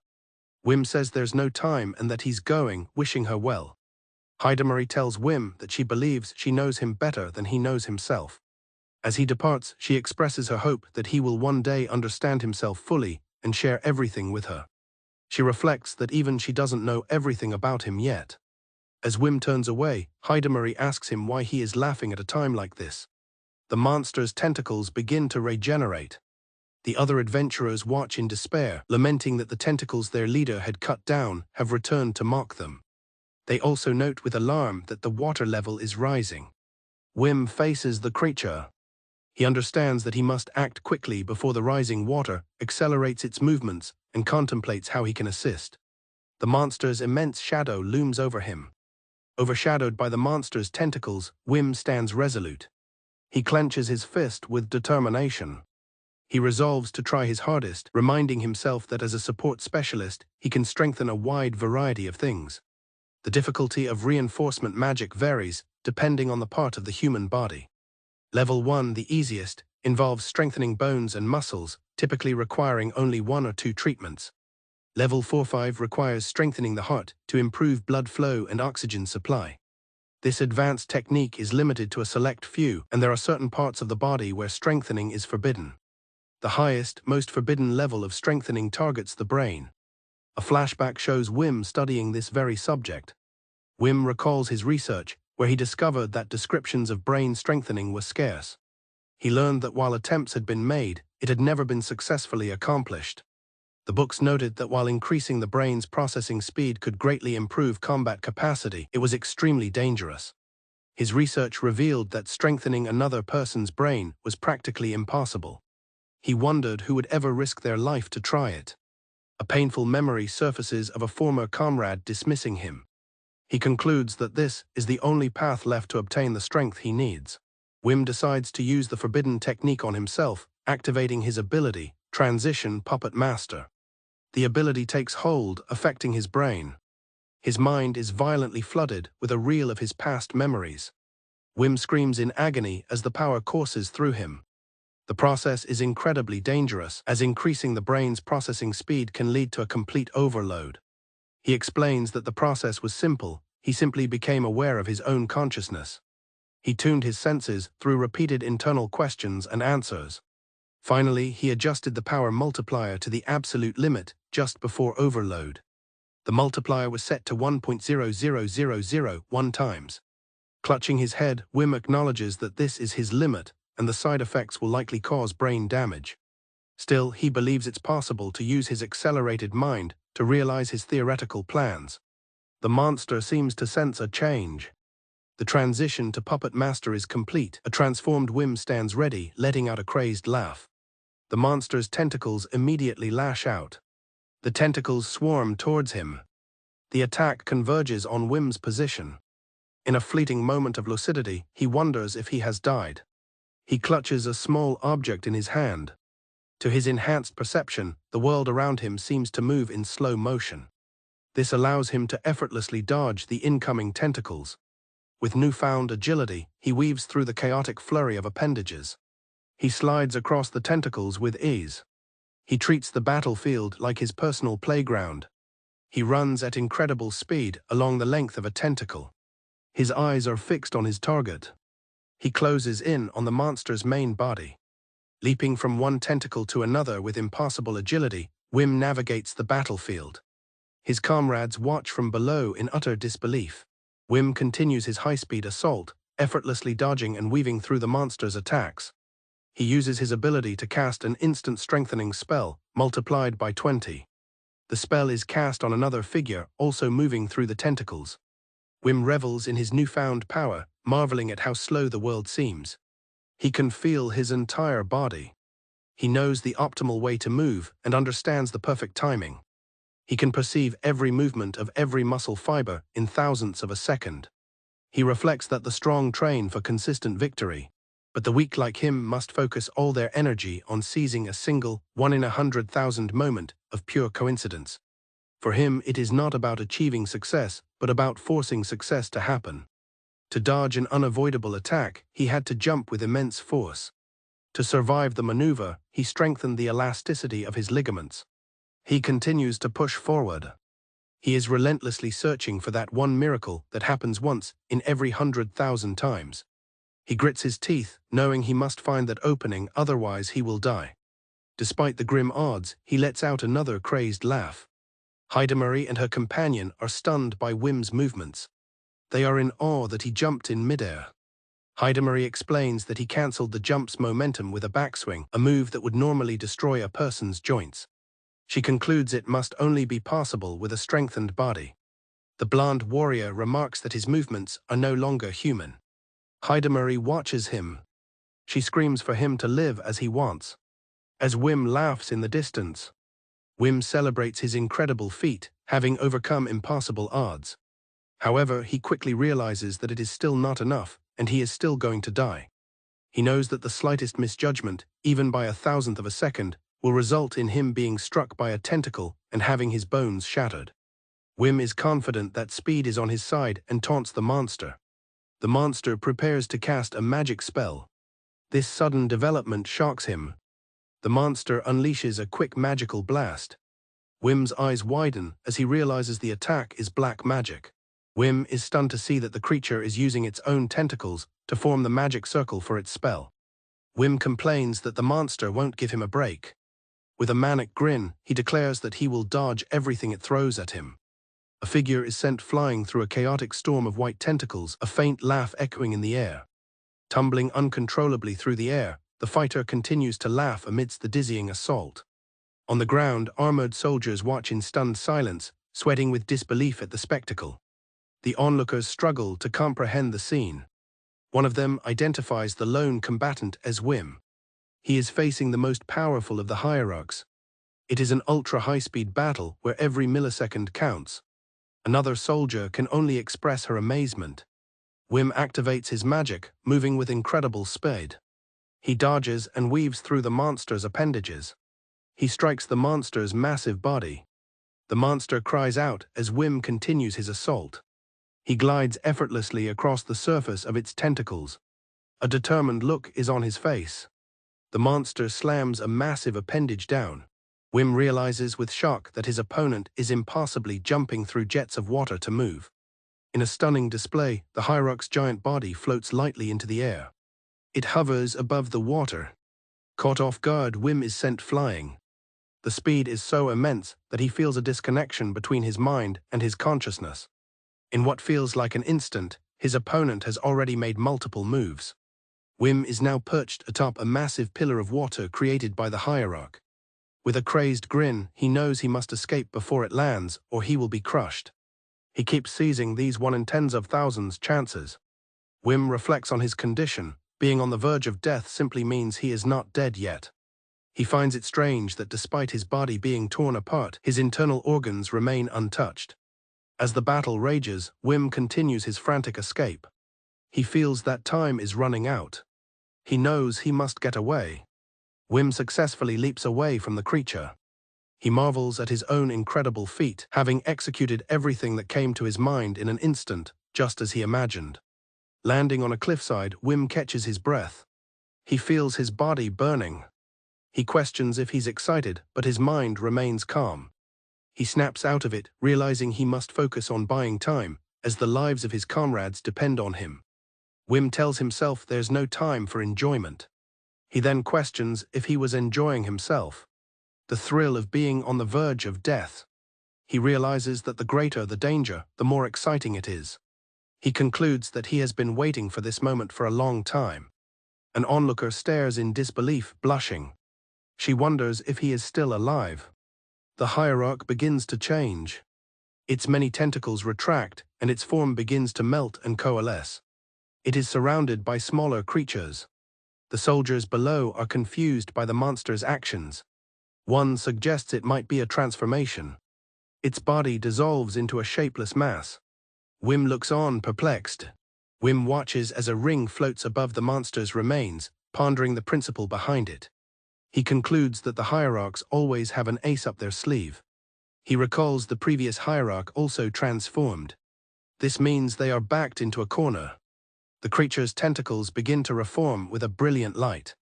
Whim says there's no time and that he's going, wishing her well. Hidamari tells Whim that she believes she knows him better than he knows himself. As he departs, she expresses her hope that he will one day understand himself fully and share everything with her. She reflects that even she doesn't know everything about him yet. As Whim turns away, Hidamari asks him why he is laughing at a time like this. The monster's tentacles begin to regenerate. The other adventurers watch in despair, lamenting that the tentacles their leader had cut down have returned to mock them. They also note with alarm that the water level is rising. Whim faces the creature. He understands that he must act quickly before the rising water accelerates its movements and contemplates how he can assist. The monster's immense shadow looms over him. Overshadowed by the monster's tentacles, Whim stands resolute. He clenches his fist with determination. He resolves to try his hardest, reminding himself that as a support specialist, he can strengthen a wide variety of things. The difficulty of reinforcement magic varies, depending on the part of the human body. Level 1, the easiest, involves strengthening bones and muscles, typically requiring only 1 or 2 treatments. Level 4-5 requires strengthening the heart to improve blood flow and oxygen supply. This advanced technique is limited to a select few, and there are certain parts of the body where strengthening is forbidden. The highest, most forbidden level of strengthening targets the brain. A flashback shows Whim studying this very subject. Whim recalls his research, where he discovered that descriptions of brain strengthening were scarce. He learned that while attempts had been made, it had never been successfully accomplished. The books noted that while increasing the brain's processing speed could greatly improve combat capacity, it was extremely dangerous. His research revealed that strengthening another person's brain was practically impossible. He wondered who would ever risk their life to try it. A painful memory surfaces of a former comrade dismissing him. He concludes that this is the only path left to obtain the strength he needs. Whim decides to use the forbidden technique on himself, activating his ability, Transition Puppet Master. The ability takes hold, affecting his brain. His mind is violently flooded with a reel of his past memories. Whim screams in agony as the power courses through him. The process is incredibly dangerous, as increasing the brain's processing speed can lead to a complete overload. He explains that the process was simple, he simply became aware of his own consciousness. He tuned his senses through repeated internal questions and answers. Finally, he adjusted the power multiplier to the absolute limit just before overload. The multiplier was set to 1.00001 times. Clutching his head, Whim acknowledges that this is his limit, and the side effects will likely cause brain damage. Still, he believes it's possible to use his accelerated mind to realize his theoretical plans. The monster seems to sense a change. The transition to Puppet Master is complete. A transformed Whim stands ready, letting out a crazed laugh. The monster's tentacles immediately lash out. The tentacles swarm towards him. The attack converges on Whim's position. In a fleeting moment of lucidity, he wonders if he has died. He clutches a small object in his hand. To his enhanced perception, the world around him seems to move in slow motion. This allows him to effortlessly dodge the incoming tentacles. With newfound agility, he weaves through the chaotic flurry of appendages. He slides across the tentacles with ease. He treats the battlefield like his personal playground. He runs at incredible speed along the length of a tentacle. His eyes are fixed on his target. He closes in on the monster's main body. Leaping from one tentacle to another with impossible agility, Whim navigates the battlefield. His comrades watch from below in utter disbelief. Whim continues his high-speed assault, effortlessly dodging and weaving through the monster's attacks. He uses his ability to cast an instant strengthening spell, multiplied by 20. The spell is cast on another figure, also moving through the tentacles. Whim revels in his newfound power, marveling at how slow the world seems. He can feel his entire body. He knows the optimal way to move and understands the perfect timing. He can perceive every movement of every muscle fiber in thousandths of a second. He reflects that the strong train for consistent victory, but the weak like him must focus all their energy on seizing a single, 1 in 100,000 moment of pure coincidence. For him, it is not about achieving success, but about forcing success to happen. To dodge an unavoidable attack, he had to jump with immense force. To survive the maneuver, he strengthened the elasticity of his ligaments. He continues to push forward. He is relentlessly searching for that one miracle that happens once in every 100,000 times. He grits his teeth, knowing he must find that opening, otherwise he will die. Despite the grim odds, he lets out another crazed laugh. Hidamari and her companion are stunned by Whim's movements. They are in awe that he jumped in midair. Hidamari explains that he cancelled the jump's momentum with a backswing, a move that would normally destroy a person's joints. She concludes it must only be possible with a strengthened body. The blonde warrior remarks that his movements are no longer human. Hidamari watches him. She screams for him to live as he wants. As Whim laughs in the distance, Whim celebrates his incredible feat, having overcome impossible odds. However, he quickly realizes that it is still not enough, and he is still going to die. He knows that the slightest misjudgment, even by 1,000th of a second, will result in him being struck by a tentacle and having his bones shattered. Whim is confident that speed is on his side and taunts the monster. The monster prepares to cast a magic spell. This sudden development shocks him. The monster unleashes a quick magical blast. Whim's eyes widen as he realizes the attack is black magic. Whim is stunned to see that the creature is using its own tentacles to form the magic circle for its spell. Whim complains that the monster won't give him a break. With a manic grin, he declares that he will dodge everything it throws at him. A figure is sent flying through a chaotic storm of white tentacles, a faint laugh echoing in the air. Tumbling uncontrollably through the air, the fighter continues to laugh amidst the dizzying assault. On the ground, armored soldiers watch in stunned silence, sweating with disbelief at the spectacle. The onlookers struggle to comprehend the scene. One of them identifies the lone combatant as Whim. He is facing the most powerful of the hierarchs. It is an ultra-high-speed battle where every millisecond counts. Another soldier can only express her amazement. Whim activates his magic, moving with incredible speed. He dodges and weaves through the monster's appendages. He strikes the monster's massive body. The monster cries out as Whim continues his assault. He glides effortlessly across the surface of its tentacles. A determined look is on his face. The monster slams a massive appendage down. Whim realizes with shock that his opponent is impossibly jumping through jets of water to move. In a stunning display, the hierarch's giant body floats lightly into the air. It hovers above the water. Caught off guard, Whim is sent flying. The speed is so immense that he feels a disconnection between his mind and his consciousness. In what feels like an instant, his opponent has already made multiple moves. Whim is now perched atop a massive pillar of water created by the hierarch. With a crazed grin, he knows he must escape before it lands, or he will be crushed. He keeps seizing these 1 in tens of thousands chances. Whim reflects on his condition. Being on the verge of death simply means he is not dead yet. He finds it strange that despite his body being torn apart, his internal organs remain untouched. As the battle rages, Whim continues his frantic escape. He feels that time is running out. He knows he must get away. Whim successfully leaps away from the creature. He marvels at his own incredible feat, having executed everything that came to his mind in an instant, just as he imagined. Landing on a cliffside, Whim catches his breath. He feels his body burning. He questions if he's excited, but his mind remains calm. He snaps out of it, realizing he must focus on buying time, as the lives of his comrades depend on him. Whim tells himself there's no time for enjoyment. He then questions if he was enjoying himself. The thrill of being on the verge of death. He realizes that the greater the danger, the more exciting it is. He concludes that he has been waiting for this moment for a long time. An onlooker stares in disbelief, blushing. She wonders if he is still alive. The hierarch begins to change. Its many tentacles retract, and its form begins to melt and coalesce. It is surrounded by smaller creatures. The soldiers below are confused by the monster's actions. One suggests it might be a transformation. Its body dissolves into a shapeless mass. Whim looks on, perplexed. Whim watches as a ring floats above the monster's remains, pondering the principle behind it. He concludes that the hierarchs always have an ace up their sleeve. He recalls the previous hierarch also transformed. This means they are backed into a corner. The creature's tentacles begin to reform with a brilliant light.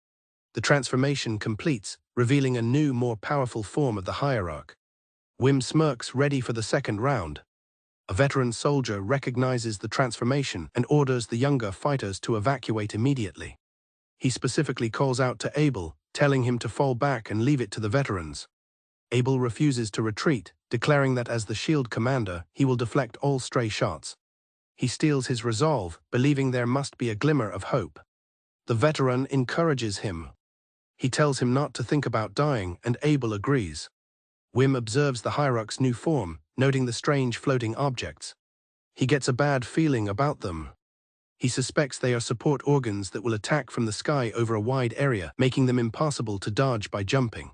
The transformation completes, revealing a new, more powerful form of the hierarch. Whim smirks, ready for the second round. A veteran soldier recognizes the transformation and orders the younger fighters to evacuate immediately. He specifically calls out to Abel, telling him to fall back and leave it to the veterans. Abel refuses to retreat, declaring that as the shield commander, he will deflect all stray shots. He steals his resolve, believing there must be a glimmer of hope. The veteran encourages him. He tells him not to think about dying, and Abel agrees. Whim observes the hierarch's new form, noting the strange floating objects. He gets a bad feeling about them. He suspects they are support organs that will attack from the sky over a wide area, making them impossible to dodge by jumping.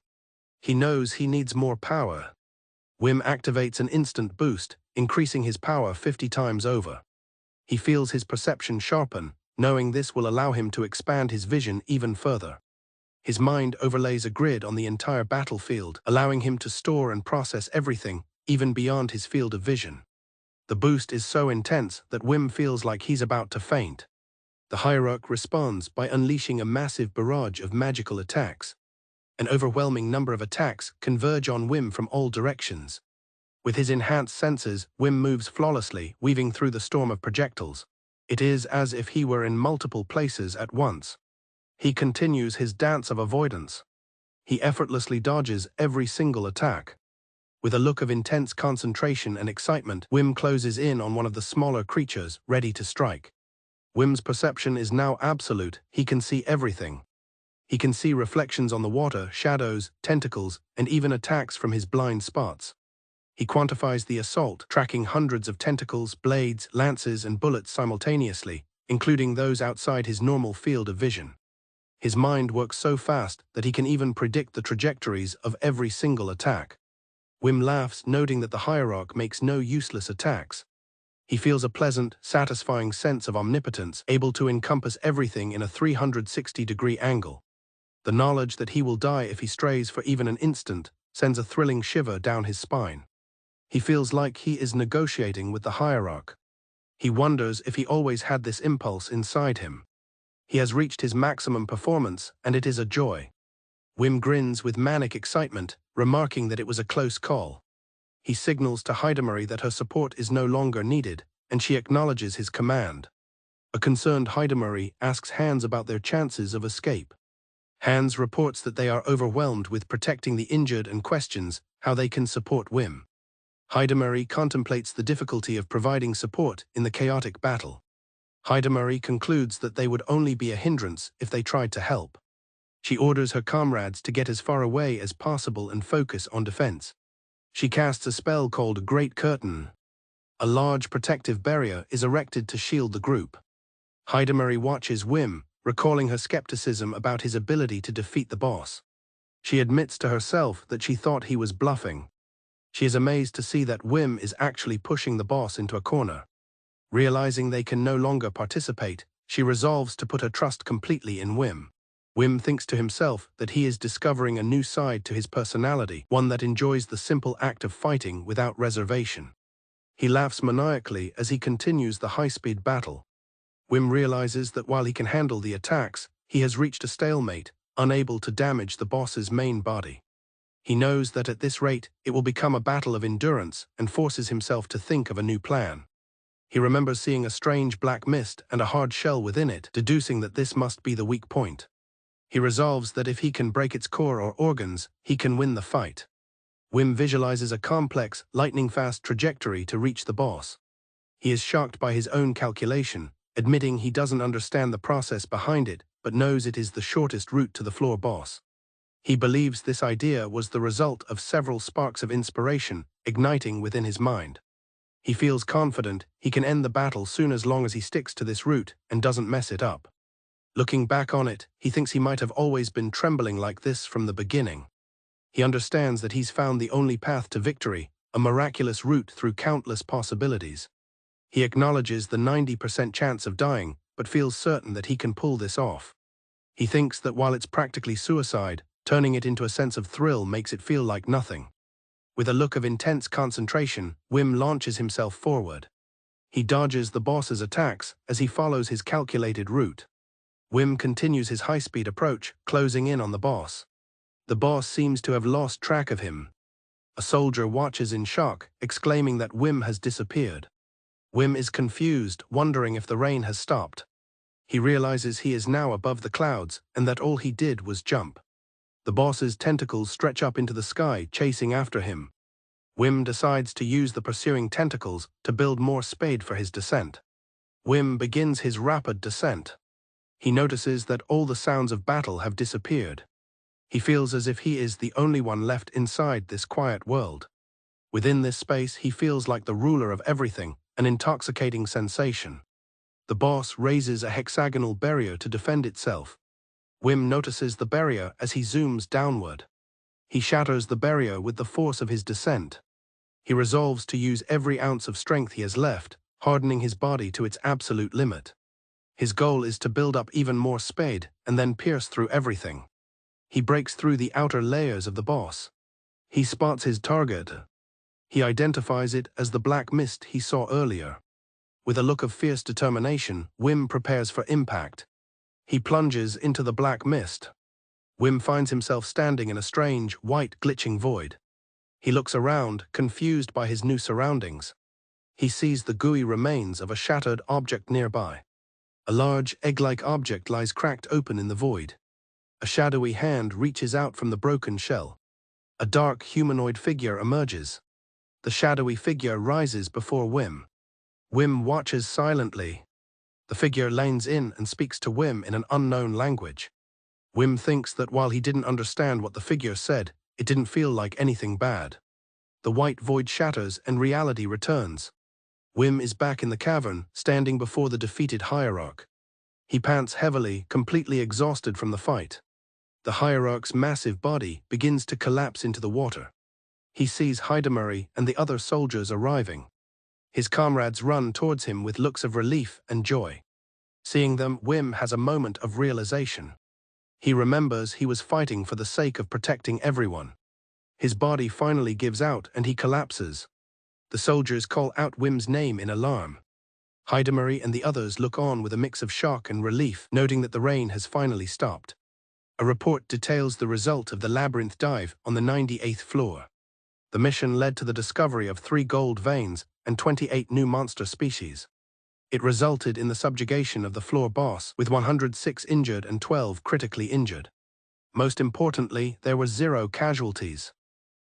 He knows he needs more power. Whim activates an instant boost, increasing his power 50 times over. He feels his perception sharpen, knowing this will allow him to expand his vision even further. His mind overlays a grid on the entire battlefield, allowing him to store and process everything, even beyond his field of vision. The boost is so intense that Whim feels like he's about to faint. The hierarch responds by unleashing a massive barrage of magical attacks. An overwhelming number of attacks converge on Whim from all directions. With his enhanced senses, Whim moves flawlessly, weaving through the storm of projectiles. It is as if he were in multiple places at once. He continues his dance of avoidance. He effortlessly dodges every single attack. With a look of intense concentration and excitement, Whim closes in on one of the smaller creatures, ready to strike. Whim's perception is now absolute. He can see everything. He can see reflections on the water, shadows, tentacles, and even attacks from his blind spots. He quantifies the assault, tracking hundreds of tentacles, blades, lances, and bullets simultaneously, including those outside his normal field of vision. His mind works so fast that he can even predict the trajectories of every single attack. Whim laughs, noting that the hierarch makes no useless attacks. He feels a pleasant, satisfying sense of omnipotence, able to encompass everything in a 360-degree angle. The knowledge that he will die if he strays for even an instant sends a thrilling shiver down his spine. He feels like he is negotiating with the hierarch. He wonders if he always had this impulse inside him. He has reached his maximum performance, and it is a joy. Whim grins with manic excitement, remarking that it was a close call. He signals to Hidamari that her support is no longer needed, and she acknowledges his command. A concerned Hidamari asks Hans about their chances of escape. Hans reports that they are overwhelmed with protecting the injured and questions how they can support Whim. Hidamari contemplates the difficulty of providing support in the chaotic battle. Hidamari concludes that they would only be a hindrance if they tried to help. She orders her comrades to get as far away as possible and focus on defense. She casts a spell called Great Curtain. A large protective barrier is erected to shield the group. Hidamari watches Whim, recalling her skepticism about his ability to defeat the boss. She admits to herself that she thought he was bluffing. She is amazed to see that Whim is actually pushing the boss into a corner. Realizing they can no longer participate, she resolves to put her trust completely in Whim. Whim thinks to himself that he is discovering a new side to his personality, one that enjoys the simple act of fighting without reservation. He laughs maniacally as he continues the high-speed battle. Whim realizes that while he can handle the attacks, he has reached a stalemate, unable to damage the boss's main body. He knows that at this rate, it will become a battle of endurance and forces himself to think of a new plan. He remembers seeing a strange black mist and a hard shell within it, deducing that this must be the weak point. He resolves that if he can break its core or organs, he can win the fight. Whim visualizes a complex, lightning-fast trajectory to reach the boss. He is shocked by his own calculation, admitting he doesn't understand the process behind it, but knows it is the shortest route to the floor boss. He believes this idea was the result of several sparks of inspiration igniting within his mind. He feels confident he can end the battle soon as long as he sticks to this route and doesn't mess it up. Looking back on it, he thinks he might have always been trembling like this from the beginning. He understands that he's found the only path to victory, a miraculous route through countless possibilities. He acknowledges the 90% chance of dying, but feels certain that he can pull this off. He thinks that while it's practically suicide, turning it into a sense of thrill makes it feel like nothing. With a look of intense concentration, Whim launches himself forward. He dodges the boss's attacks as he follows his calculated route. Whim continues his high-speed approach, closing in on the boss. The boss seems to have lost track of him. A soldier watches in shock, exclaiming that Whim has disappeared. Whim is confused, wondering if the rain has stopped. He realizes he is now above the clouds and that all he did was jump. The boss's tentacles stretch up into the sky, chasing after him. Whim decides to use the pursuing tentacles to build more speed for his descent. Whim begins his rapid descent. He notices that all the sounds of battle have disappeared. He feels as if he is the only one left inside this quiet world. Within this space, he feels like the ruler of everything, an intoxicating sensation. The boss raises a hexagonal barrier to defend itself. Whim notices the barrier as he zooms downward. He shatters the barrier with the force of his descent. He resolves to use every ounce of strength he has left, hardening his body to its absolute limit. His goal is to build up even more speed and then pierce through everything. He breaks through the outer layers of the boss. He spots his target. He identifies it as the black mist he saw earlier. With a look of fierce determination, Whim prepares for impact. He plunges into the black mist. Whim finds himself standing in a strange, white, glitching void. He looks around, confused by his new surroundings. He sees the gooey remains of a shattered object nearby. A large, egg-like object lies cracked open in the void. A shadowy hand reaches out from the broken shell. A dark, humanoid figure emerges. The shadowy figure rises before Whim. Whim watches silently. The figure leans in and speaks to Whim in an unknown language. Whim thinks that while he didn't understand what the figure said, it didn't feel like anything bad. The white void shatters and reality returns. Whim is back in the cavern, standing before the defeated hierarch. He pants heavily, completely exhausted from the fight. The hierarch's massive body begins to collapse into the water. He sees Hidamari and the other soldiers arriving. His comrades run towards him with looks of relief and joy. Seeing them, Whim has a moment of realization. He remembers he was fighting for the sake of protecting everyone. His body finally gives out and he collapses. The soldiers call out Whim's name in alarm. Hidamari and the others look on with a mix of shock and relief, noting that the rain has finally stopped. A report details the result of the labyrinth dive on the 98th floor. The mission led to the discovery of 3 gold veins and 28 new monster species. It resulted in the subjugation of the floor boss, with 106 injured and 12 critically injured. Most importantly, there were 0 casualties.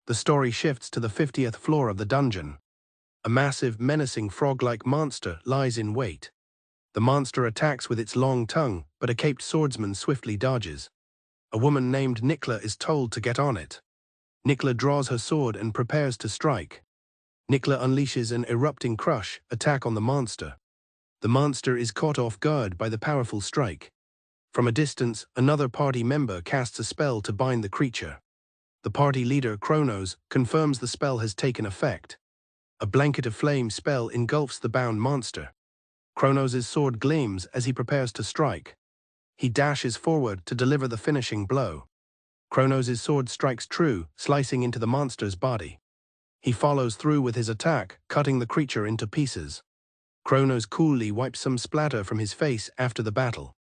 The story shifts to the 50th floor of the dungeon. A massive, menacing frog-like monster lies in wait. The monster attacks with its long tongue, but a caped swordsman swiftly dodges. A woman named Nikla is told to get on it. Nikla draws her sword and prepares to strike. Nikla unleashes an erupting crush attack on the monster. The monster is caught off guard by the powerful strike. From a distance, another party member casts a spell to bind the creature. The party leader, Kronos, confirms the spell has taken effect. A blanket of flame spell engulfs the bound monster. Kronos' sword gleams as he prepares to strike. He dashes forward to deliver the finishing blow. Kronos' sword strikes true, slicing into the monster's body. He follows through with his attack, cutting the creature into pieces. Kronos coolly wipes some splatter from his face after the battle.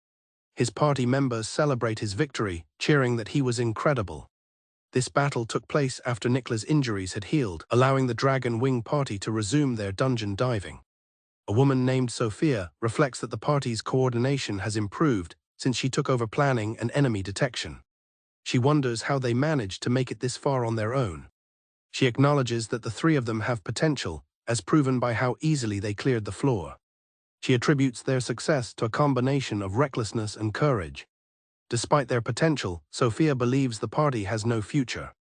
His party members celebrate his victory, cheering that he was incredible. This battle took place after Nikla's injuries had healed, allowing the Dragon Wing party to resume their dungeon diving. A woman named Sophia reflects that the party's coordination has improved since she took over planning and enemy detection. She wonders how they managed to make it this far on their own. She acknowledges that the 3 of them have potential, as proven by how easily they cleared the floor. She attributes their success to a combination of recklessness and courage. Despite their potential, Sophia believes the party has no future.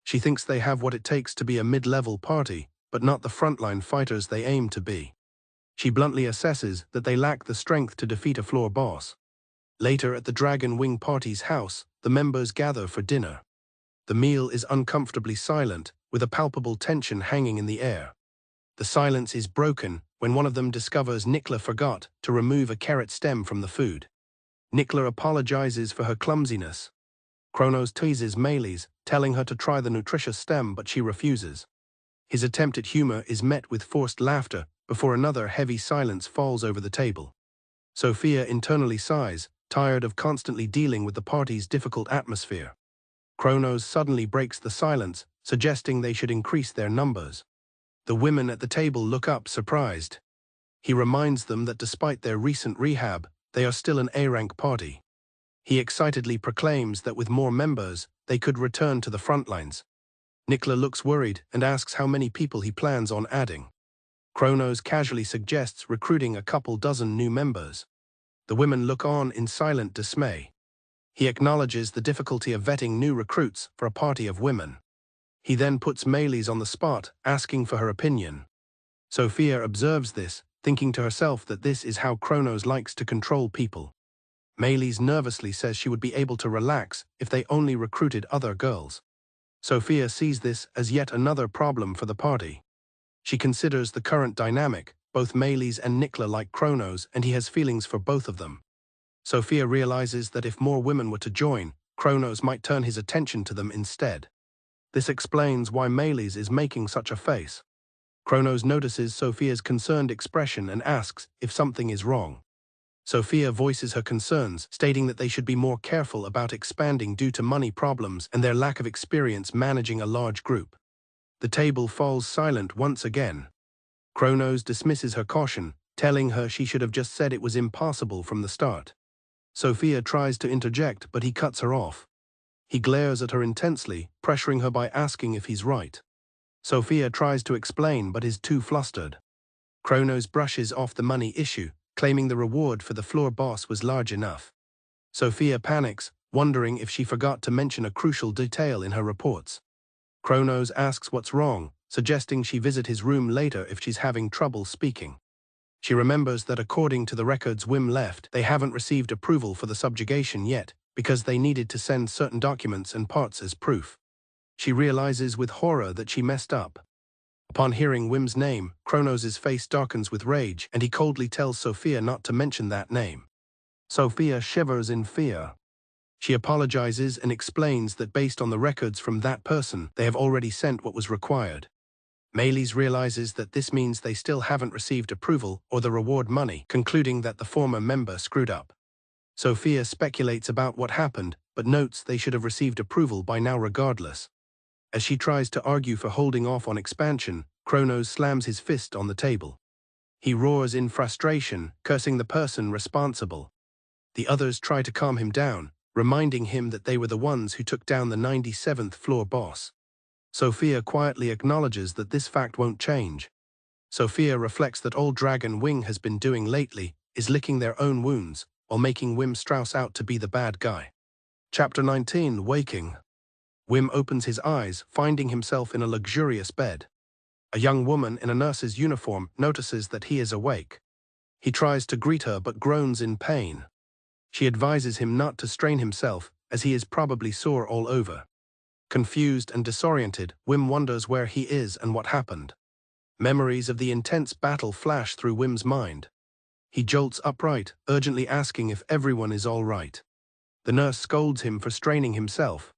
She thinks they have what it takes to be a mid-level party, but not the frontline fighters they aim to be. She bluntly assesses that they lack the strength to defeat a floor boss. Later at the Dragon Wing party's house, the members gather for dinner. The meal is uncomfortably silent, with a palpable tension hanging in the air. The silence is broken when one of them discovers Nikla forgot to remove a carrot stem from the food. Nikla apologizes for her clumsiness. Kronos teases Meles, telling her to try the nutritious stem, but she refuses. His attempt at humor is met with forced laughter before another heavy silence falls over the table. Sophia internally sighs, tired of constantly dealing with the party's difficult atmosphere. Kronos suddenly breaks the silence, suggesting they should increase their numbers. The women at the table look up, surprised. He reminds them that despite their recent rehab, they are still an A-rank party. He excitedly proclaims that with more members, they could return to the front lines. Nikla looks worried and asks how many people he plans on adding. Kronos casually suggests recruiting a couple dozen new members. The women look on in silent dismay. He acknowledges the difficulty of vetting new recruits for a party of women. He then puts Melis on the spot, asking for her opinion. Sophia observes this, thinking to herself that this is how Kronos likes to control people. Melis nervously says she would be able to relax if they only recruited other girls. Sophia sees this as yet another problem for the party. She considers the current dynamic. Both Melis and Nikla like Kronos, and he has feelings for both of them. Sophia realizes that if more women were to join, Kronos might turn his attention to them instead. This explains why Melis is making such a face. Kronos notices Sophia's concerned expression and asks if something is wrong. Sophia voices her concerns, stating that they should be more careful about expanding due to money problems and their lack of experience managing a large group. The table falls silent once again. Kronos dismisses her caution, telling her she should have just said it was impossible from the start. Sophia tries to interject, but he cuts her off. He glares at her intensely, pressuring her by asking if he's right. Sophia tries to explain but is too flustered. Kronos brushes off the money issue, claiming the reward for the floor boss was large enough. Sophia panics, wondering if she forgot to mention a crucial detail in her reports. Kronos asks what's wrong, suggesting she visit his room later if she's having trouble speaking. She remembers that according to the records Whim left, they haven't received approval for the subjugation yet, because they needed to send certain documents and parts as proof. She realizes with horror that she messed up. Upon hearing Whim's name, Kronos' face darkens with rage, and he coldly tells Sophia not to mention that name. Sophia shivers in fear. She apologizes and explains that based on the records from that person, they have already sent what was required. Melis realizes that this means they still haven't received approval or the reward money, concluding that the former member screwed up. Sophia speculates about what happened, but notes they should have received approval by now regardless. As she tries to argue for holding off on expansion, Kronos slams his fist on the table. He roars in frustration, cursing the person responsible. The others try to calm him down, reminding him that they were the ones who took down the 97th floor boss. Sophia quietly acknowledges that this fact won't change. Sophia reflects that all Dragon Wing has been doing lately is licking their own wounds, while making Whim Strauss out to be the bad guy. Chapter 19, Waking. Whim opens his eyes, finding himself in a luxurious bed. A young woman in a nurse's uniform notices that he is awake. He tries to greet her but groans in pain. She advises him not to strain himself, as he is probably sore all over. Confused and disoriented, Whim wonders where he is and what happened. Memories of the intense battle flash through Whim's mind. He jolts upright, urgently asking if everyone is all right. The nurse scolds him for straining himself.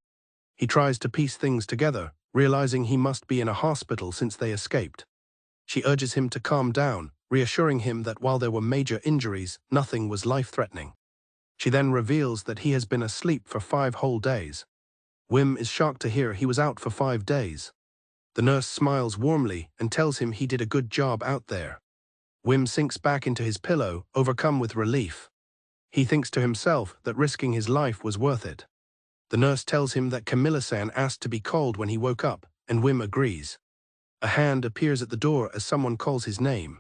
He tries to piece things together, realizing he must be in a hospital since they escaped. She urges him to calm down, reassuring him that while there were major injuries, nothing was life-threatening. She then reveals that he has been asleep for 5 whole days. Whim is shocked to hear he was out for 5 days. The nurse smiles warmly and tells him he did a good job out there. Whim sinks back into his pillow, overcome with relief. He thinks to himself that risking his life was worth it. The nurse tells him that Camilla-san asked to be called when he woke up, and Whim agrees. A hand appears at the door as someone calls his name.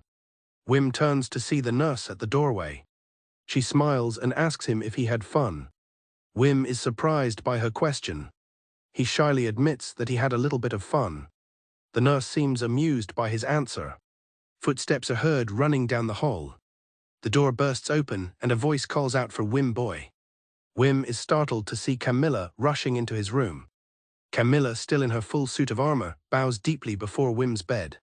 Whim turns to see the nurse at the doorway. She smiles and asks him if he had fun. Whim is surprised by her question. He shyly admits that he had a little bit of fun. The nurse seems amused by his answer. Footsteps are heard running down the hall. The door bursts open and a voice calls out for Whim boy. Whim is startled to see Camilla rushing into his room. Camilla, still in her full suit of armor, bows deeply before Whim's bed.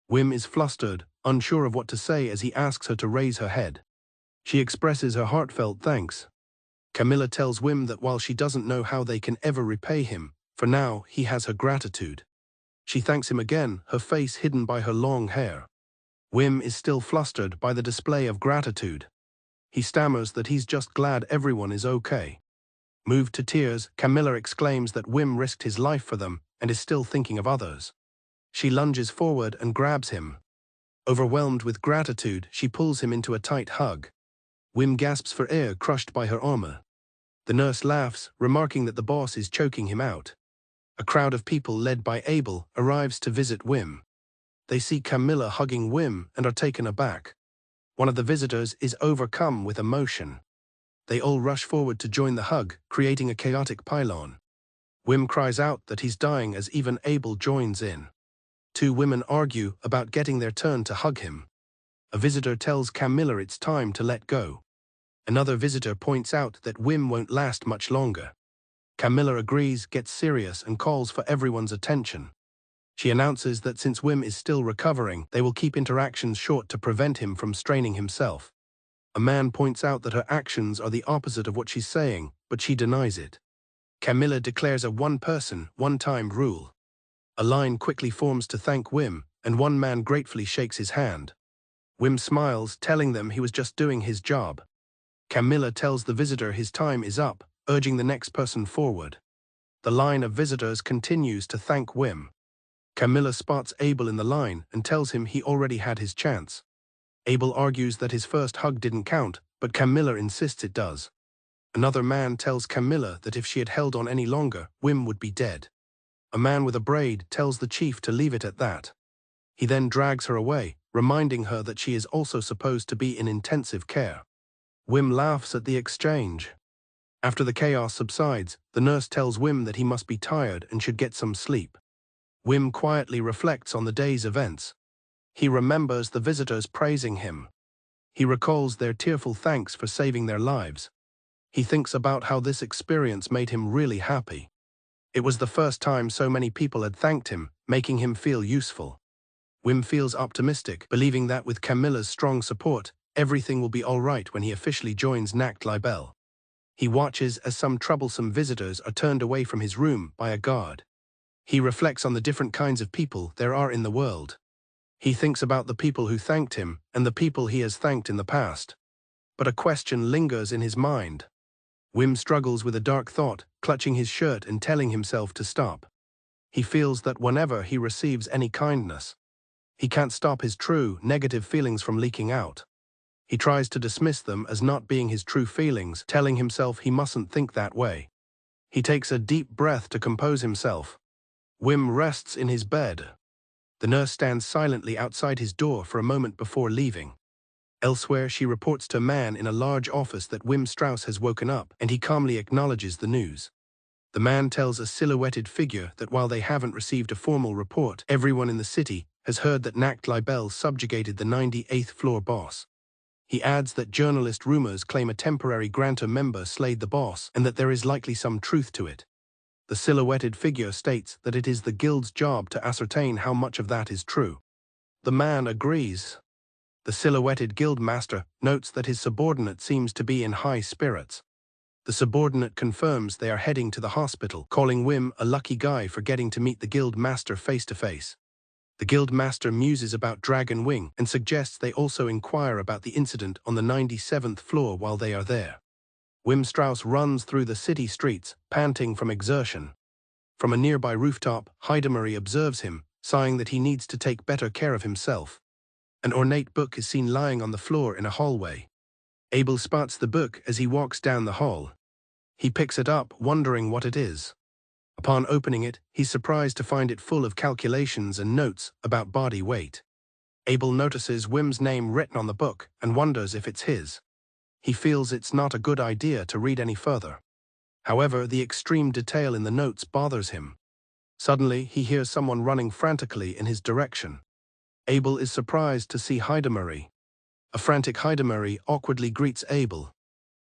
Whim is flustered, unsure of what to say as he asks her to raise her head. She expresses her heartfelt thanks. Camilla tells Whim that while she doesn't know how they can ever repay him, for now he has her gratitude. She thanks him again, her face hidden by her long hair. Whim is still flustered by the display of gratitude. He stammers that he's just glad everyone is okay. Moved to tears, Camilla exclaims that Whim risked his life for them and is still thinking of others. She lunges forward and grabs him. Overwhelmed with gratitude, she pulls him into a tight hug. Whim gasps for air, crushed by her armor. The nurse laughs, remarking that the boss is choking him out. A crowd of people led by Abel arrives to visit Whim. They see Camilla hugging Whim and are taken aback. One of the visitors is overcome with emotion. They all rush forward to join the hug, creating a chaotic pylon. Whim cries out that he's dying as even Abel joins in. Two women argue about getting their turn to hug him. A visitor tells Camilla it's time to let go. Another visitor points out that Whim won't last much longer. Camilla agrees, gets serious, and calls for everyone's attention. She announces that since Whim is still recovering, they will keep interactions short to prevent him from straining himself. A man points out that her actions are the opposite of what she's saying, but she denies it. Camilla declares a one-person, one-time rule. A line quickly forms to thank Whim, and one man gratefully shakes his hand. Whim smiles, telling them he was just doing his job. Camilla tells the visitor his time is up, urging the next person forward. The line of visitors continues to thank Whim. Camilla spots Abel in the line and tells him he already had his chance. Abel argues that his first hug didn't count, but Camilla insists it does. Another man tells Camilla that if she had held on any longer, Whim would be dead. A man with a braid tells the chief to leave it at that. He then drags her away, reminding her that she is also supposed to be in intensive care. Whim laughs at the exchange. After the chaos subsides, the nurse tells Whim that he must be tired and should get some sleep. Whim quietly reflects on the day's events. He remembers the visitors praising him. He recalls their tearful thanks for saving their lives. He thinks about how this experience made him really happy. It was the first time so many people had thanked him, making him feel useful. Whim feels optimistic, believing that with Camilla's strong support, everything will be all right when he officially joins Aniclimax. He watches as some troublesome visitors are turned away from his room by a guard. He reflects on the different kinds of people there are in the world. He thinks about the people who thanked him and the people he has thanked in the past. But a question lingers in his mind. Whim struggles with a dark thought, clutching his shirt and telling himself to stop. He feels that whenever he receives any kindness, he can't stop his true, negative feelings from leaking out. He tries to dismiss them as not being his true feelings, telling himself he mustn't think that way. He takes a deep breath to compose himself. Whim rests in his bed. The nurse stands silently outside his door for a moment before leaving. Elsewhere, she reports to a man in a large office that Whim Strauss has woken up, and he calmly acknowledges the news. The man tells a silhouetted figure that while they haven't received a formal report, everyone in the city has heard that Aniclimax subjugated the 98th floor boss. He adds that journalist rumors claim a temporary Grantor member slayed the boss and that there is likely some truth to it. The silhouetted figure states that it is the guild's job to ascertain how much of that is true. The man agrees. The silhouetted guild master notes that his subordinate seems to be in high spirits. The subordinate confirms they are heading to the hospital, calling Whim a lucky guy for getting to meet the guild master face to face. The guild master muses about Dragon Wing and suggests they also inquire about the incident on the 97th floor while they are there. Whim Strauss runs through the city streets, panting from exertion. From a nearby rooftop, Heidemarie observes him, sighing that he needs to take better care of himself. An ornate book is seen lying on the floor in a hallway. Abel spots the book as he walks down the hall. He picks it up, wondering what it is. Upon opening it, he's surprised to find it full of calculations and notes about body weight. Abel notices Whim's name written on the book and wonders if it's his. He feels it's not a good idea to read any further. However, the extreme detail in the notes bothers him. Suddenly, he hears someone running frantically in his direction. Abel is surprised to see Heidemarie. A frantic Heidemarie awkwardly greets Abel.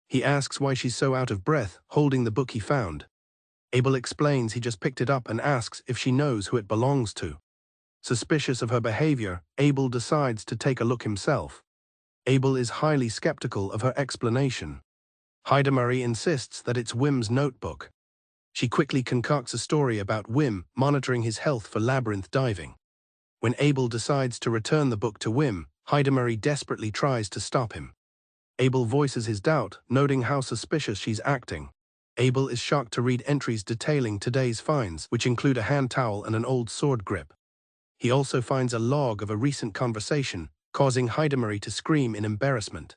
He asks why she's so out of breath, holding the book he found. Abel explains he just picked it up and asks if she knows who it belongs to. Suspicious of her behavior, Abel decides to take a look himself. Abel is highly skeptical of her explanation. Heidemarie insists that it's Whim's notebook. She quickly concocts a story about Whim monitoring his health for labyrinth diving. When Abel decides to return the book to Whim, Heidemarie desperately tries to stop him. Abel voices his doubt, noting how suspicious she's acting. Abel is shocked to read entries detailing today's finds, which include a hand towel and an old sword grip. He also finds a log of a recent conversation, causing Hidamari to scream in embarrassment.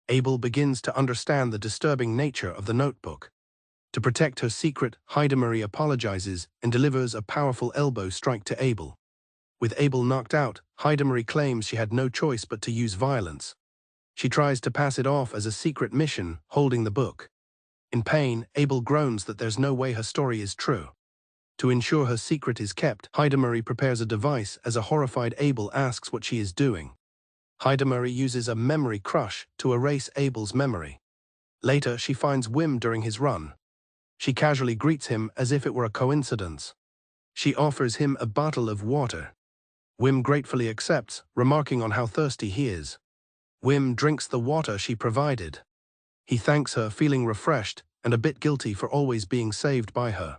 Abel begins to understand the disturbing nature of the notebook. To protect her secret, Hidamari apologizes and delivers a powerful elbow strike to Abel. With Abel knocked out, Hidamari claims she had no choice but to use violence. She tries to pass it off as a secret mission, holding the book. In pain, Abel groans that there's no way her story is true. To ensure her secret is kept, Hidamari prepares a device as a horrified Abel asks what she is doing. Hidamari uses a memory crush to erase Abel's memory. Later, she finds Whim during his run. She casually greets him as if it were a coincidence. She offers him a bottle of water. Whim gratefully accepts, remarking on how thirsty he is. Whim drinks the water she provided. He thanks her, feeling refreshed and a bit guilty for always being saved by her.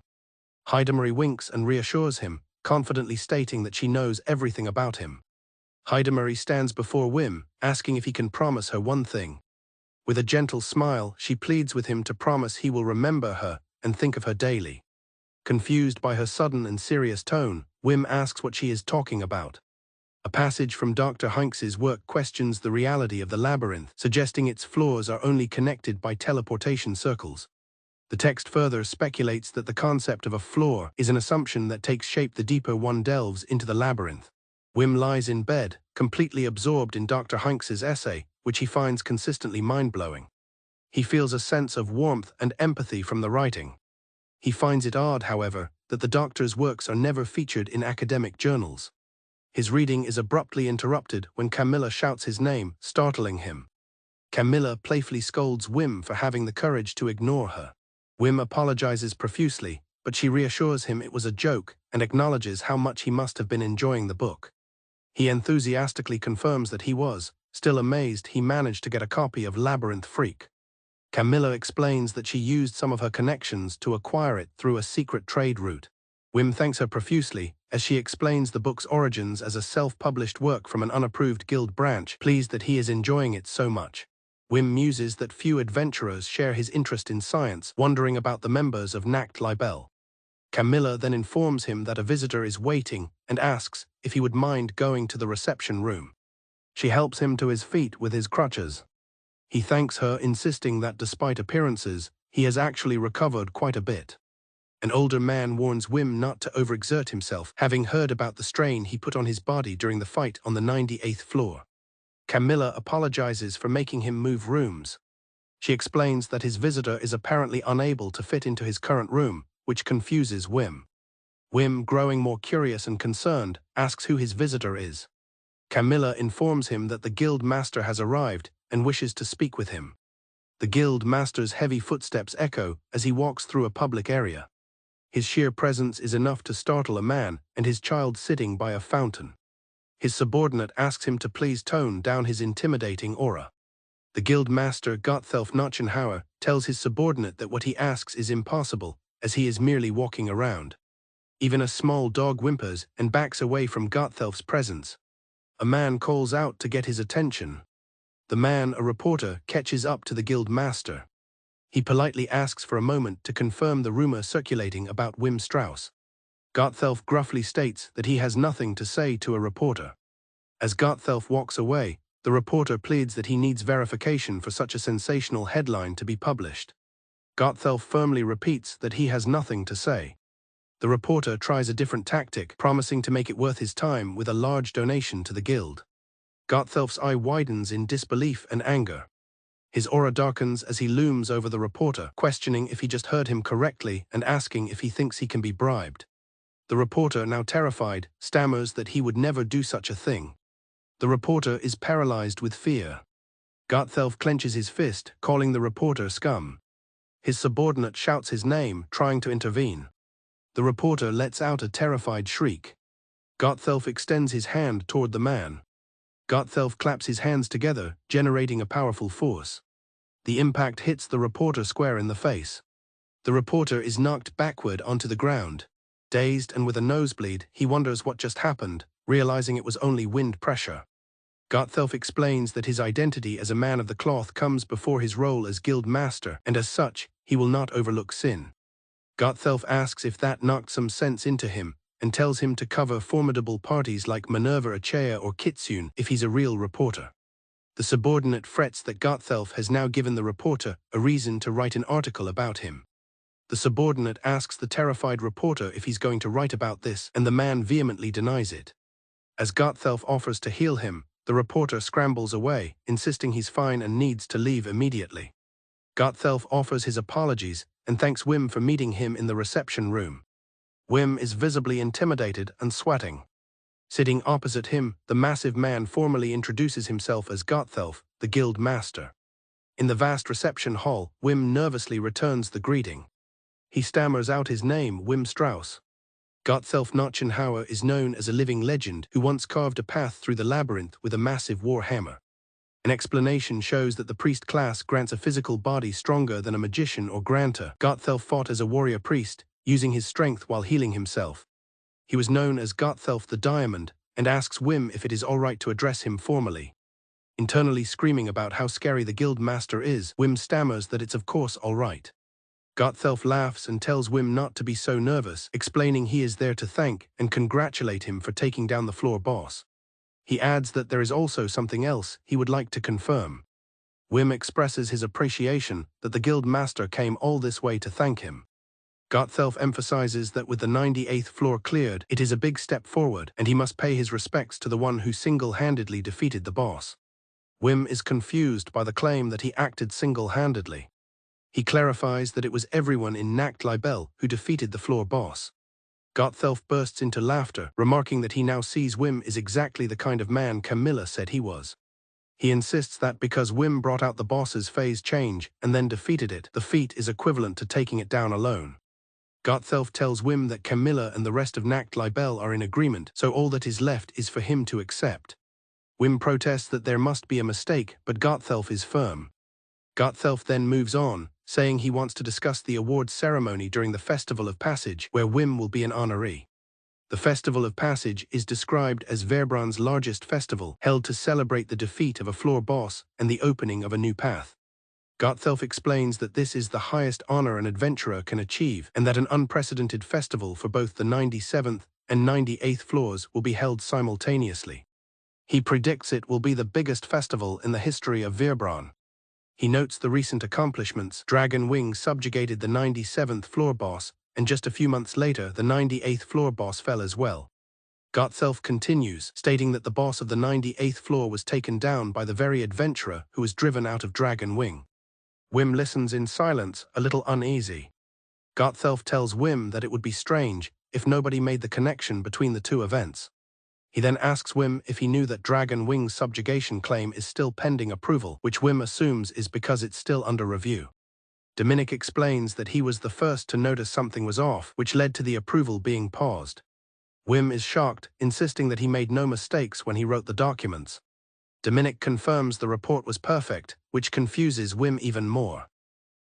Hidamari winks and reassures him, confidently stating that she knows everything about him. Hidamari stands before Whim, asking if he can promise her one thing. With a gentle smile, she pleads with him to promise he will remember her and think of her daily. Confused by her sudden and serious tone, Whim asks what she is talking about. A passage from Dr. Hanks's work questions the reality of the labyrinth, suggesting its floors are only connected by teleportation circles. The text further speculates that the concept of a floor is an assumption that takes shape the deeper one delves into the labyrinth. Whim lies in bed, completely absorbed in Dr. Hanks's essay, which he finds consistently mind-blowing. He feels a sense of warmth and empathy from the writing. He finds it odd, however, that the doctor's works are never featured in academic journals. His reading is abruptly interrupted when Camilla shouts his name, startling him. Camilla playfully scolds Whim for having the courage to ignore her. Whim apologizes profusely, but she reassures him it was a joke and acknowledges how much he must have been enjoying the book. He enthusiastically confirms that he was, still amazed he managed to get a copy of Labyrinth Freak. Camilla explains that she used some of her connections to acquire it through a secret trade route. Whim thanks her profusely, as she explains the book's origins as a self-published work from an unapproved guild branch, pleased that he is enjoying it so much. Whim muses that few adventurers share his interest in science, wondering about the members of Nacht Libel. Camilla then informs him that a visitor is waiting and asks if he would mind going to the reception room. She helps him to his feet with his crutches. He thanks her, insisting that despite appearances, he has actually recovered quite a bit. An older man warns Whim not to overexert himself, having heard about the strain he put on his body during the fight on the 98th floor. Camilla apologizes for making him move rooms. She explains that his visitor is apparently unable to fit into his current room, which confuses Whim. Whim, growing more curious and concerned, asks who his visitor is. Camilla informs him that the guild master has arrived and wishes to speak with him. The guild master's heavy footsteps echo as he walks through a public area. His sheer presence is enough to startle a man and his child sitting by a fountain. His subordinate asks him to please tone down his intimidating aura. The guild master Gotthelf Nochenhauer tells his subordinate that what he asks is impossible, as he is merely walking around. Even a small dog whimpers and backs away from Gotthelf's presence. A man calls out to get his attention. The man, a reporter, catches up to the guild master. He politely asks for a moment to confirm the rumor circulating about Wim Strauss. Gotthelf gruffly states that he has nothing to say to a reporter. As Gotthelf walks away, the reporter pleads that he needs verification for such a sensational headline to be published. Gotthelf firmly repeats that he has nothing to say. The reporter tries a different tactic, promising to make it worth his time with a large donation to the guild. Gotthelf's eye widens in disbelief and anger. His aura darkens as he looms over the reporter, questioning if he just heard him correctly and asking if he thinks he can be bribed. The reporter, now terrified, stammers that he would never do such a thing. The reporter is paralyzed with fear. Gotthelf clenches his fist, calling the reporter scum. His subordinate shouts his name, trying to intervene. The reporter lets out a terrified shriek. Gotthelf extends his hand toward the man. Gotthelf claps his hands together, generating a powerful force. The impact hits the reporter square in the face. The reporter is knocked backward onto the ground. Dazed and with a nosebleed, he wonders what just happened, realizing it was only wind pressure. Gotthelf explains that his identity as a man of the cloth comes before his role as guild master, and as such, he will not overlook sin. Gotthelf asks if that knocked some sense into him, and tells him to cover formidable parties like Minerva Achea or Kitsune if he's a real reporter. The subordinate frets that Gotthelf has now given the reporter a reason to write an article about him. The subordinate asks the terrified reporter if he's going to write about this, and the man vehemently denies it. As Gotthelf offers to heal him, the reporter scrambles away, insisting he's fine and needs to leave immediately. Gotthelf offers his apologies and thanks Whim for meeting him in the reception room. Whim is visibly intimidated and sweating. Sitting opposite him, the massive man formally introduces himself as Gotthelf, the guild master. In the vast reception hall, Whim nervously returns the greeting. He stammers out his name, Wim Strauss. Gotthelf Notchenhauer is known as a living legend who once carved a path through the labyrinth with a massive war hammer. An explanation shows that the priest class grants a physical body stronger than a magician or grantor. Gotthelf fought as a warrior priest, using his strength while healing himself. He was known as Gotthelf the Diamond, and asks Whim if it is all right to address him formally. Internally screaming about how scary the guild master is, Whim stammers that it's of course all right. Gotthelf laughs and tells Whim not to be so nervous, explaining he is there to thank and congratulate him for taking down the floor boss. He adds that there is also something else he would like to confirm. Whim expresses his appreciation that the guild master came all this way to thank him. Gotthelf emphasizes that with the 98th floor cleared, it is a big step forward, and he must pay his respects to the one who single-handedly defeated the boss. Whim is confused by the claim that he acted single-handedly. He clarifies that it was everyone in Aniclimax who defeated the floor boss. Gotthelf bursts into laughter, remarking that he now sees Whim is exactly the kind of man Camilla said he was. He insists that because Whim brought out the boss's phase change and then defeated it, the feat is equivalent to taking it down alone. Gotthelf tells Whim that Camilla and the rest of Aniclimax are in agreement, so all that is left is for him to accept. Whim protests that there must be a mistake, but Gotthelf is firm. Gotthelf then moves on, saying he wants to discuss the awards ceremony during the Festival of Passage, where Whim will be an honoree. The Festival of Passage is described as Verbran's largest festival, held to celebrate the defeat of a floor boss and the opening of a new path. Gotthelf explains that this is the highest honor an adventurer can achieve, and that an unprecedented festival for both the 97th and 98th floors will be held simultaneously. He predicts it will be the biggest festival in the history of Verbran. He notes the recent accomplishments. Dragon Wing subjugated the 97th floor boss, and just a few months later the 98th floor boss fell as well. Gotthelf continues, stating that the boss of the 98th floor was taken down by the very adventurer who was driven out of Dragon Wing. Whim listens in silence, a little uneasy. Gotthelf tells Whim that it would be strange if nobody made the connection between the two events. He then asks Whim if he knew that Dragon Wing's subjugation claim is still pending approval, which Whim assumes is because it's still under review. Dominic explains that he was the first to notice something was off, which led to the approval being paused. Whim is shocked, insisting that he made no mistakes when he wrote the documents. Dominic confirms the report was perfect, which confuses Whim even more.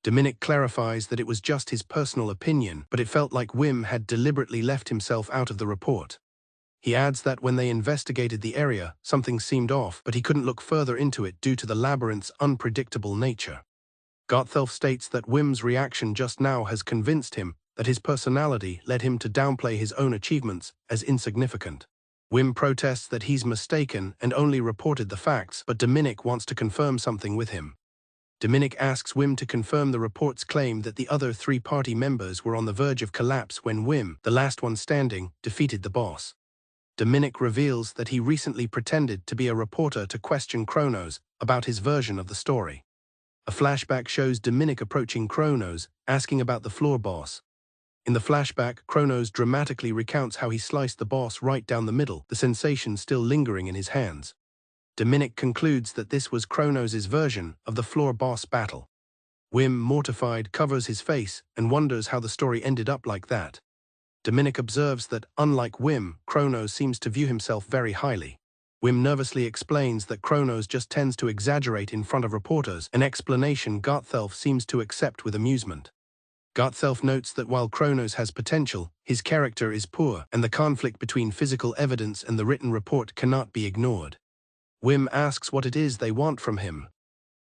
Dominic clarifies that it was just his personal opinion, but it felt like Whim had deliberately left himself out of the report. He adds that when they investigated the area, something seemed off, but he couldn't look further into it due to the labyrinth's unpredictable nature. Gotthelf states that Whim's reaction just now has convinced him that his personality led him to downplay his own achievements as insignificant. Whim protests that he's mistaken and only reported the facts, but Dominic wants to confirm something with him. Dominic asks Whim to confirm the report's claim that the other three party members were on the verge of collapse when Whim, the last one standing, defeated the boss. Dominic reveals that he recently pretended to be a reporter to question Kronos about his version of the story. A flashback shows Dominic approaching Kronos, asking about the floor boss. In the flashback, Kronos dramatically recounts how he sliced the boss right down the middle, the sensation still lingering in his hands. Dominic concludes that this was Kronos' version of the floor boss battle. Whim, mortified, covers his face and wonders how the story ended up like that. Dominic observes that, unlike Whim, Kronos seems to view himself very highly. Whim nervously explains that Kronos just tends to exaggerate in front of reporters, an explanation Gotthelf seems to accept with amusement. Gotthelf notes that while Kronos has potential, his character is poor, and the conflict between physical evidence and the written report cannot be ignored. Whim asks what it is they want from him.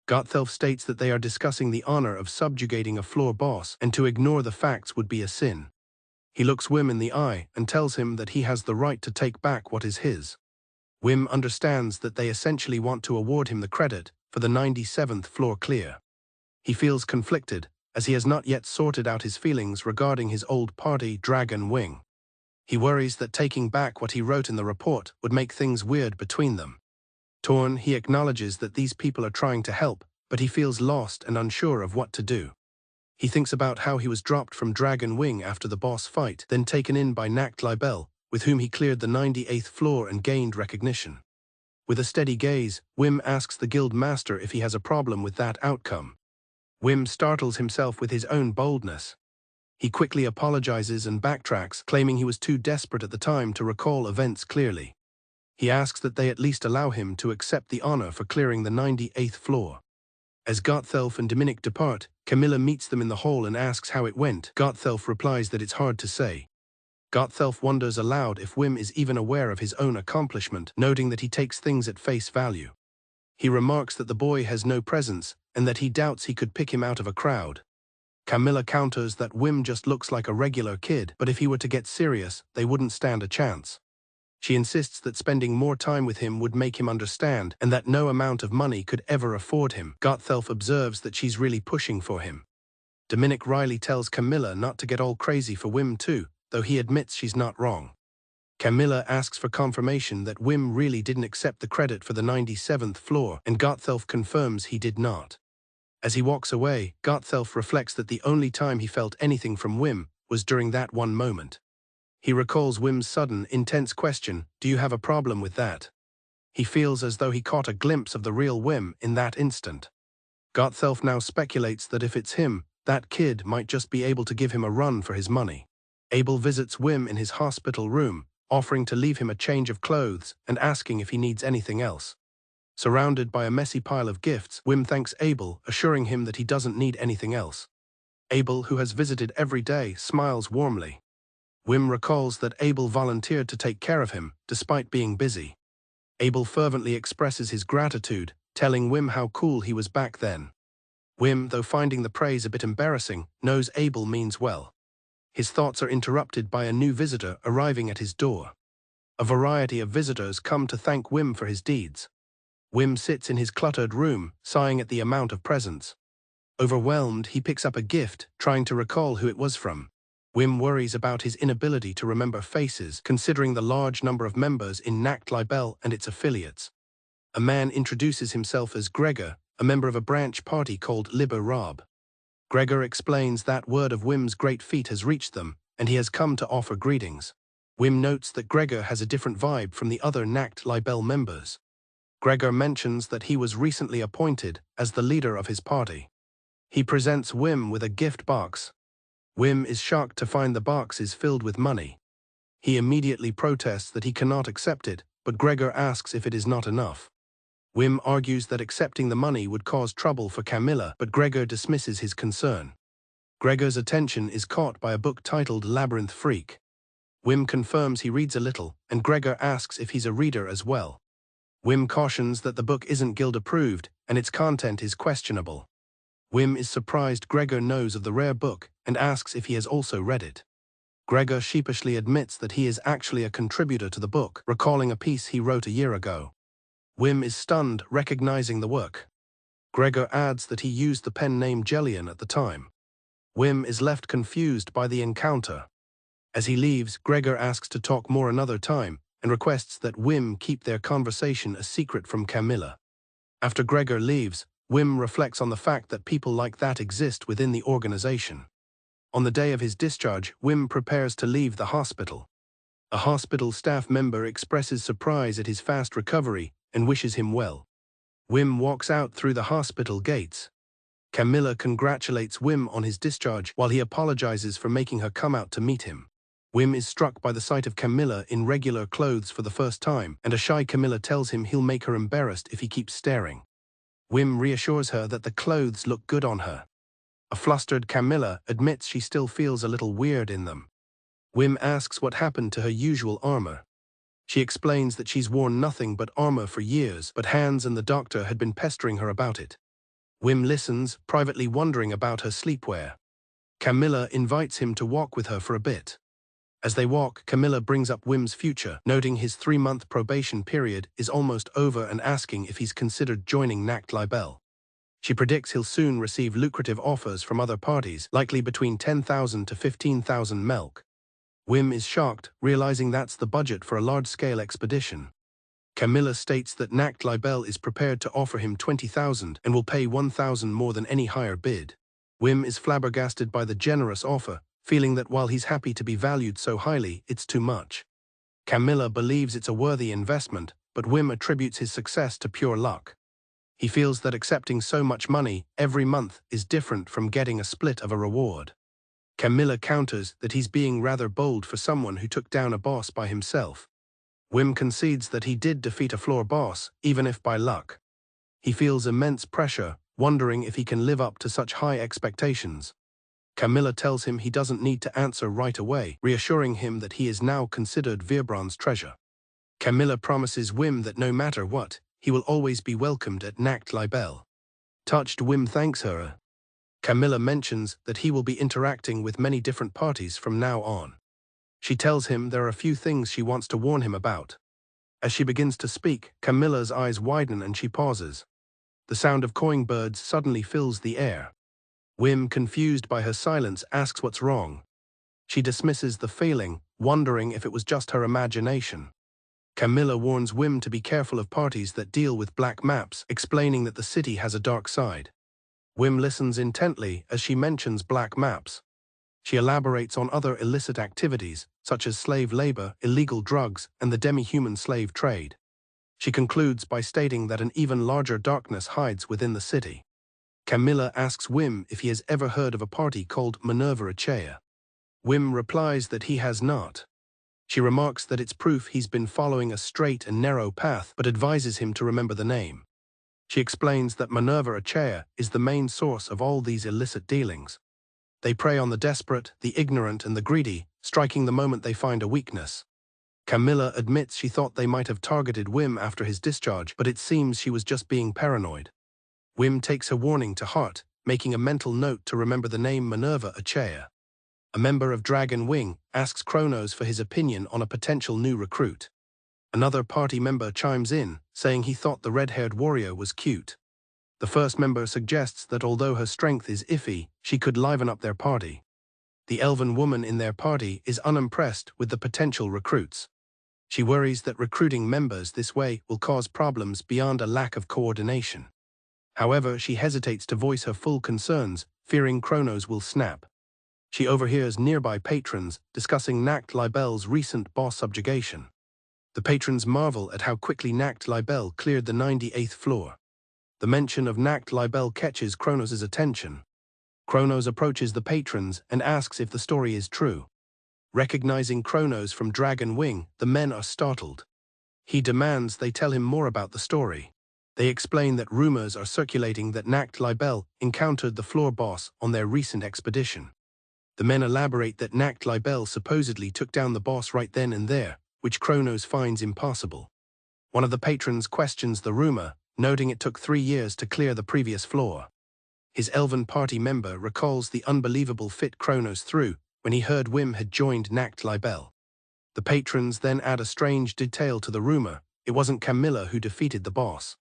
Gotthelf states that they are discussing the honor of subjugating a floor boss, and to ignore the facts would be a sin. He looks Whim in the eye and tells him that he has the right to take back what is his. Whim understands that they essentially want to award him the credit for the 97th floor clear. He feels conflicted, as he has not yet sorted out his feelings regarding his old party, Dragon Wing. He worries that taking back what he wrote in the report would make things weird between them. Torn, he acknowledges that these people are trying to help, but he feels lost and unsure of what to do. He thinks about how he was dropped from Dragon Wing after the boss fight, then taken in by Aniclimax, with whom he cleared the 98th floor and gained recognition. With a steady gaze, Whim asks the guild master if he has a problem with that outcome. Whim startles himself with his own boldness. He quickly apologizes and backtracks, claiming he was too desperate at the time to recall events clearly. He asks that they at least allow him to accept the honor for clearing the 98th floor. As Gotthelf and Dominic depart, Camilla meets them in the hall and asks how it went. Gotthelf replies that it's hard to say. Gotthelf wonders aloud if Whim is even aware of his own accomplishment, noting that he takes things at face value. He remarks that the boy has no presence, and that he doubts he could pick him out of a crowd. Camilla counters that Whim just looks like a regular kid, but if he were to get serious, they wouldn't stand a chance. She insists that spending more time with him would make him understand, and that no amount of money could ever afford him. Gotthelf observes that she's really pushing for him. Dominic Riley tells Camilla not to get all crazy for Whim too, though he admits she's not wrong. Camilla asks for confirmation that Whim really didn't accept the credit for the 97th floor, and Gotthelf confirms he did not. As he walks away, Gotthelf reflects that the only time he felt anything from Whim was during that one moment. He recalls Whim's sudden, intense question, "Do you have a problem with that?" He feels as though he caught a glimpse of the real Whim in that instant. Gotthelf now speculates that if it's him, that kid might just be able to give him a run for his money. Abel visits Whim in his hospital room, offering to leave him a change of clothes and asking if he needs anything else. Surrounded by a messy pile of gifts, Whim thanks Abel, assuring him that he doesn't need anything else. Abel, who has visited every day, smiles warmly. Whim recalls that Abel volunteered to take care of him, despite being busy. Abel fervently expresses his gratitude, telling Whim how cool he was back then. Whim, though finding the praise a bit embarrassing, knows Abel means well. His thoughts are interrupted by a new visitor arriving at his door. A variety of visitors come to thank Whim for his deeds. Whim sits in his cluttered room, sighing at the amount of presents. Overwhelmed, he picks up a gift, trying to recall who it was from. Whim worries about his inability to remember faces, considering the large number of members in Aniclimax and its affiliates. A man introduces himself as Gregor, a member of a branch party called Liber Rob. Gregor explains that word of Whim's great feat has reached them, and he has come to offer greetings. Whim notes that Gregor has a different vibe from the other Aniclimax members. Gregor mentions that he was recently appointed as the leader of his party. He presents Whim with a gift box. Whim is shocked to find the box is filled with money. He immediately protests that he cannot accept it, but Gregor asks if it is not enough. Whim argues that accepting the money would cause trouble for Camilla, but Gregor dismisses his concern. Gregor's attention is caught by a book titled Labyrinth Freak. Whim confirms he reads a little, and Gregor asks if he's a reader as well. Whim cautions that the book isn't guild-approved, and its content is questionable. Whim is surprised Gregor knows of the rare book and asks if he has also read it. Gregor sheepishly admits that he is actually a contributor to the book, recalling a piece he wrote a year ago. Whim is stunned, recognizing the work. Gregor adds that he used the pen name Jellian at the time. Whim is left confused by the encounter. As he leaves, Gregor asks to talk more another time and requests that Whim keep their conversation a secret from Camilla. After Gregor leaves, Whim reflects on the fact that people like that exist within the organization. On the day of his discharge, Whim prepares to leave the hospital. A hospital staff member expresses surprise at his fast recovery and wishes him well. Whim walks out through the hospital gates. Camilla congratulates Whim on his discharge while he apologizes for making her come out to meet him. Whim is struck by the sight of Camilla in regular clothes for the first time, and a shy Camilla tells him he'll make her embarrassed if he keeps staring. Whim reassures her that the clothes look good on her. A flustered Camilla admits she still feels a little weird in them. Whim asks what happened to her usual armor. She explains that she's worn nothing but armor for years, but Hans and the doctor had been pestering her about it. Whim listens, privately wondering about her sleepwear. Camilla invites him to walk with her for a bit. As they walk, Camilla brings up Whim's future, noting his 3-month probation period is almost over and asking if he's considered joining Aniclimax. She predicts he'll soon receive lucrative offers from other parties, likely between 10,000 to 15,000 melk. Whim is shocked, realizing that's the budget for a large-scale expedition. Camilla states that Aniclimax is prepared to offer him 20,000 and will pay 1,000 more than any higher bid. Whim is flabbergasted by the generous offer, feeling that while he's happy to be valued so highly, it's too much. Camilla believes it's a worthy investment, but Whim attributes his success to pure luck. He feels that accepting so much money every month is different from getting a split of a reward. Camilla counters that he's being rather bold for someone who took down a boss by himself. Whim concedes that he did defeat a floor boss, even if by luck. He feels immense pressure, wondering if he can live up to such high expectations. Camilla tells him he doesn't need to answer right away, reassuring him that he is now considered Virbrand's treasure. Camilla promises Whim that no matter what, he will always be welcomed at Aniclimax. Touched, Whim thanks her. Camilla mentions that he will be interacting with many different parties from now on. She tells him there are a few things she wants to warn him about. As she begins to speak, Camilla's eyes widen and she pauses. The sound of cawing birds suddenly fills the air. Whim, confused by her silence, asks what's wrong. She dismisses the feeling, wondering if it was just her imagination. Camilla warns Whim to be careful of parties that deal with black maps, explaining that the city has a dark side. Whim listens intently as she mentions black maps. She elaborates on other illicit activities, such as slave labor, illegal drugs, and the demi-human slave trade. She concludes by stating that an even larger darkness hides within the city. Camilla asks Whim if he has ever heard of a party called Manhwa. Whim replies that he has not. She remarks that it's proof he's been following a straight and narrow path, but advises him to remember the name. She explains that Manhwa is the main source of all these illicit dealings. They prey on the desperate, the ignorant, and the greedy, striking the moment they find a weakness. Camilla admits she thought they might have targeted Whim after his discharge, but it seems she was just being paranoid. Whim takes her warning to heart, making a mental note to remember the name Manhwa. A member of Dragon Wing asks Kronos for his opinion on a potential new recruit. Another party member chimes in, saying he thought the red-haired warrior was cute. The first member suggests that although her strength is iffy, she could liven up their party. The elven woman in their party is unimpressed with the potential recruits. She worries that recruiting members this way will cause problems beyond a lack of coordination. However, she hesitates to voice her full concerns, fearing Kronos will snap. She overhears nearby patrons discussing Aniclimax's recent boss subjugation. The patrons marvel at how quickly Aniclimax cleared the 98th floor. The mention of Aniclimax catches Kronos' attention. Kronos approaches the patrons and asks if the story is true. Recognizing Kronos from Dragon Wing, the men are startled. He demands they tell him more about the story. They explain that rumors are circulating that Aniclimax encountered the floor boss on their recent expedition. The men elaborate that Aniclimax supposedly took down the boss right then and there, which Kronos finds impossible. One of the patrons questions the rumor, noting it took 3 years to clear the previous floor. His elven party member recalls the unbelievable fit Kronos threw when he heard Whim had joined Aniclimax. The patrons then add a strange detail to the rumor: it wasn't Camilla who defeated the boss.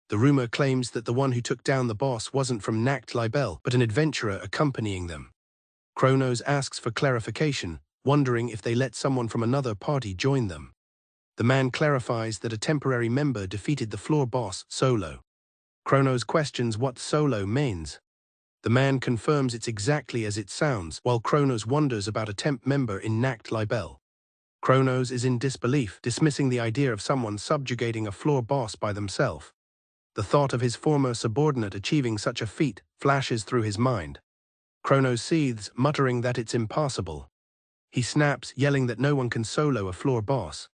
The rumor claims that the one who took down the boss wasn't from Aniclimax, but an adventurer accompanying them. Kronos asks for clarification, wondering if they let someone from another party join them. The man clarifies that a temporary member defeated the floor boss solo. Kronos questions what solo means. The man confirms it's exactly as it sounds, while Kronos wonders about a temp member in Aniclimax. Kronos is in disbelief, dismissing the idea of someone subjugating a floor boss by themselves. The thought of his former subordinate achieving such a feat flashes through his mind. Kronos seethes, muttering that it's impossible. He snaps, yelling that no one can solo a floor boss.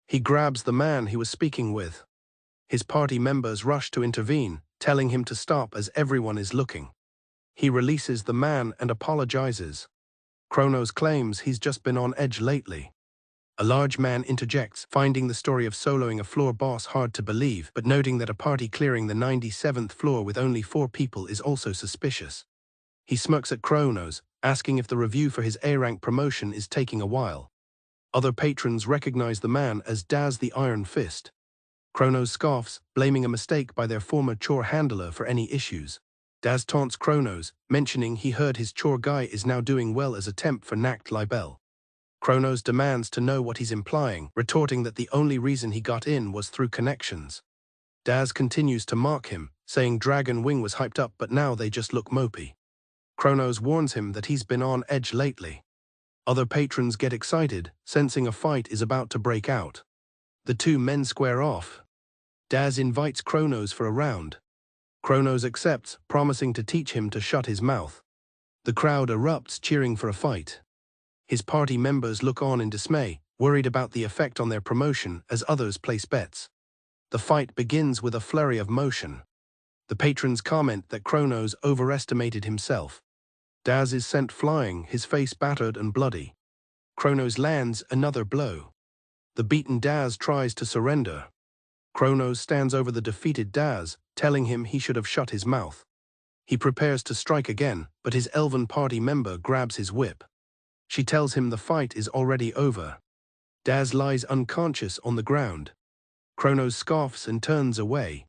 He grabs the man he was speaking with. His party members rush to intervene, telling him to stop as everyone is looking. He releases the man and apologizes. Kronos claims he's just been on edge lately. A large man interjects, finding the story of soloing a floor boss hard to believe, but noting that a party clearing the 97th floor with only 4 people is also suspicious. He smirks at Kronos, asking if the review for his A-rank promotion is taking a while. Other patrons recognize the man as Daz the Iron Fist. Kronos scoffs, blaming a mistake by their former chore handler for any issues. Daz taunts Kronos, mentioning he heard his chore guy is now doing well as a temp for Nacht Libel. Kronos demands to know what he's implying, retorting that the only reason he got in was through connections. Daz continues to mock him, saying Dragon Wing was hyped up but now they just look mopey. Kronos warns him that he's been on edge lately. Other patrons get excited, sensing a fight is about to break out. The two men square off. Daz invites Kronos for a round. Kronos accepts, promising to teach him to shut his mouth. The crowd erupts, cheering for a fight. His party members look on in dismay, worried about the effect on their promotion as others place bets. The fight begins with a flurry of motion. The patrons comment that Kronos overestimated himself. Daz is sent flying, his face battered and bloody. Kronos lands another blow. The beaten Daz tries to surrender. Kronos stands over the defeated Daz, telling him he should have shut his mouth. He prepares to strike again, but his elven party member grabs his whip. She tells him the fight is already over. Daz lies unconscious on the ground. Kronos scoffs and turns away.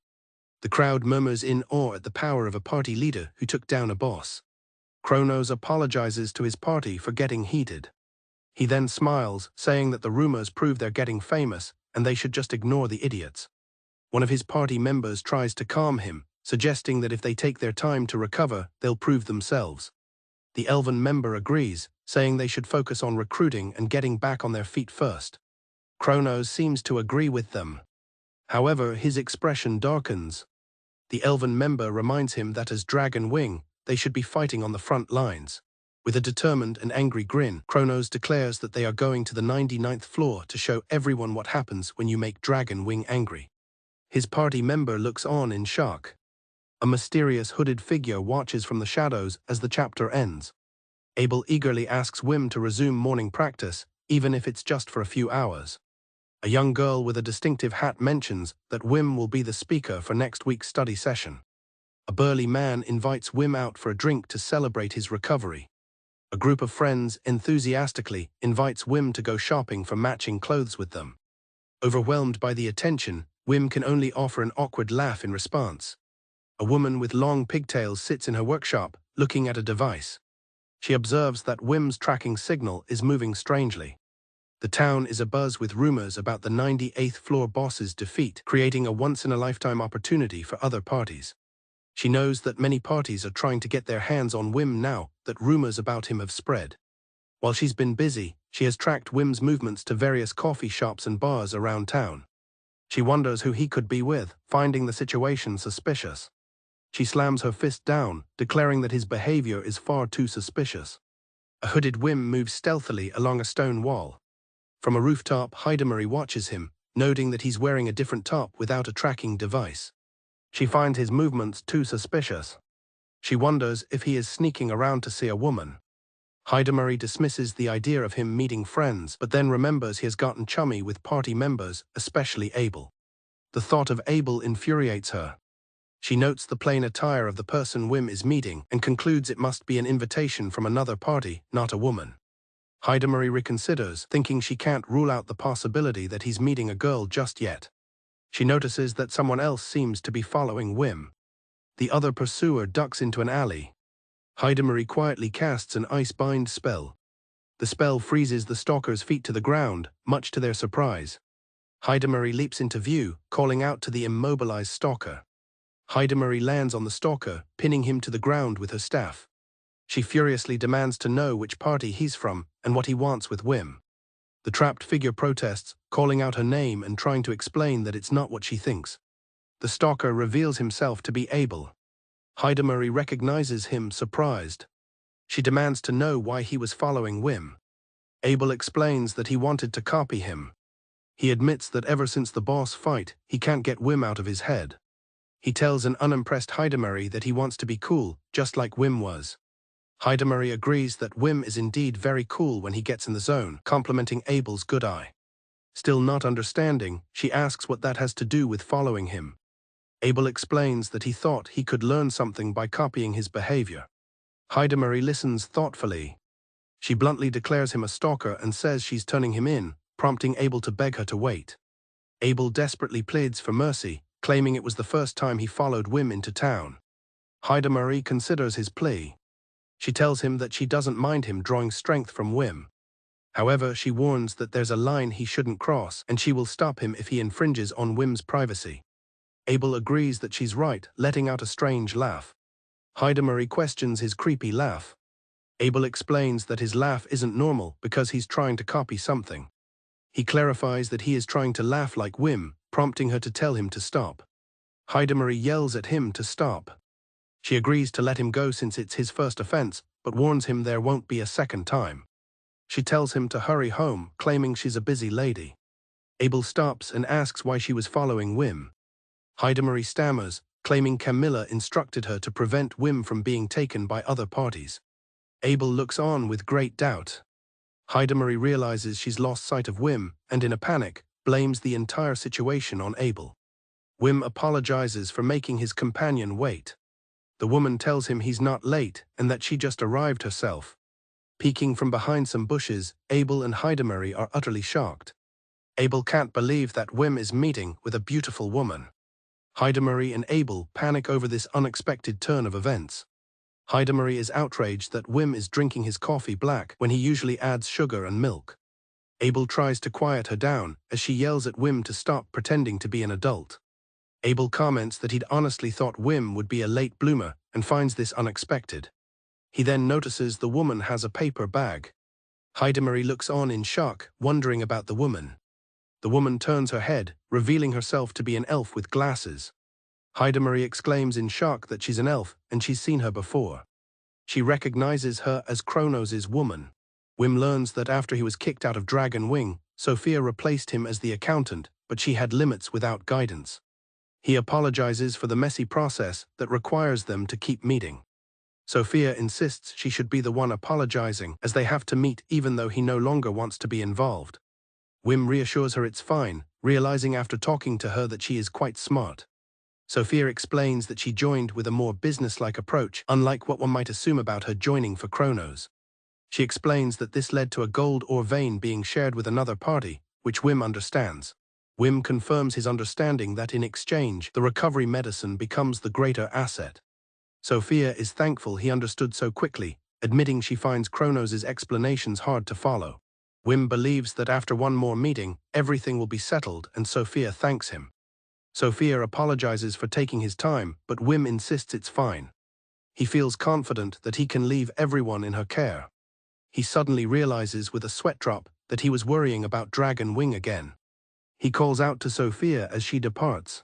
The crowd murmurs in awe at the power of a party leader who took down a boss. Kronos apologizes to his party for getting heated. He then smiles, saying that the rumors prove they're getting famous and they should just ignore the idiots. One of his party members tries to calm him, suggesting that if they take their time to recover, they'll prove themselves. The elven member agrees, saying they should focus on recruiting and getting back on their feet first. Kronos seems to agree with them. However, his expression darkens. The elven member reminds him that as Dragon Wing, they should be fighting on the front lines. With a determined and angry grin, Kronos declares that they are going to the 99th floor to show everyone what happens when you make Dragon Wing angry. His party member looks on in shock. A mysterious hooded figure watches from the shadows as the chapter ends. Abel eagerly asks Whim to resume morning practice, even if it's just for a few hours. A young girl with a distinctive hat mentions that Whim will be the speaker for next week's study session. A burly man invites Whim out for a drink to celebrate his recovery. A group of friends enthusiastically invites Whim to go shopping for matching clothes with them. Overwhelmed by the attention, Whim can only offer an awkward laugh in response. A woman with long pigtails sits in her workshop, looking at a device. She observes that Whim's tracking signal is moving strangely. The town is abuzz with rumors about the 98th floor boss's defeat, creating a once-in-a-lifetime opportunity for other parties. She knows that many parties are trying to get their hands on Whim now that rumors about him have spread. While she's been busy, she has tracked Whim's movements to various coffee shops and bars around town. She wonders who he could be with, finding the situation suspicious. She slams her fist down, declaring that his behavior is far too suspicious. A hooded Whim moves stealthily along a stone wall. From a rooftop, Hidamari watches him, noting that he's wearing a different top without a tracking device. She finds his movements too suspicious. She wonders if he is sneaking around to see a woman. Hidamari dismisses the idea of him meeting friends, but then remembers he has gotten chummy with party members, especially Abel. The thought of Abel infuriates her. She notes the plain attire of the person Whim is meeting and concludes it must be an invitation from another party, not a woman. Hidamari reconsiders, thinking she can't rule out the possibility that he's meeting a girl just yet. She notices that someone else seems to be following Whim. The other pursuer ducks into an alley. Hidamari quietly casts an ice-bind spell. The spell freezes the stalker's feet to the ground, much to their surprise. Hidamari leaps into view, calling out to the immobilized stalker. Hidamari lands on the stalker, pinning him to the ground with her staff. She furiously demands to know which party he's from and what he wants with Whim. The trapped figure protests, calling out her name and trying to explain that it's not what she thinks. The stalker reveals himself to be Abel. Hidamari recognizes him, surprised. She demands to know why he was following Whim. Abel explains that he wanted to copy him. He admits that ever since the boss fight, he can't get Whim out of his head. He tells an unimpressed Hidamari that he wants to be cool, just like Whim was. Heidemarry agrees that Whim is indeed very cool when he gets in the zone, complimenting Abel's good eye. Still not understanding, she asks what that has to do with following him. Abel explains that he thought he could learn something by copying his behavior. Heidemarry listens thoughtfully. She bluntly declares him a stalker and says she's turning him in, prompting Abel to beg her to wait. Abel desperately pleads for mercy, claiming it was the first time he followed Whim into town. Heidemarry considers his plea. She tells him that she doesn't mind him drawing strength from Whim. However, she warns that there's a line he shouldn't cross, and she will stop him if he infringes on Whim's privacy. Abel agrees that she's right, letting out a strange laugh. Heidemarry questions his creepy laugh. Abel explains that his laugh isn't normal because he's trying to copy something. He clarifies that he is trying to laugh like Whim, prompting her to tell him to stop. Heidemarry yells at him to stop. She agrees to let him go since it's his first offense, but warns him there won't be a second time. She tells him to hurry home, claiming she's a busy lady. Abel stops and asks why she was following Whim. Heidemarry stammers, claiming Camilla instructed her to prevent Whim from being taken by other parties. Abel looks on with great doubt. Heidemarry realizes she's lost sight of Whim and, in a panic, blames the entire situation on Abel. Whim apologizes for making his companion wait. The woman tells him he's not late and that she just arrived herself. Peeking from behind some bushes, Abel and Heidemarry are utterly shocked. Abel can't believe that Whim is meeting with a beautiful woman. Heidemarry and Abel panic over this unexpected turn of events. Heidemarry is outraged that Whim is drinking his coffee black when he usually adds sugar and milk. Abel tries to quiet her down as she yells at Whim to stop pretending to be an adult. Abel comments that he'd honestly thought Whim would be a late bloomer and finds this unexpected. He then notices the woman has a paper bag. Heidemarry looks on in shock, wondering about the woman. The woman turns her head, revealing herself to be an elf with glasses. Heidemarry exclaims in shock that she's an elf and she's seen her before. She recognizes her as Kronos' woman. Whim learns that after he was kicked out of Dragon Wing, Sophia replaced him as the accountant, but she had limits without guidance. He apologizes for the messy process that requires them to keep meeting. Sophia insists she should be the one apologizing, as they have to meet even though he no longer wants to be involved. Whim reassures her it's fine, realizing after talking to her that she is quite smart. Sophia explains that she joined with a more business-like approach, unlike what one might assume about her joining for Kronos. She explains that this led to a gold or vein being shared with another party, which Whim understands. Whim confirms his understanding that in exchange, the recovery medicine becomes the greater asset. Sophia is thankful he understood so quickly, admitting she finds Kronos' explanations hard to follow. Whim believes that after one more meeting, everything will be settled, and Sophia thanks him. Sophia apologizes for taking his time, but Whim insists it's fine. He feels confident that he can leave everyone in her care. He suddenly realizes with a sweat drop that he was worrying about Dragon Wing again. He calls out to Sophia as she departs.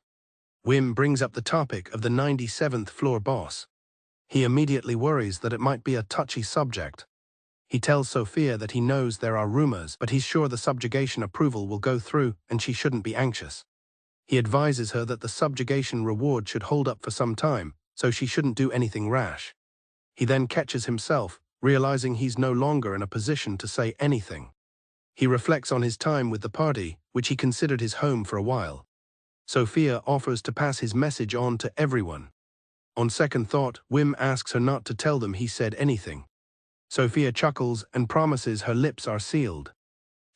Whim brings up the topic of the 97th floor boss. He immediately worries that it might be a touchy subject. He tells Sophia that he knows there are rumors, but he's sure the subjugation approval will go through and she shouldn't be anxious. He advises her that the subjugation reward should hold up for some time, so she shouldn't do anything rash. He then catches himself, realizing he's no longer in a position to say anything. He reflects on his time with the party, which he considered his home for a while. Sophia offers to pass his message on to everyone. On second thought, Whim asks her not to tell them he said anything. Sophia chuckles and promises her lips are sealed.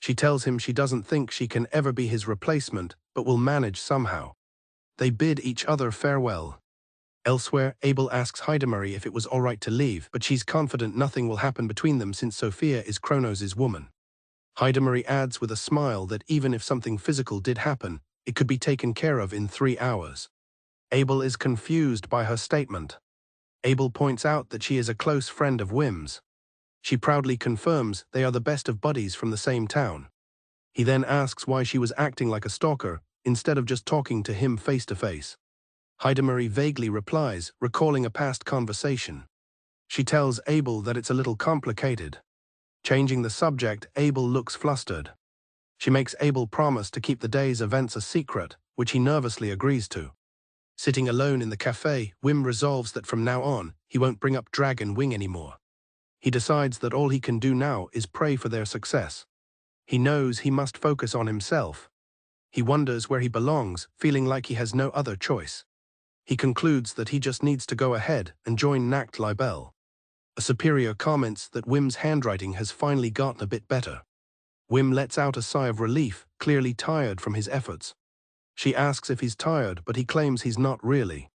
She tells him she doesn't think she can ever be his replacement, but will manage somehow. They bid each other farewell. Elsewhere, Abel asks Heidemarry if it was all right to leave, but she's confident nothing will happen between them since Sophia is Kronos' woman. Heidemarry adds with a smile that even if something physical did happen, it could be taken care of in 3 hours. Abel is confused by her statement. Abel points out that she is a close friend of Whim's. She proudly confirms they are the best of buddies from the same town. He then asks why she was acting like a stalker, instead of just talking to him face to face. Heidemarry vaguely replies, recalling a past conversation. She tells Abel that it's a little complicated. Changing the subject, Abel looks flustered. She makes Abel promise to keep the day's events a secret, which he nervously agrees to. Sitting alone in the cafe, Whim resolves that from now on, he won't bring up Dragon Wing anymore. He decides that all he can do now is pray for their success. He knows he must focus on himself. He wonders where he belongs, feeling like he has no other choice. He concludes that he just needs to go ahead and join Nacht Libel. A superior comments that Whim's handwriting has finally gotten a bit better. Whim lets out a sigh of relief, clearly tired from his efforts. She asks if he's tired, but he claims he's not really.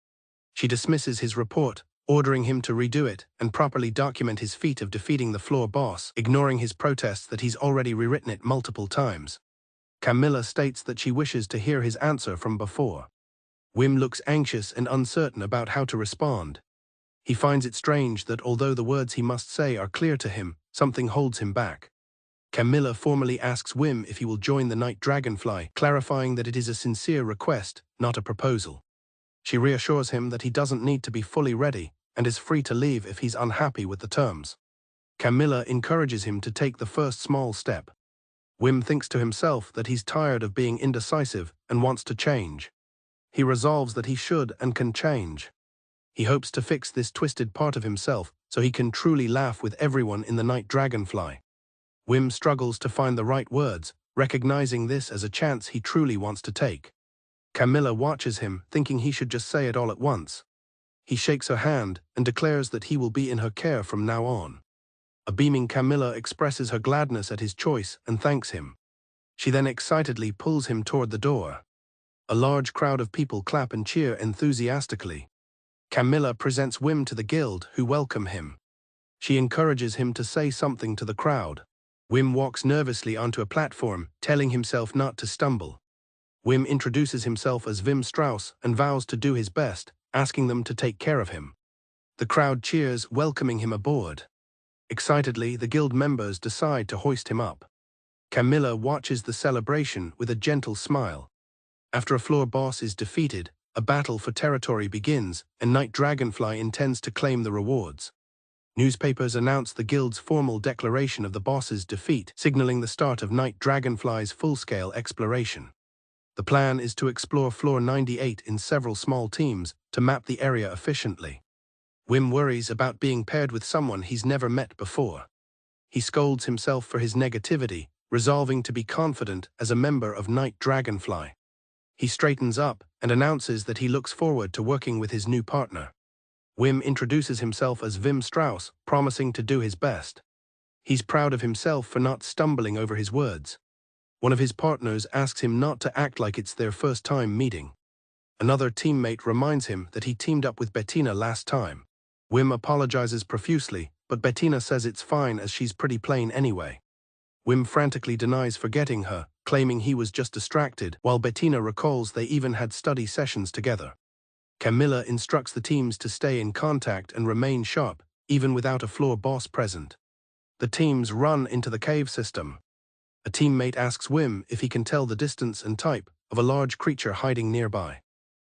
She dismisses his report, ordering him to redo it and properly document his feat of defeating the floor boss, ignoring his protests that he's already rewritten it multiple times. Camilla states that she wishes to hear his answer from before. Whim looks anxious and uncertain about how to respond. He finds it strange that although the words he must say are clear to him, something holds him back. Camilla formally asks Whim if he will join the Night Dragonfly, clarifying that it is a sincere request, not a proposal. She reassures him that he doesn't need to be fully ready and is free to leave if he's unhappy with the terms. Camilla encourages him to take the first small step. Whim thinks to himself that he's tired of being indecisive and wants to change. He resolves that he should and can change. He hopes to fix this twisted part of himself so he can truly laugh with everyone in the Night Dragonfly. Whim struggles to find the right words, recognizing this as a chance he truly wants to take. Camilla watches him, thinking he should just say it all at once. He shakes her hand and declares that he will be in her care from now on. A beaming Camilla expresses her gladness at his choice and thanks him. She then excitedly pulls him toward the door. A large crowd of people clap and cheer enthusiastically. Camilla presents Whim to the guild, who welcome him. She encourages him to say something to the crowd. Whim walks nervously onto a platform, telling himself not to stumble. Whim introduces himself as Wim Strauss and vows to do his best, asking them to take care of him. The crowd cheers, welcoming him aboard. Excitedly, the guild members decide to hoist him up. Camilla watches the celebration with a gentle smile. After a floor boss is defeated, a battle for territory begins, and Night Dragonfly intends to claim the rewards. Newspapers announce the guild's formal declaration of the boss's defeat, signaling the start of Night Dragonfly's full-scale exploration. The plan is to explore Floor 98 in several small teams to map the area efficiently. Whim worries about being paired with someone he's never met before. He scolds himself for his negativity, resolving to be confident as a member of Night Dragonfly. He straightens up and announces that he looks forward to working with his new partner. Whim introduces himself as Wim Strauss, promising to do his best. He's proud of himself for not stumbling over his words. One of his partners asks him not to act like it's their first time meeting. Another teammate reminds him that he teamed up with Bettina last time. Whim apologizes profusely, but Bettina says it's fine as she's pretty plain anyway. Whim frantically denies forgetting her, claiming he was just distracted, while Bettina recalls they even had study sessions together. Camilla instructs the teams to stay in contact and remain sharp, even without a floor boss present. The teams run into the cave system. A teammate asks Whim if he can tell the distance and type of a large creature hiding nearby.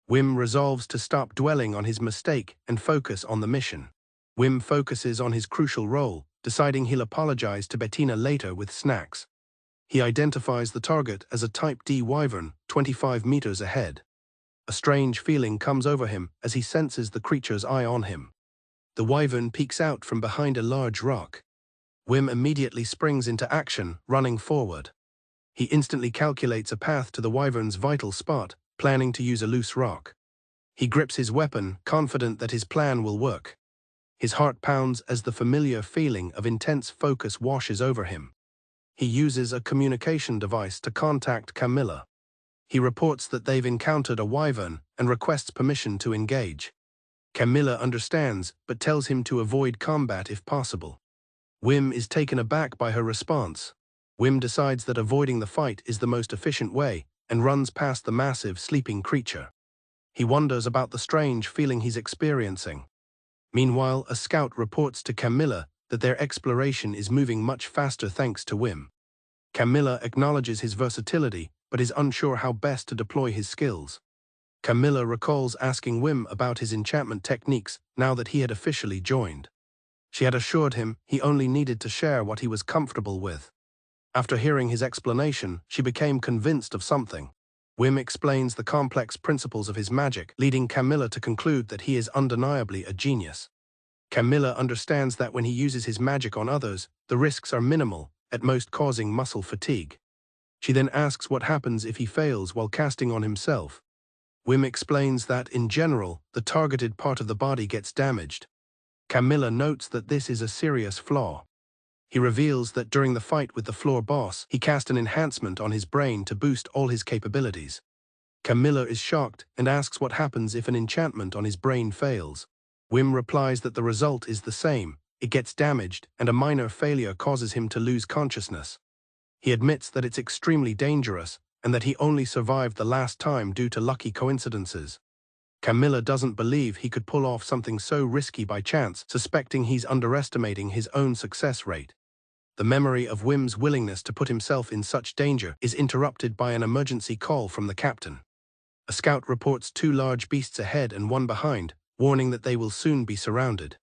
Whim resolves to stop dwelling on his mistake and focus on the mission. Whim focuses on his crucial role, deciding he'll apologize to Bettina later with snacks. He identifies the target as a Type D wyvern, 25 meters ahead. A strange feeling comes over him as he senses the creature's eye on him. The wyvern peeks out from behind a large rock. Whim immediately springs into action, running forward. He instantly calculates a path to the wyvern's vital spot, planning to use a loose rock. He grips his weapon, confident that his plan will work. His heart pounds as the familiar feeling of intense focus washes over him. He uses a communication device to contact Camilla. He reports that they've encountered a wyvern and requests permission to engage. Camilla understands, but tells him to avoid combat if possible. Whim is taken aback by her response. Whim decides that avoiding the fight is the most efficient way and runs past the massive, sleeping creature. He wonders about the strange feeling he's experiencing. Meanwhile, a scout reports to Camilla that their exploration is moving much faster thanks to Whim. Camilla acknowledges his versatility, but is unsure how best to deploy his skills. Camilla recalls asking Whim about his enchantment techniques now that he had officially joined. She had assured him he only needed to share what he was comfortable with. After hearing his explanation, she became convinced of something. Whim explains the complex principles of his magic, leading Camilla to conclude that he is undeniably a genius. Camilla understands that when he uses his magic on others, the risks are minimal, at most causing muscle fatigue. She then asks what happens if he fails while casting on himself. Whim explains that, in general, the targeted part of the body gets damaged. Camilla notes that this is a serious flaw. He reveals that during the fight with the floor boss, he cast an enhancement on his brain to boost all his capabilities. Camilla is shocked and asks what happens if an enchantment on his brain fails. Whim replies that the result is the same, it gets damaged, and a minor failure causes him to lose consciousness. He admits that it's extremely dangerous, and that he only survived the last time due to lucky coincidences. Camilla doesn't believe he could pull off something so risky by chance, suspecting he's underestimating his own success rate. The memory of Whim's willingness to put himself in such danger is interrupted by an emergency call from the captain. A scout reports 2 large beasts ahead and 1 behind, warning that they will soon be surrounded.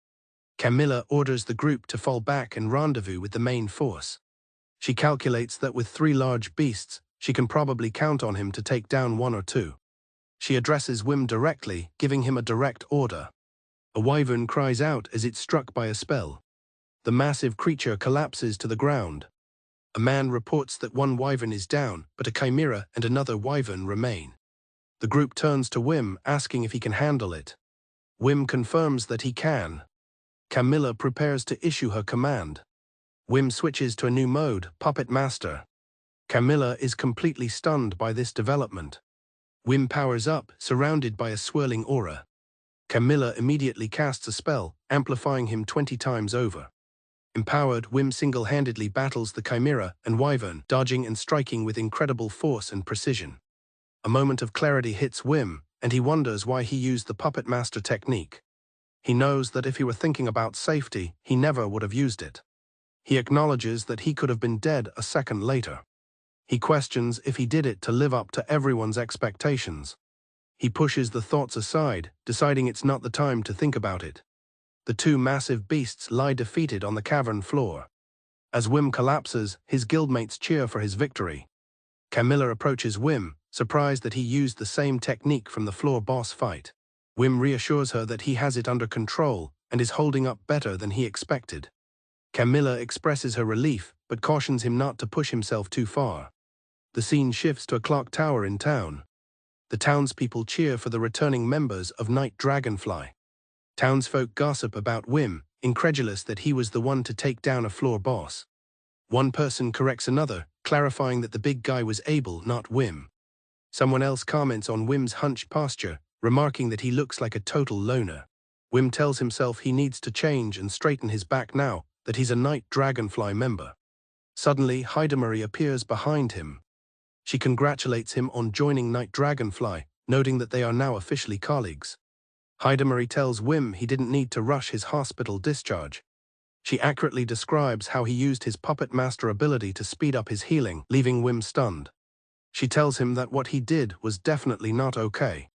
Camilla orders the group to fall back and rendezvous with the main force. She calculates that with 3 large beasts, she can probably count on him to take down 1 or 2. She addresses Whim directly, giving him a direct order. A wyvern cries out as it's struck by a spell. The massive creature collapses to the ground. A man reports that 1 wyvern is down, but a chimera and another wyvern remain. The group turns to Whim, asking if he can handle it. Whim confirms that he can. Camilla prepares to issue her command. Whim switches to a new mode, Puppet Master. Camilla is completely stunned by this development. Whim powers up, surrounded by a swirling aura. Camilla immediately casts a spell, amplifying him 20 times over. Empowered, Whim single-handedly battles the chimera and wyvern, dodging and striking with incredible force and precision. A moment of clarity hits Whim, and he wonders why he used the Puppet Master technique. He knows that if he were thinking about safety, he never would have used it. He acknowledges that he could have been dead a second later. He questions if he did it to live up to everyone's expectations. He pushes the thoughts aside, deciding it's not the time to think about it. The 2 massive beasts lie defeated on the cavern floor. As Whim collapses, his guildmates cheer for his victory. Camilla approaches Whim, surprised that he used the same technique from the floor boss fight. Whim reassures her that he has it under control and is holding up better than he expected. Camilla expresses her relief, but cautions him not to push himself too far. The scene shifts to a clock tower in town. The townspeople cheer for the returning members of Night Dragonfly. Townsfolk gossip about Whim, incredulous that he was the one to take down a floor boss. One person corrects another, clarifying that the big guy was Abel, not Whim. Someone else comments on Whim's hunched posture, remarking that he looks like a total loner. Whim tells himself he needs to change and straighten his back now that he's a Night Dragonfly member. Suddenly, Hidamari appears behind him. She congratulates him on joining Night Dragonfly, noting that they are now officially colleagues. Hidamari tells Whim he didn't need to rush his hospital discharge. She accurately describes how he used his Puppet Master ability to speed up his healing, leaving Whim stunned. She tells him that what he did was definitely not okay.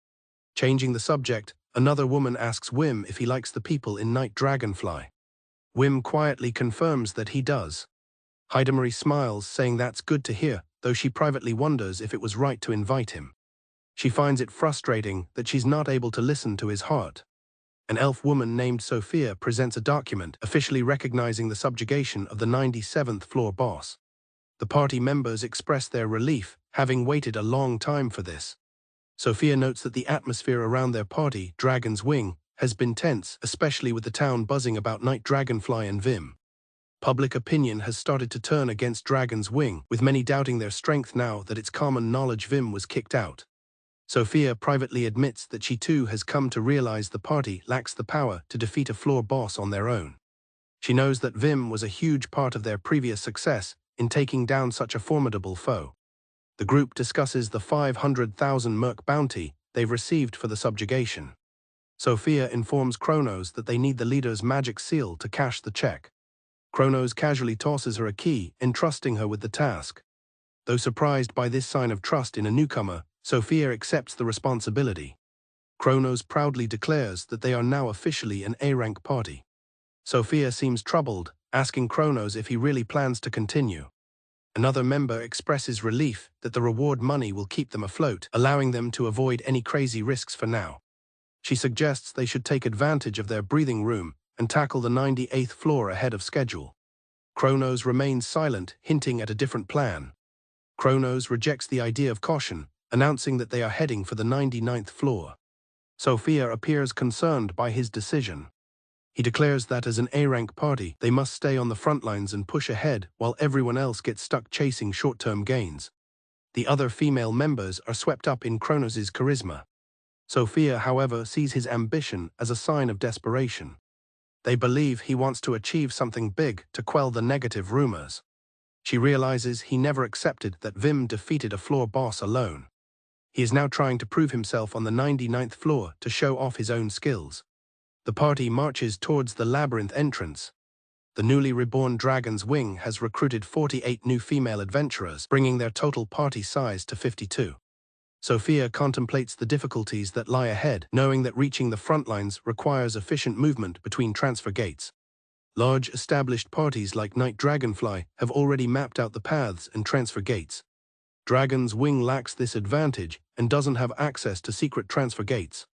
Changing the subject, another woman asks Whim if he likes the people in Night Dragonfly. Whim quietly confirms that he does. Hidamari smiles, saying that's good to hear, though she privately wonders if it was right to invite him. She finds it frustrating that she's not able to listen to his heart. An elf woman named Sophia presents a document officially recognizing the subjugation of the 97th floor boss. The party members express their relief, having waited a long time for this. Sophia notes that the atmosphere around their party, Dragon's Wing, has been tense, especially with the town buzzing about Night Dragonfly and Whim. Public opinion has started to turn against Dragon's Wing, with many doubting their strength now that it's common knowledge Whim was kicked out. Sophia privately admits that she too has come to realize the party lacks the power to defeat a floor boss on their own. She knows that Whim was a huge part of their previous success in taking down such a formidable foe. The group discusses the 500,000 merc bounty they've received for the subjugation. Sophia informs Kronos that they need the leader's magic seal to cash the check. Kronos casually tosses her a key, entrusting her with the task. Though surprised by this sign of trust in a newcomer, Sophia accepts the responsibility. Kronos proudly declares that they are now officially an A-rank party. Sophia seems troubled, asking Kronos if he really plans to continue. Another member expresses relief that the reward money will keep them afloat, allowing them to avoid any crazy risks for now. She suggests they should take advantage of their breathing room and tackle the 98th floor ahead of schedule. Kronos remains silent, hinting at a different plan. Kronos rejects the idea of caution, announcing that they are heading for the 99th floor. Sophia appears concerned by his decision. He declares that as an A-rank party, they must stay on the front lines and push ahead while everyone else gets stuck chasing short-term gains. The other female members are swept up in Kronos' charisma. Sophia, however, sees his ambition as a sign of desperation. They believe he wants to achieve something big to quell the negative rumors. She realizes he never accepted that Whim defeated a floor boss alone. He is now trying to prove himself on the 99th floor to show off his own skills. The party marches towards the labyrinth entrance. The newly reborn dragon's wing has recruited 48 new female adventurers, bringing their total party size to 52. Sophia contemplates the difficulties that lie ahead, knowing that reaching the front lines requires efficient movement between transfer gates. Large established parties like Night Dragonfly have already mapped out the paths and transfer gates. Dragon's Wing lacks this advantage and doesn't have access to secret transfer gates.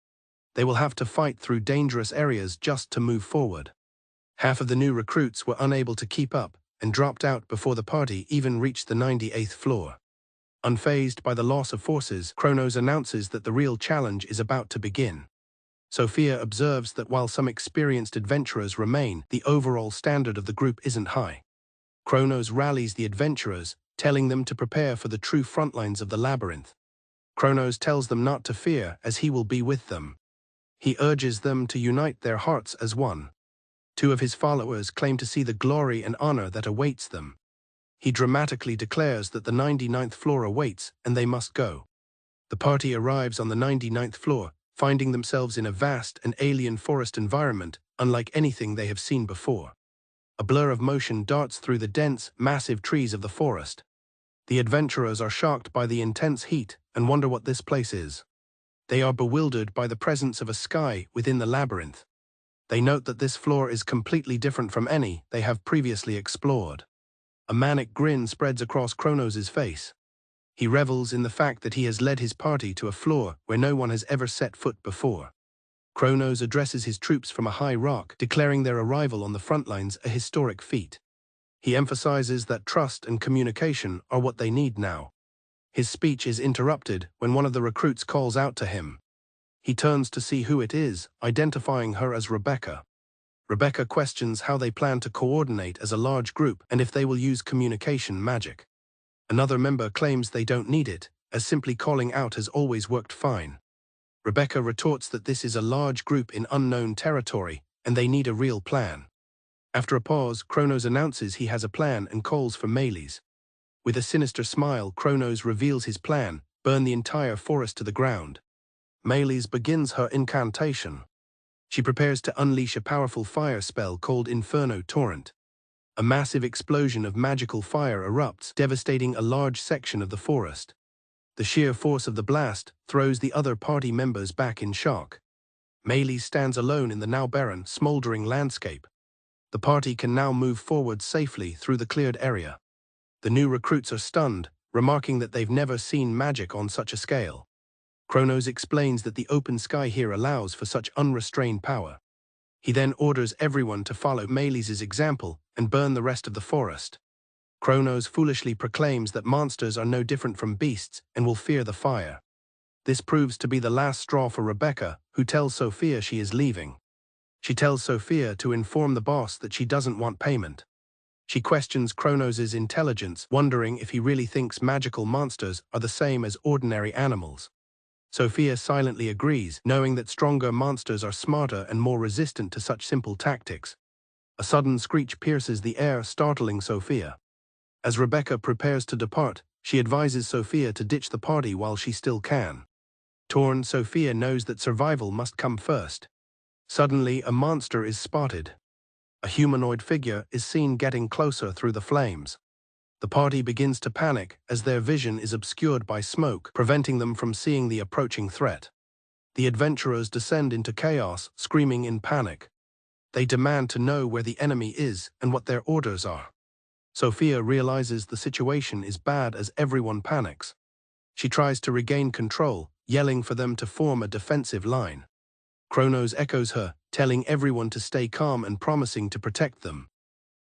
They will have to fight through dangerous areas just to move forward. Half of the new recruits were unable to keep up and dropped out before the party even reached the 98th floor. Unfazed by the loss of forces, Kronos announces that the real challenge is about to begin. Sophia observes that while some experienced adventurers remain, the overall standard of the group isn't high. Kronos rallies the adventurers, telling them to prepare for the true frontlines of the labyrinth. Kronos tells them not to fear, as he will be with them. He urges them to unite their hearts as one. Two of his followers claim to see the glory and honor that awaits them. He dramatically declares that the 99th floor awaits and they must go. The party arrives on the 99th floor, finding themselves in a vast and alien forest environment, unlike anything they have seen before. A blur of motion darts through the dense, massive trees of the forest. The adventurers are shocked by the intense heat and wonder what this place is. They are bewildered by the presence of a sky within the labyrinth. They note that this floor is completely different from any they have previously explored. A manic grin spreads across Kronos' face. He revels in the fact that he has led his party to a floor where no one has ever set foot before. Kronos addresses his troops from a high rock, declaring their arrival on the front lines a historic feat. He emphasizes that trust and communication are what they need now. His speech is interrupted when one of the recruits calls out to him. He turns to see who it is, identifying her as Rebecca. Rebecca questions how they plan to coordinate as a large group and if they will use communication magic. Another member claims they don't need it, as simply calling out has always worked fine. Rebecca retorts that this is a large group in unknown territory and they need a real plan. After a pause, Kronos announces he has a plan and calls for melees. With a sinister smile, Kronos reveals his plan: burn the entire forest to the ground. Melees begins her incantation. She prepares to unleash a powerful fire spell called Inferno Torrent. A massive explosion of magical fire erupts, devastating a large section of the forest. The sheer force of the blast throws the other party members back in shock. Melees stands alone in the now barren, smoldering landscape. The party can now move forward safely through the cleared area. The new recruits are stunned, remarking that they've never seen magic on such a scale. Kronos explains that the open sky here allows for such unrestrained power. He then orders everyone to follow Melees' example and burn the rest of the forest. Kronos foolishly proclaims that monsters are no different from beasts and will fear the fire. This proves to be the last straw for Rebecca, who tells Sophia she is leaving. She tells Sophia to inform the boss that she doesn't want payment. She questions Kronos' intelligence, wondering if he really thinks magical monsters are the same as ordinary animals. Sophia silently agrees, knowing that stronger monsters are smarter and more resistant to such simple tactics. A sudden screech pierces the air, startling Sophia. As Rebecca prepares to depart, she advises Sophia to ditch the party while she still can. Torn, Sophia knows that survival must come first. Suddenly, a monster is spotted. A humanoid figure is seen getting closer through the flames. The party begins to panic as their vision is obscured by smoke, preventing them from seeing the approaching threat. The adventurers descend into chaos, screaming in panic. They demand to know where the enemy is and what their orders are. Sophia realizes the situation is bad as everyone panics. She tries to regain control, yelling for them to form a defensive line. Kronos echoes her, telling everyone to stay calm and promising to protect them.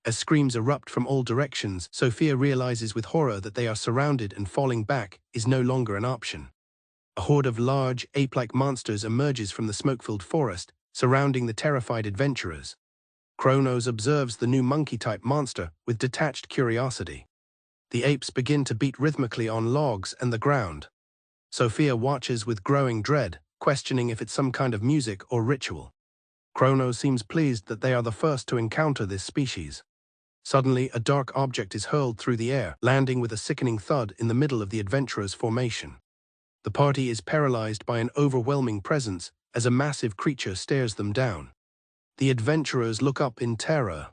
As screams erupt from all directions, Sophia realizes with horror that they are surrounded and falling back is no longer an option. A horde of large, ape-like monsters emerges from the smoke-filled forest, surrounding the terrified adventurers. Kronos observes the new monkey-type monster with detached curiosity. The apes begin to beat rhythmically on logs and the ground. Sophia watches with growing dread, questioning if it's some kind of music or ritual. Kronos seems pleased that they are the first to encounter this species. Suddenly, a dark object is hurled through the air, landing with a sickening thud in the middle of the adventurers' formation. The party is paralyzed by an overwhelming presence as a massive creature stares them down. The adventurers look up in terror.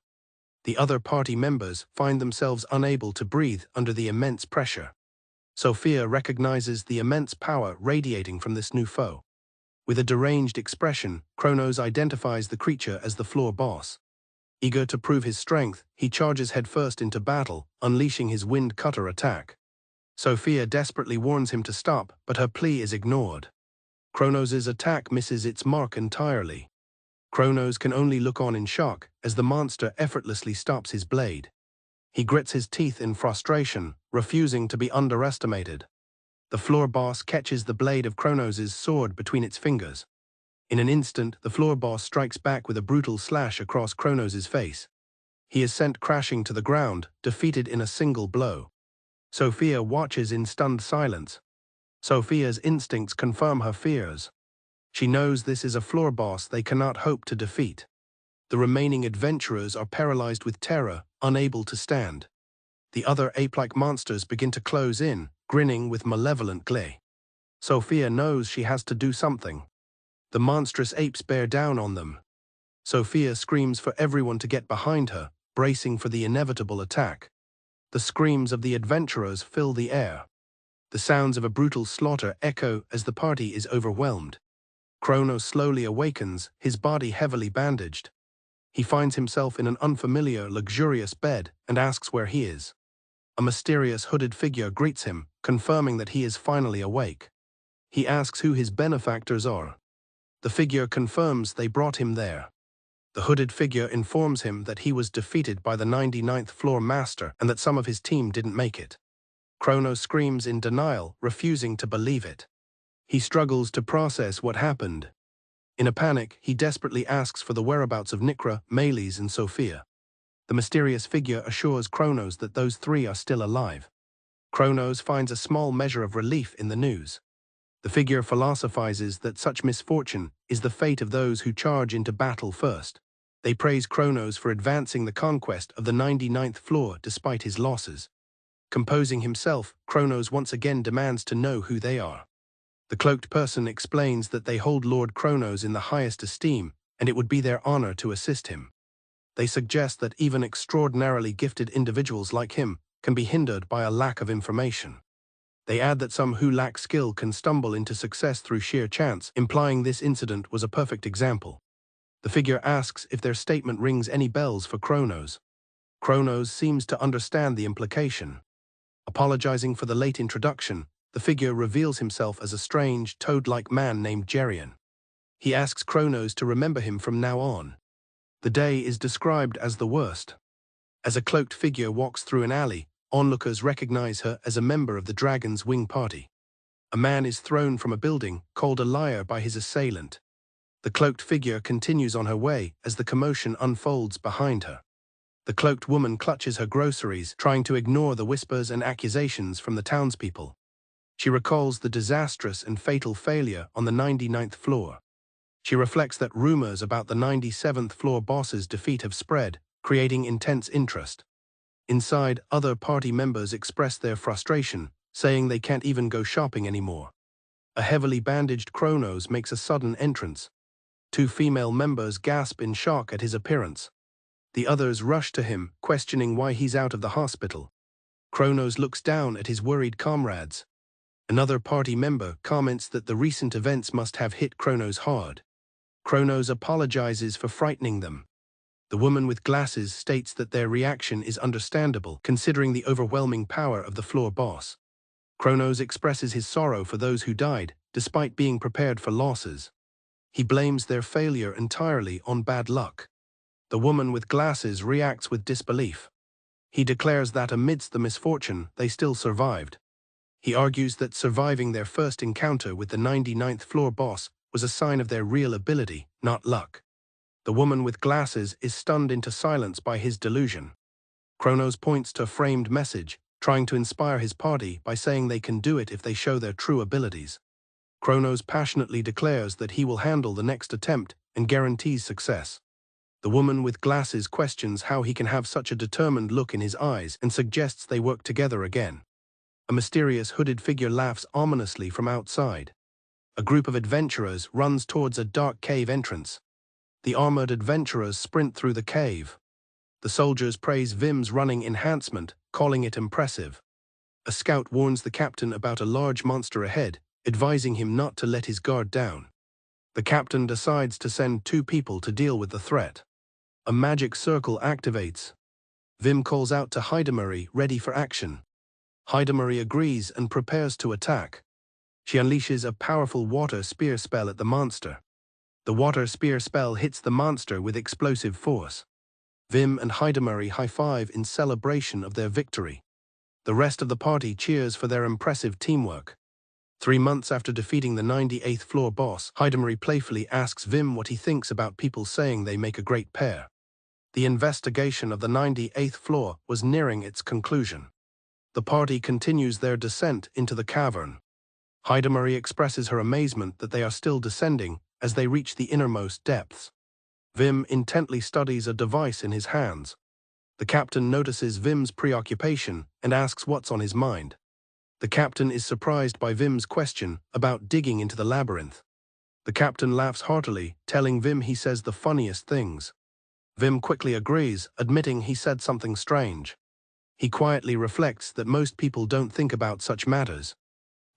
The other party members find themselves unable to breathe under the immense pressure. Sophia recognizes the immense power radiating from this new foe. With a deranged expression, Kronos identifies the creature as the floor boss. Eager to prove his strength, he charges headfirst into battle, unleashing his wind cutter attack. Sophia desperately warns him to stop, but her plea is ignored. Kronos' attack misses its mark entirely. Kronos can only look on in shock as the monster effortlessly stops his blade. He grits his teeth in frustration, refusing to be underestimated. The floor boss catches the blade of Kronos' sword between its fingers. In an instant, the floor boss strikes back with a brutal slash across Kronos' face. He is sent crashing to the ground, defeated in a single blow. Sophia watches in stunned silence. Sophia's instincts confirm her fears. She knows this is a floor boss they cannot hope to defeat. The remaining adventurers are paralyzed with terror, unable to stand. The other ape-like monsters begin to close in, grinning with malevolent glee. Sophia knows she has to do something. The monstrous apes bear down on them. Sophia screams for everyone to get behind her, bracing for the inevitable attack. The screams of the adventurers fill the air. The sounds of a brutal slaughter echo as the party is overwhelmed. Kronos slowly awakens, his body heavily bandaged. He finds himself in an unfamiliar, luxurious bed and asks where he is. A mysterious hooded figure greets him, confirming that he is finally awake. He asks who his benefactors are. The figure confirms they brought him there. The hooded figure informs him that he was defeated by the 99th floor master and that some of his team didn't make it. Kronos screams in denial, refusing to believe it. He struggles to process what happened. In a panic, he desperately asks for the whereabouts of Nikra, Meles, and Sophia. The mysterious figure assures Kronos that those three are still alive. Kronos finds a small measure of relief in the news. The figure philosophizes that such misfortune is the fate of those who charge into battle first. They praise Kronos for advancing the conquest of the 99th floor despite his losses. Composing himself, Kronos once again demands to know who they are. The cloaked person explains that they hold Lord Kronos in the highest esteem, and it would be their honor to assist him. They suggest that even extraordinarily gifted individuals like him can be hindered by a lack of information. They add that some who lack skill can stumble into success through sheer chance, implying this incident was a perfect example. The figure asks if their statement rings any bells for Kronos. Kronos seems to understand the implication. Apologizing for the late introduction, the figure reveals himself as a strange, toad-like man named Geryon. He asks Kronos to remember him from now on. The day is described as the worst. As a cloaked figure walks through an alley, onlookers recognize her as a member of the Dragon's Wing party. A man is thrown from a building, called a liar by his assailant. The cloaked figure continues on her way as the commotion unfolds behind her. The cloaked woman clutches her groceries, trying to ignore the whispers and accusations from the townspeople. She recalls the disastrous and fatal failure on the 99th floor. She reflects that rumors about the 97th floor boss's defeat have spread, creating intense interest. Inside, other party members express their frustration, saying they can't even go shopping anymore. A heavily bandaged Kronos makes a sudden entrance. Two female members gasp in shock at his appearance. The others rush to him, questioning why he's out of the hospital. Kronos looks down at his worried comrades. Another party member comments that the recent events must have hit Kronos hard. Kronos apologizes for frightening them. The woman with glasses states that their reaction is understandable, considering the overwhelming power of the floor boss. Kronos expresses his sorrow for those who died, despite being prepared for losses. He blames their failure entirely on bad luck. The woman with glasses reacts with disbelief. He declares that amidst the misfortune, they still survived. He argues that surviving their first encounter with the 99th floor boss was a sign of their real ability, not luck. The woman with glasses is stunned into silence by his delusion. Kronos points to a framed message, trying to inspire his party by saying they can do it if they show their true abilities. Kronos passionately declares that he will handle the next attempt and guarantees success. The woman with glasses questions how he can have such a determined look in his eyes and suggests they work together again. A mysterious hooded figure laughs ominously from outside. A group of adventurers runs towards a dark cave entrance. The armored adventurers sprint through the cave. The soldiers praise Whim's running enhancement, calling it impressive. A scout warns the captain about a large monster ahead, advising him not to let his guard down. The captain decides to send 2 people to deal with the threat. A magic circle activates. Whim calls out to Hidamari, ready for action. Hidamari agrees and prepares to attack. She unleashes a powerful water spear spell at the monster. The water spear spell hits the monster with explosive force. Whim and Hidamari high-five in celebration of their victory. The rest of the party cheers for their impressive teamwork. 3 months after defeating the 98th floor boss, Hidamari playfully asks Whim what he thinks about people saying they make a great pair. The investigation of the 98th floor was nearing its conclusion. The party continues their descent into the cavern. Hidamari expresses her amazement that they are still descending as they reach the innermost depths. Whim intently studies a device in his hands. The captain notices Whim's preoccupation and asks what's on his mind. The captain is surprised by Whim's question about digging into the labyrinth. The captain laughs heartily, telling Whim he says the funniest things. Whim quickly agrees, admitting he said something strange. He quietly reflects that most people don't think about such matters.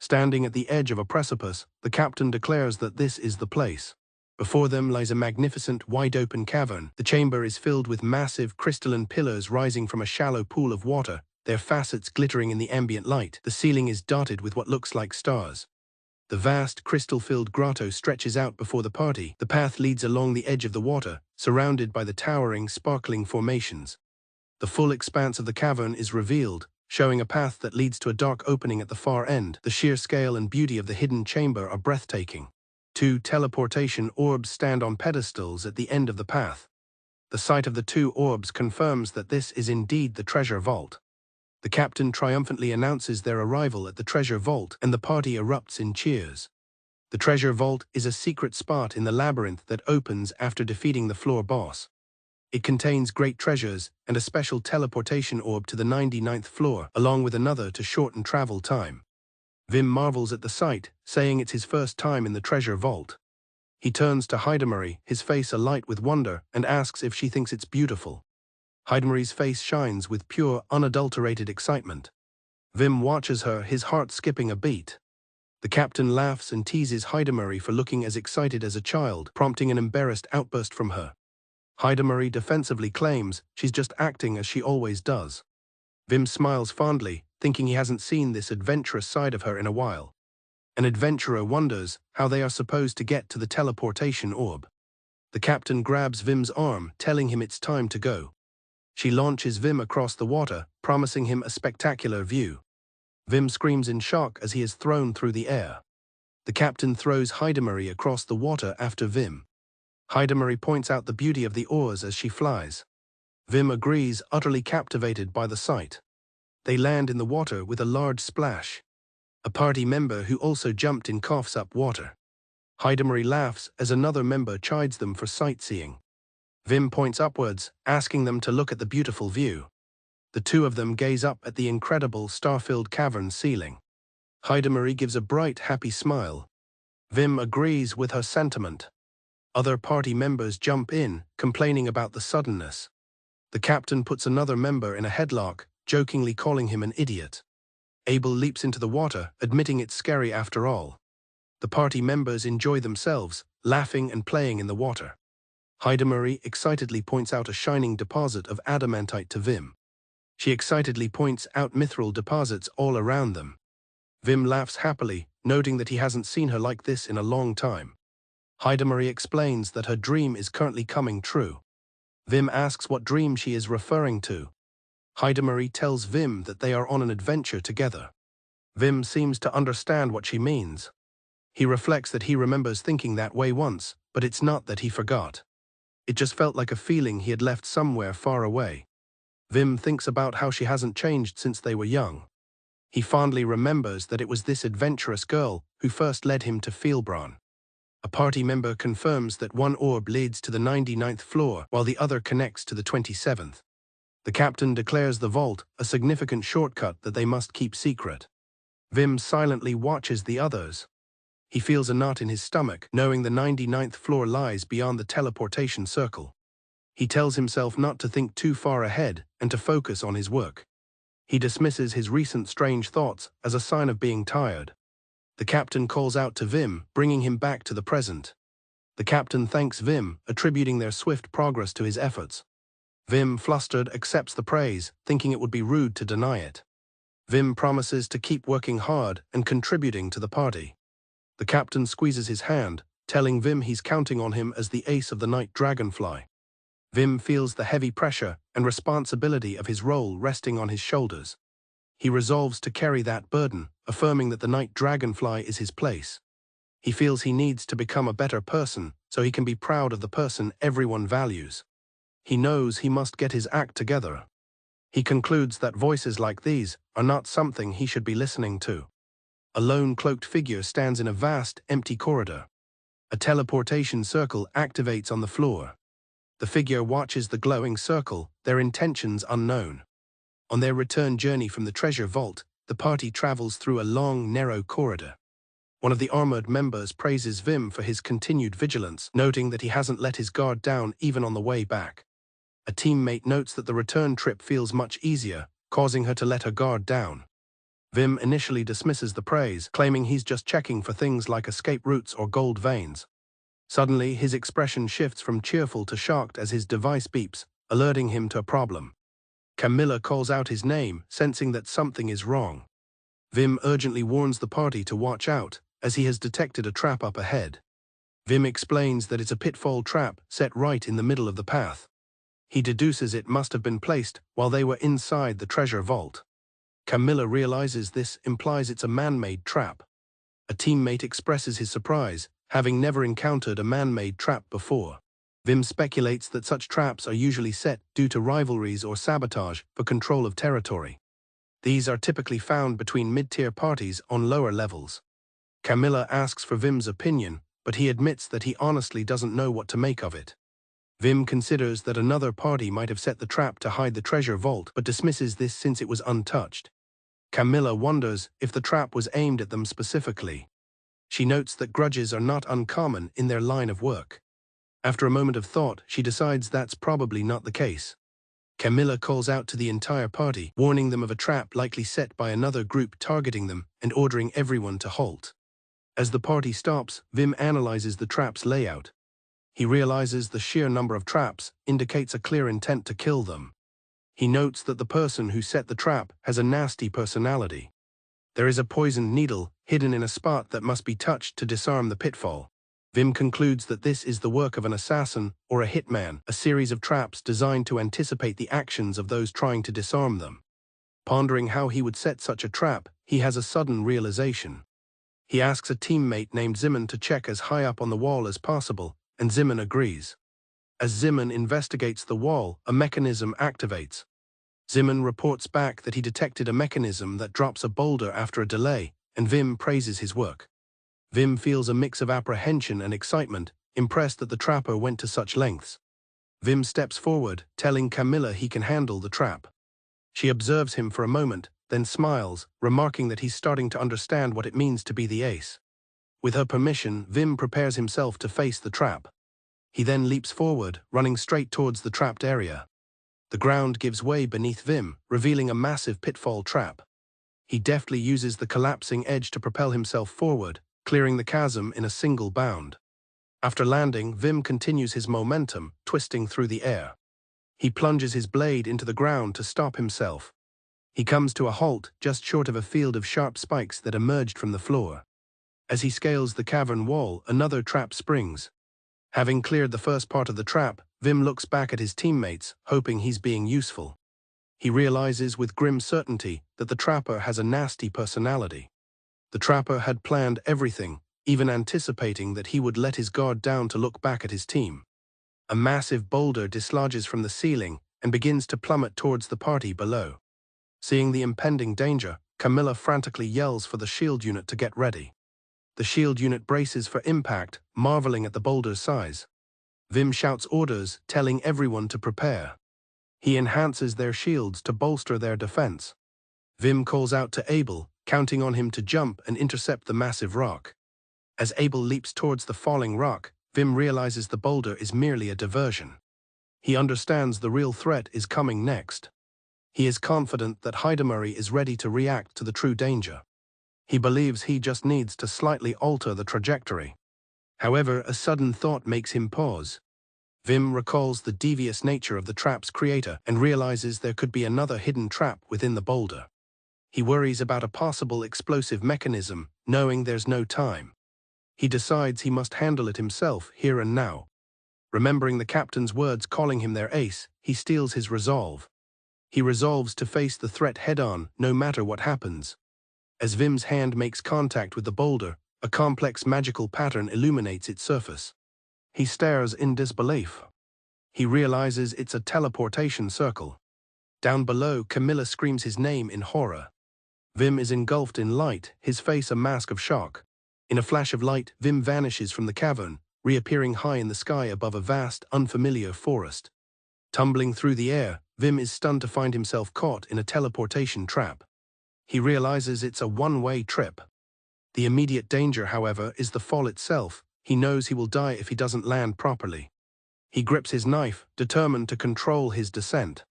Standing at the edge of a precipice, the captain declares that this is the place. Before them lies a magnificent, wide-open cavern. The chamber is filled with massive crystalline pillars rising from a shallow pool of water, their facets glittering in the ambient light. The ceiling is dotted with what looks like stars. The vast, crystal-filled grotto stretches out before the party. The path leads along the edge of the water, surrounded by the towering, sparkling formations. The full expanse of the cavern is revealed, showing a path that leads to a dark opening at the far end. The sheer scale and beauty of the hidden chamber are breathtaking. 2 teleportation orbs stand on pedestals at the end of the path. The sight of the 2 orbs confirms that this is indeed the treasure vault. The captain triumphantly announces their arrival at the treasure vault, and the party erupts in cheers. The treasure vault is a secret spot in the labyrinth that opens after defeating the floor boss. It contains great treasures and a special teleportation orb to the 99th floor, along with another to shorten travel time. Whim marvels at the sight, saying it's his first time in the treasure vault. He turns to Hidamari, his face alight with wonder, and asks if she thinks it's beautiful. Hidamari's face shines with pure, unadulterated excitement. Whim watches her, his heart skipping a beat. The captain laughs and teases Hidamari for looking as excited as a child, prompting an embarrassed outburst from her. Hidamari defensively claims she's just acting as she always does. Whim smiles fondly, thinking he hasn't seen this adventurous side of her in a while. An adventurer wonders how they are supposed to get to the teleportation orb. The captain grabs Whim's arm, telling him it's time to go. She launches Whim across the water, promising him a spectacular view. Whim screams in shock as he is thrown through the air. The captain throws Hidamari across the water after Whim. Hidamari points out the beauty of the oars as she flies. Whim agrees, utterly captivated by the sight. They land in the water with a large splash. A party member who also jumped in coughs up water. Hidamari laughs as another member chides them for sightseeing. Whim points upwards, asking them to look at the beautiful view. The 2 of them gaze up at the incredible star-filled cavern ceiling. Hidamari gives a bright, happy smile. Whim agrees with her sentiment. Other party members jump in, complaining about the suddenness. The captain puts another member in a headlock, jokingly calling him an idiot. Abel leaps into the water, admitting it's scary after all. The party members enjoy themselves, laughing and playing in the water. Hidamari excitedly points out a shining deposit of adamantite to Whim. She excitedly points out mithril deposits all around them. Whim laughs happily, noting that he hasn't seen her like this in a long time. Marie explains that her dream is currently coming true. Whim asks what dream she is referring to. Marie tells Whim that they are on an adventure together. Whim seems to understand what she means. He reflects that he remembers thinking that way once, but it's not that he forgot. It just felt like a feeling he had left somewhere far away. Whim thinks about how she hasn't changed since they were young. He fondly remembers that it was this adventurous girl who first led him to Feelbron. A party member confirms that one orb leads to the 99th floor while the other connects to the 27th. The captain declares the vault a significant shortcut that they must keep secret. Whim silently watches the others. He feels a knot in his stomach, knowing the 99th floor lies beyond the teleportation circle. He tells himself not to think too far ahead and to focus on his work. He dismisses his recent strange thoughts as a sign of being tired. The captain calls out to Whim, bringing him back to the present. The captain thanks Whim, attributing their swift progress to his efforts. Whim, flustered, accepts the praise, thinking it would be rude to deny it. Whim promises to keep working hard and contributing to the party. The captain squeezes his hand, telling Whim he's counting on him as the ace of the night dragonfly. Whim feels the heavy pressure and responsibility of his role resting on his shoulders. He resolves to carry that burden, affirming that the night dragonfly is his place. He feels he needs to become a better person so he can be proud of the person everyone values. He knows he must get his act together. He concludes that voices like these are not something he should be listening to. A lone cloaked figure stands in a vast, empty corridor. A teleportation circle activates on the floor. The figure watches the glowing circle, their intentions unknown. On their return journey from the treasure vault, the party travels through a long, narrow corridor. One of the armored members praises Whim for his continued vigilance, noting that he hasn't let his guard down even on the way back. A teammate notes that the return trip feels much easier, causing her to let her guard down. Whim initially dismisses the praise, claiming he's just checking for things like escape routes or gold veins. Suddenly, his expression shifts from cheerful to shocked as his device beeps, alerting him to a problem. Camilla calls out his name, sensing that something is wrong. Whim urgently warns the party to watch out, as he has detected a trap up ahead. Whim explains that it's a pitfall trap set right in the middle of the path. He deduces it must have been placed while they were inside the treasure vault. Camilla realizes this implies it's a man-made trap. A teammate expresses his surprise, having never encountered a man-made trap before. Whim speculates that such traps are usually set due to rivalries or sabotage for control of territory. These are typically found between mid-tier parties on lower levels. Camilla asks for Whim's opinion, but he admits that he honestly doesn't know what to make of it. Whim considers that another party might have set the trap to hide the treasure vault, but dismisses this since it was untouched. Camilla wonders if the trap was aimed at them specifically. She notes that grudges are not uncommon in their line of work. After a moment of thought, she decides that's probably not the case. Camilla calls out to the entire party, warning them of a trap likely set by another group targeting them and ordering everyone to halt. As the party stops, Whim analyzes the trap's layout. He realizes the sheer number of traps indicates a clear intent to kill them. He notes that the person who set the trap has a nasty personality. There is a poisoned needle hidden in a spot that must be touched to disarm the pitfall. Whim concludes that this is the work of an assassin or a hitman, a series of traps designed to anticipate the actions of those trying to disarm them. Pondering how he would set such a trap, he has a sudden realization. He asks a teammate named Zimmon to check as high up on the wall as possible, and Zimmon agrees. As Zimmon investigates the wall, a mechanism activates. Zimmon reports back that he detected a mechanism that drops a boulder after a delay, and Whim praises his work. Whim feels a mix of apprehension and excitement, impressed that the trapper went to such lengths. Whim steps forward, telling Camilla he can handle the trap. She observes him for a moment, then smiles, remarking that he's starting to understand what it means to be the ace. With her permission, Whim prepares himself to face the trap. He then leaps forward, running straight towards the trapped area. The ground gives way beneath Whim, revealing a massive pitfall trap. He deftly uses the collapsing edge to propel himself forward, clearing the chasm in a single bound. After landing, Whim continues his momentum, twisting through the air. He plunges his blade into the ground to stop himself. He comes to a halt just short of a field of sharp spikes that emerged from the floor. As he scales the cavern wall, another trap springs. Having cleared the first part of the trap, Whim looks back at his teammates, hoping he's being useful. He realizes with grim certainty that the trapper has a nasty personality. The trapper had planned everything, even anticipating that he would let his guard down to look back at his team. A massive boulder dislodges from the ceiling and begins to plummet towards the party below. Seeing the impending danger, Camilla frantically yells for the shield unit to get ready. The shield unit braces for impact, marveling at the boulder's size. Whim shouts orders, telling everyone to prepare. He enhances their shields to bolster their defense. Whim calls out to Abel, counting on him to jump and intercept the massive rock. As Abel leaps towards the falling rock, Whim realizes the boulder is merely a diversion. He understands the real threat is coming next. He is confident that Hidamari is ready to react to the true danger. He believes he just needs to slightly alter the trajectory. However, a sudden thought makes him pause. Whim recalls the devious nature of the trap's creator and realizes there could be another hidden trap within the boulder. He worries about a possible explosive mechanism, knowing there's no time. He decides he must handle it himself here and now. Remembering the captain's words calling him their ace, he steels his resolve. He resolves to face the threat head-on, no matter what happens. As Whim's hand makes contact with the boulder, a complex magical pattern illuminates its surface. He stares in disbelief. He realizes it's a teleportation circle. Down below, Camilla screams his name in horror. Whim is engulfed in light, his face a mask of shock. In a flash of light, Whim vanishes from the cavern, reappearing high in the sky above a vast, unfamiliar forest. Tumbling through the air, Whim is stunned to find himself caught in a teleportation trap. He realizes it's a one-way trip. The immediate danger, however, is the fall itself. He knows he will die if he doesn't land properly. He grips his knife, determined to control his descent.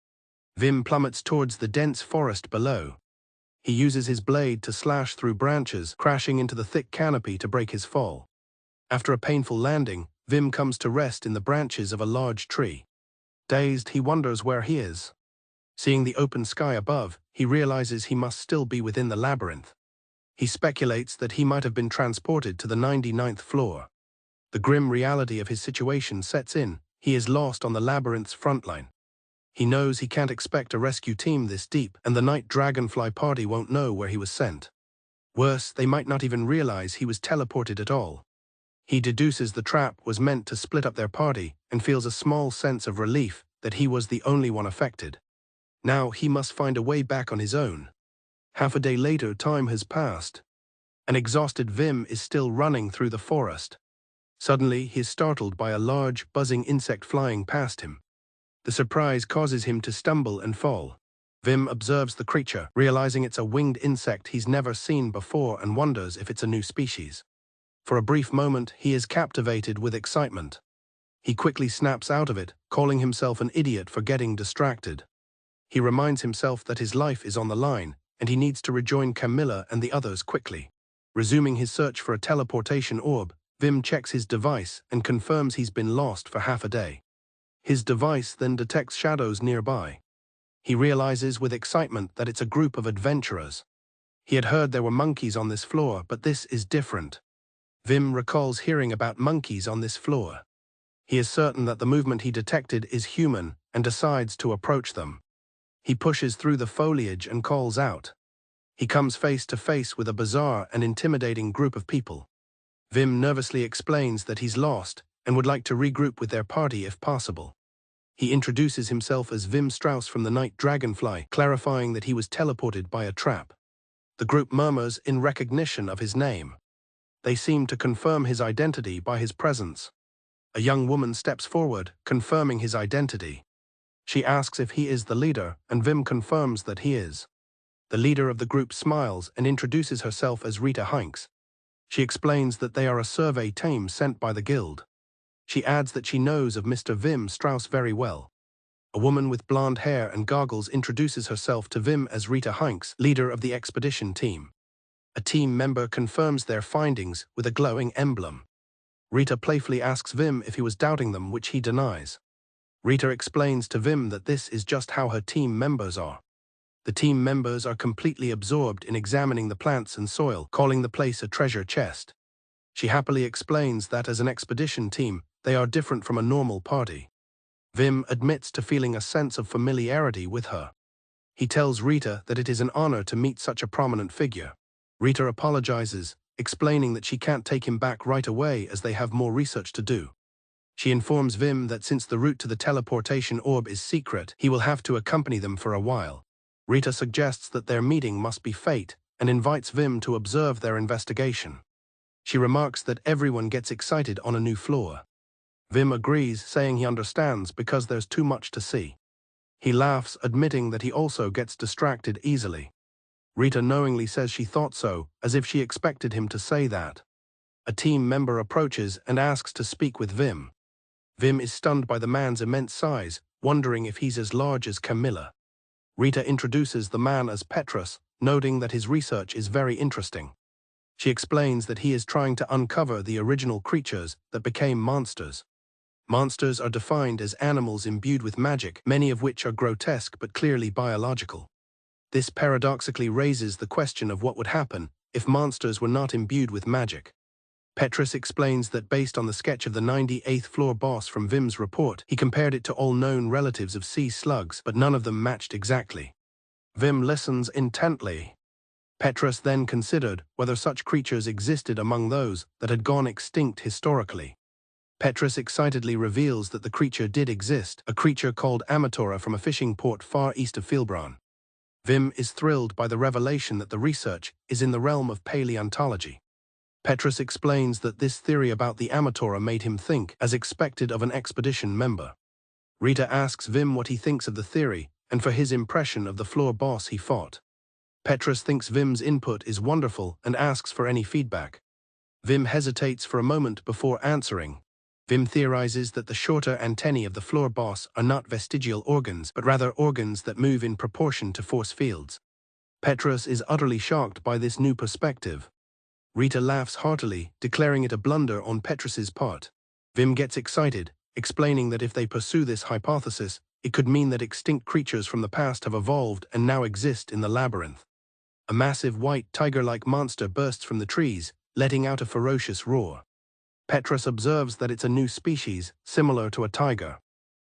Whim plummets towards the dense forest below. He uses his blade to slash through branches, crashing into the thick canopy to break his fall. After a painful landing, Whim comes to rest in the branches of a large tree. Dazed, he wonders where he is. Seeing the open sky above, he realizes he must still be within the labyrinth. He speculates that he might have been transported to the 99th floor. The grim reality of his situation sets in. He is lost on the labyrinth's front line. He knows he can't expect a rescue team this deep, and the night dragonfly party won't know where he was sent. Worse, they might not even realize he was teleported at all. He deduces the trap was meant to split up their party and feels a small sense of relief that he was the only one affected. Now he must find a way back on his own. Half a day later, time has passed. An exhausted Whim is still running through the forest. Suddenly, he is startled by a large, buzzing insect flying past him. The surprise causes him to stumble and fall. Whim observes the creature, realizing it's a winged insect he's never seen before and wonders if it's a new species. For a brief moment, he is captivated with excitement. He quickly snaps out of it, calling himself an idiot for getting distracted. He reminds himself that his life is on the line, and he needs to rejoin Camilla and the others quickly. Resuming his search for a teleportation orb, Whim checks his device and confirms he's been lost for half a day. His device then detects shadows nearby. He realizes with excitement that it's a group of adventurers. He had heard there were monkeys on this floor, but this is different. Whim recalls hearing about monkeys on this floor. He is certain that the movement he detected is human and decides to approach them. He pushes through the foliage and calls out. He comes face to face with a bizarre and intimidating group of people. Whim nervously explains that he's lost and would like to regroup with their party if possible. He introduces himself as Whim Strauss from the Night Dragonfly, clarifying that he was teleported by a trap. The group murmurs in recognition of his name. They seem to confirm his identity by his presence. A young woman steps forward, confirming his identity. She asks if he is the leader, and Whim confirms that he is. The leader of the group smiles and introduces herself as Rita Hanks. She explains that they are a survey team sent by the guild. She adds that she knows of Mr. Whim Strauss very well. A woman with blonde hair and goggles introduces herself to Whim as Rita Hanks, leader of the expedition team. A team member confirms their findings with a glowing emblem. Rita playfully asks Whim if he was doubting them, which he denies. Rita explains to Whim that this is just how her team members are. The team members are completely absorbed in examining the plants and soil, calling the place a treasure chest. She happily explains that as an expedition team, they are different from a normal party. Whim admits to feeling a sense of familiarity with her. He tells Rita that it is an honor to meet such a prominent figure. Rita apologizes, explaining that she can't take him back right away as they have more research to do. She informs Whim that since the route to the teleportation orb is secret, he will have to accompany them for a while. Rita suggests that their meeting must be fate and invites Whim to observe their investigation. She remarks that everyone gets excited on a new floor. Whim agrees, saying he understands because there's too much to see. He laughs, admitting that he also gets distracted easily. Rita knowingly says she thought so, as if she expected him to say that. A team member approaches and asks to speak with Whim. Whim is stunned by the man's immense size, wondering if he's as large as Camilla. Rita introduces the man as Petrus, noting that his research is very interesting. She explains that he is trying to uncover the original creatures that became monsters. Monsters are defined as animals imbued with magic, many of which are grotesque but clearly biological. This paradoxically raises the question of what would happen if monsters were not imbued with magic. Petrus explains that based on the sketch of the 98th floor boss from Whim's report, he compared it to all known relatives of sea slugs, but none of them matched exactly. Whim listens intently. Petrus then considered whether such creatures existed among those that had gone extinct historically. Petrus excitedly reveals that the creature did exist, a creature called Amatora from a fishing port far east of Filbran. Whim is thrilled by the revelation that the research is in the realm of paleontology. Petrus explains that this theory about the Amatora made him think as expected of an expedition member. Rita asks Whim what he thinks of the theory and for his impression of the floor boss he fought. Petrus thinks Whim's input is wonderful and asks for any feedback. Whim hesitates for a moment before answering. Whim theorizes that the shorter antennae of the floor boss are not vestigial organs, but rather organs that move in proportion to force fields. Petrus is utterly shocked by this new perspective. Rita laughs heartily, declaring it a blunder on Petrus's part. Whim gets excited, explaining that if they pursue this hypothesis, it could mean that extinct creatures from the past have evolved and now exist in the labyrinth. A massive white tiger-like monster bursts from the trees, letting out a ferocious roar. Petrus observes that it's a new species, similar to a tiger.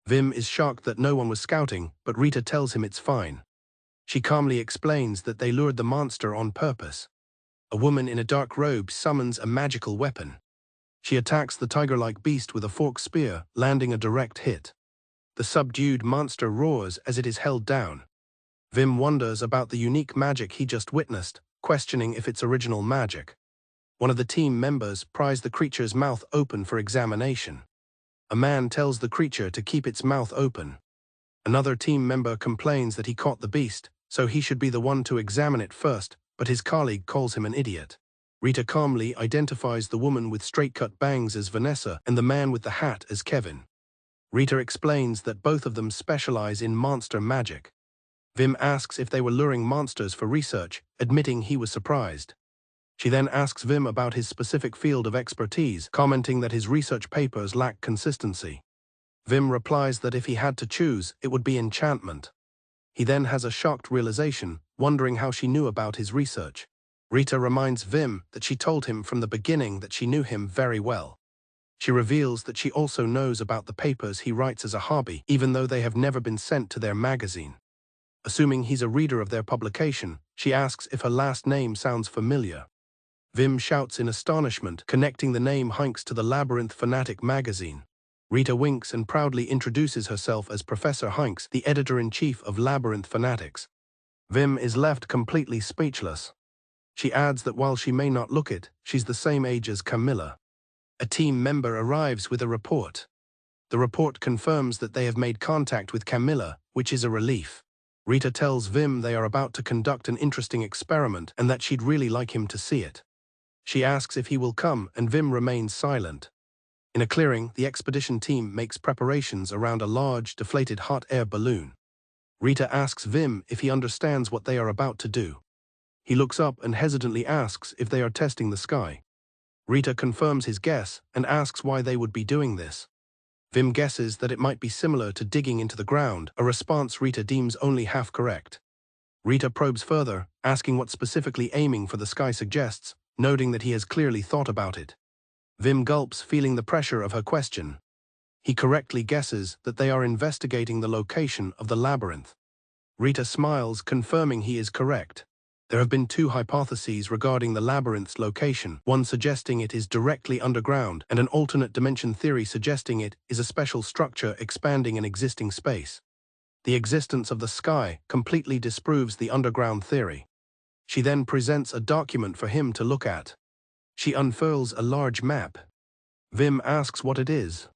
Whim is shocked that no one was scouting, but Rita tells him it's fine. She calmly explains that they lured the monster on purpose. A woman in a dark robe summons a magical weapon. She attacks the tiger-like beast with a forked spear, landing a direct hit. The subdued monster roars as it is held down. Whim wonders about the unique magic he just witnessed, questioning if it's original magic. One of the team members pries the creature's mouth open for examination. A man tells the creature to keep its mouth open. Another team member complains that he caught the beast, so he should be the one to examine it first, but his colleague calls him an idiot. Rita calmly identifies the woman with straight-cut bangs as Vanessa and the man with the hat as Kevin. Rita explains that both of them specialize in monster magic. Whim asks if they were luring monsters for research, admitting he was surprised. She then asks Whim about his specific field of expertise, commenting that his research papers lack consistency. Whim replies that if he had to choose, it would be enchantment. He then has a shocked realization, wondering how she knew about his research. Rita reminds Whim that she told him from the beginning that she knew him very well. She reveals that she also knows about the papers he writes as a hobby, even though they have never been sent to their magazine. Assuming he's a reader of their publication, she asks if her last name sounds familiar. Whim shouts in astonishment, connecting the name Hinks to the Labyrinth Fanatic magazine. Rita winks and proudly introduces herself as Professor Hinks, the editor-in-chief of Labyrinth Fanatics. Whim is left completely speechless. She adds that while she may not look it, she's the same age as Camilla. A team member arrives with a report. The report confirms that they have made contact with Camilla, which is a relief. Rita tells Whim they are about to conduct an interesting experiment and that she'd really like him to see it. She asks if he will come, and Whim remains silent. In a clearing, the expedition team makes preparations around a large, deflated hot air balloon. Rita asks Whim if he understands what they are about to do. He looks up and hesitantly asks if they are testing the sky. Rita confirms his guess and asks why they would be doing this. Whim guesses that it might be similar to digging into the ground, a response Rita deems only half correct. Rita probes further, asking what specifically aiming for the sky suggests, noting that he has clearly thought about it. Whim gulps, feeling the pressure of her question. He correctly guesses that they are investigating the location of the labyrinth. Rita smiles, confirming he is correct. There have been two hypotheses regarding the labyrinth's location, one suggesting it is directly underground, and an alternate dimension theory suggesting it is a special structure expanding an existing space. The existence of the sky completely disproves the underground theory. She then presents a document for him to look at. She unfurls a large map. Whim asks what it is.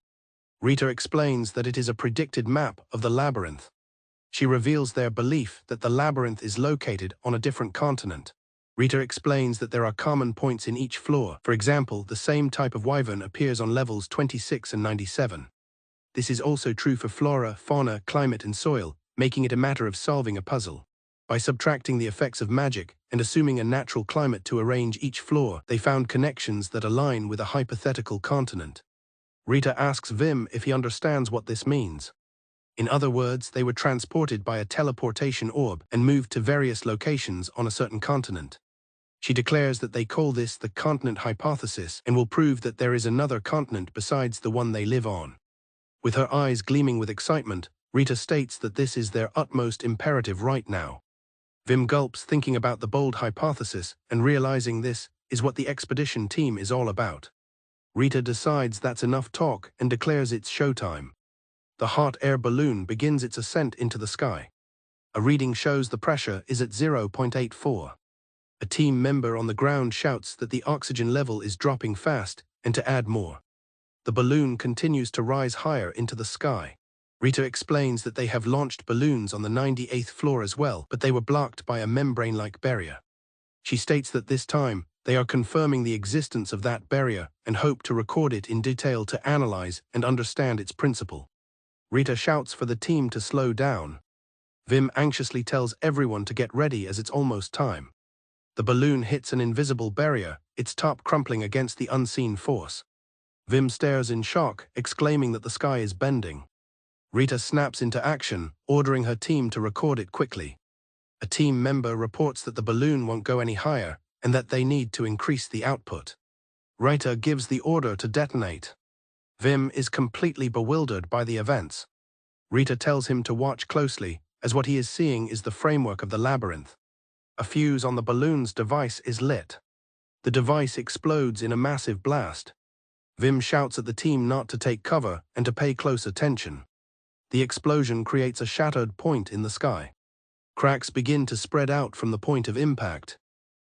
Rita explains that it is a predicted map of the labyrinth. She reveals their belief that the labyrinth is located on a different continent. Rita explains that there are common points in each floor. For example, the same type of wyvern appears on levels 26 and 97. This is also true for flora, fauna, climate, and soil, making it a matter of solving a puzzle. By subtracting the effects of magic and assuming a natural climate to arrange each floor, they found connections that align with a hypothetical continent. Rita asks Whim if he understands what this means. In other words, they were transported by a teleportation orb and moved to various locations on a certain continent. She declares that they call this the continent hypothesis and will prove that there is another continent besides the one they live on. With her eyes gleaming with excitement, Rita states that this is their utmost imperative right now. Whim gulps, thinking about the bold hypothesis and realizing this is what the expedition team is all about. Rita decides that's enough talk and declares it's showtime. The hot air balloon begins its ascent into the sky. A reading shows the pressure is at 0.84. A team member on the ground shouts that the oxygen level is dropping fast and to add more. The balloon continues to rise higher into the sky. Rita explains that they have launched balloons on the 98th floor as well, but they were blocked by a membrane-like barrier. She states that this time, they are confirming the existence of that barrier and hope to record it in detail to analyze and understand its principle. Rita shouts for the team to slow down. Whim anxiously tells everyone to get ready as it's almost time. The balloon hits an invisible barrier, its top crumpling against the unseen force. Whim stares in shock, exclaiming that the sky is bending. Rita snaps into action, ordering her team to record it quickly. A team member reports that the balloon won't go any higher and that they need to increase the output. Rita gives the order to detonate. Whim is completely bewildered by the events. Rita tells him to watch closely, as what he is seeing is the framework of the labyrinth. A fuse on the balloon's device is lit. The device explodes in a massive blast. Whim shouts at the team not to take cover and to pay close attention. The explosion creates a shattered point in the sky. Cracks begin to spread out from the point of impact.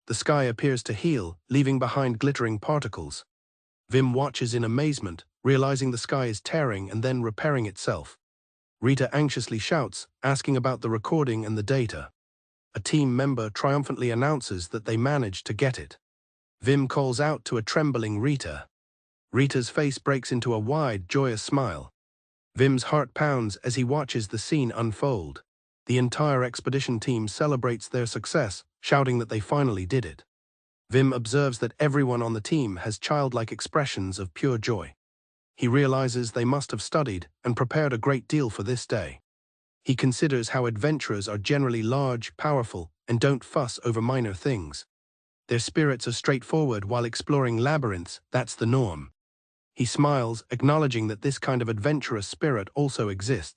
The sky appears to heal, leaving behind glittering particles. Whim watches in amazement, realizing the sky is tearing and then repairing itself. Rita anxiously shouts, asking about the recording and the data. A team member triumphantly announces that they managed to get it. Whim calls out to a trembling Rita. Rita's face breaks into a wide, joyous smile. Whim's heart pounds as he watches the scene unfold. The entire expedition team celebrates their success, shouting that they finally did it. Whim observes that everyone on the team has childlike expressions of pure joy. He realizes they must have studied and prepared a great deal for this day. He considers how adventurers are generally large, powerful, and don't fuss over minor things. Their spirits are straightforward while exploring labyrinths, that's the norm. He smiles, acknowledging that this kind of adventurous spirit also exists.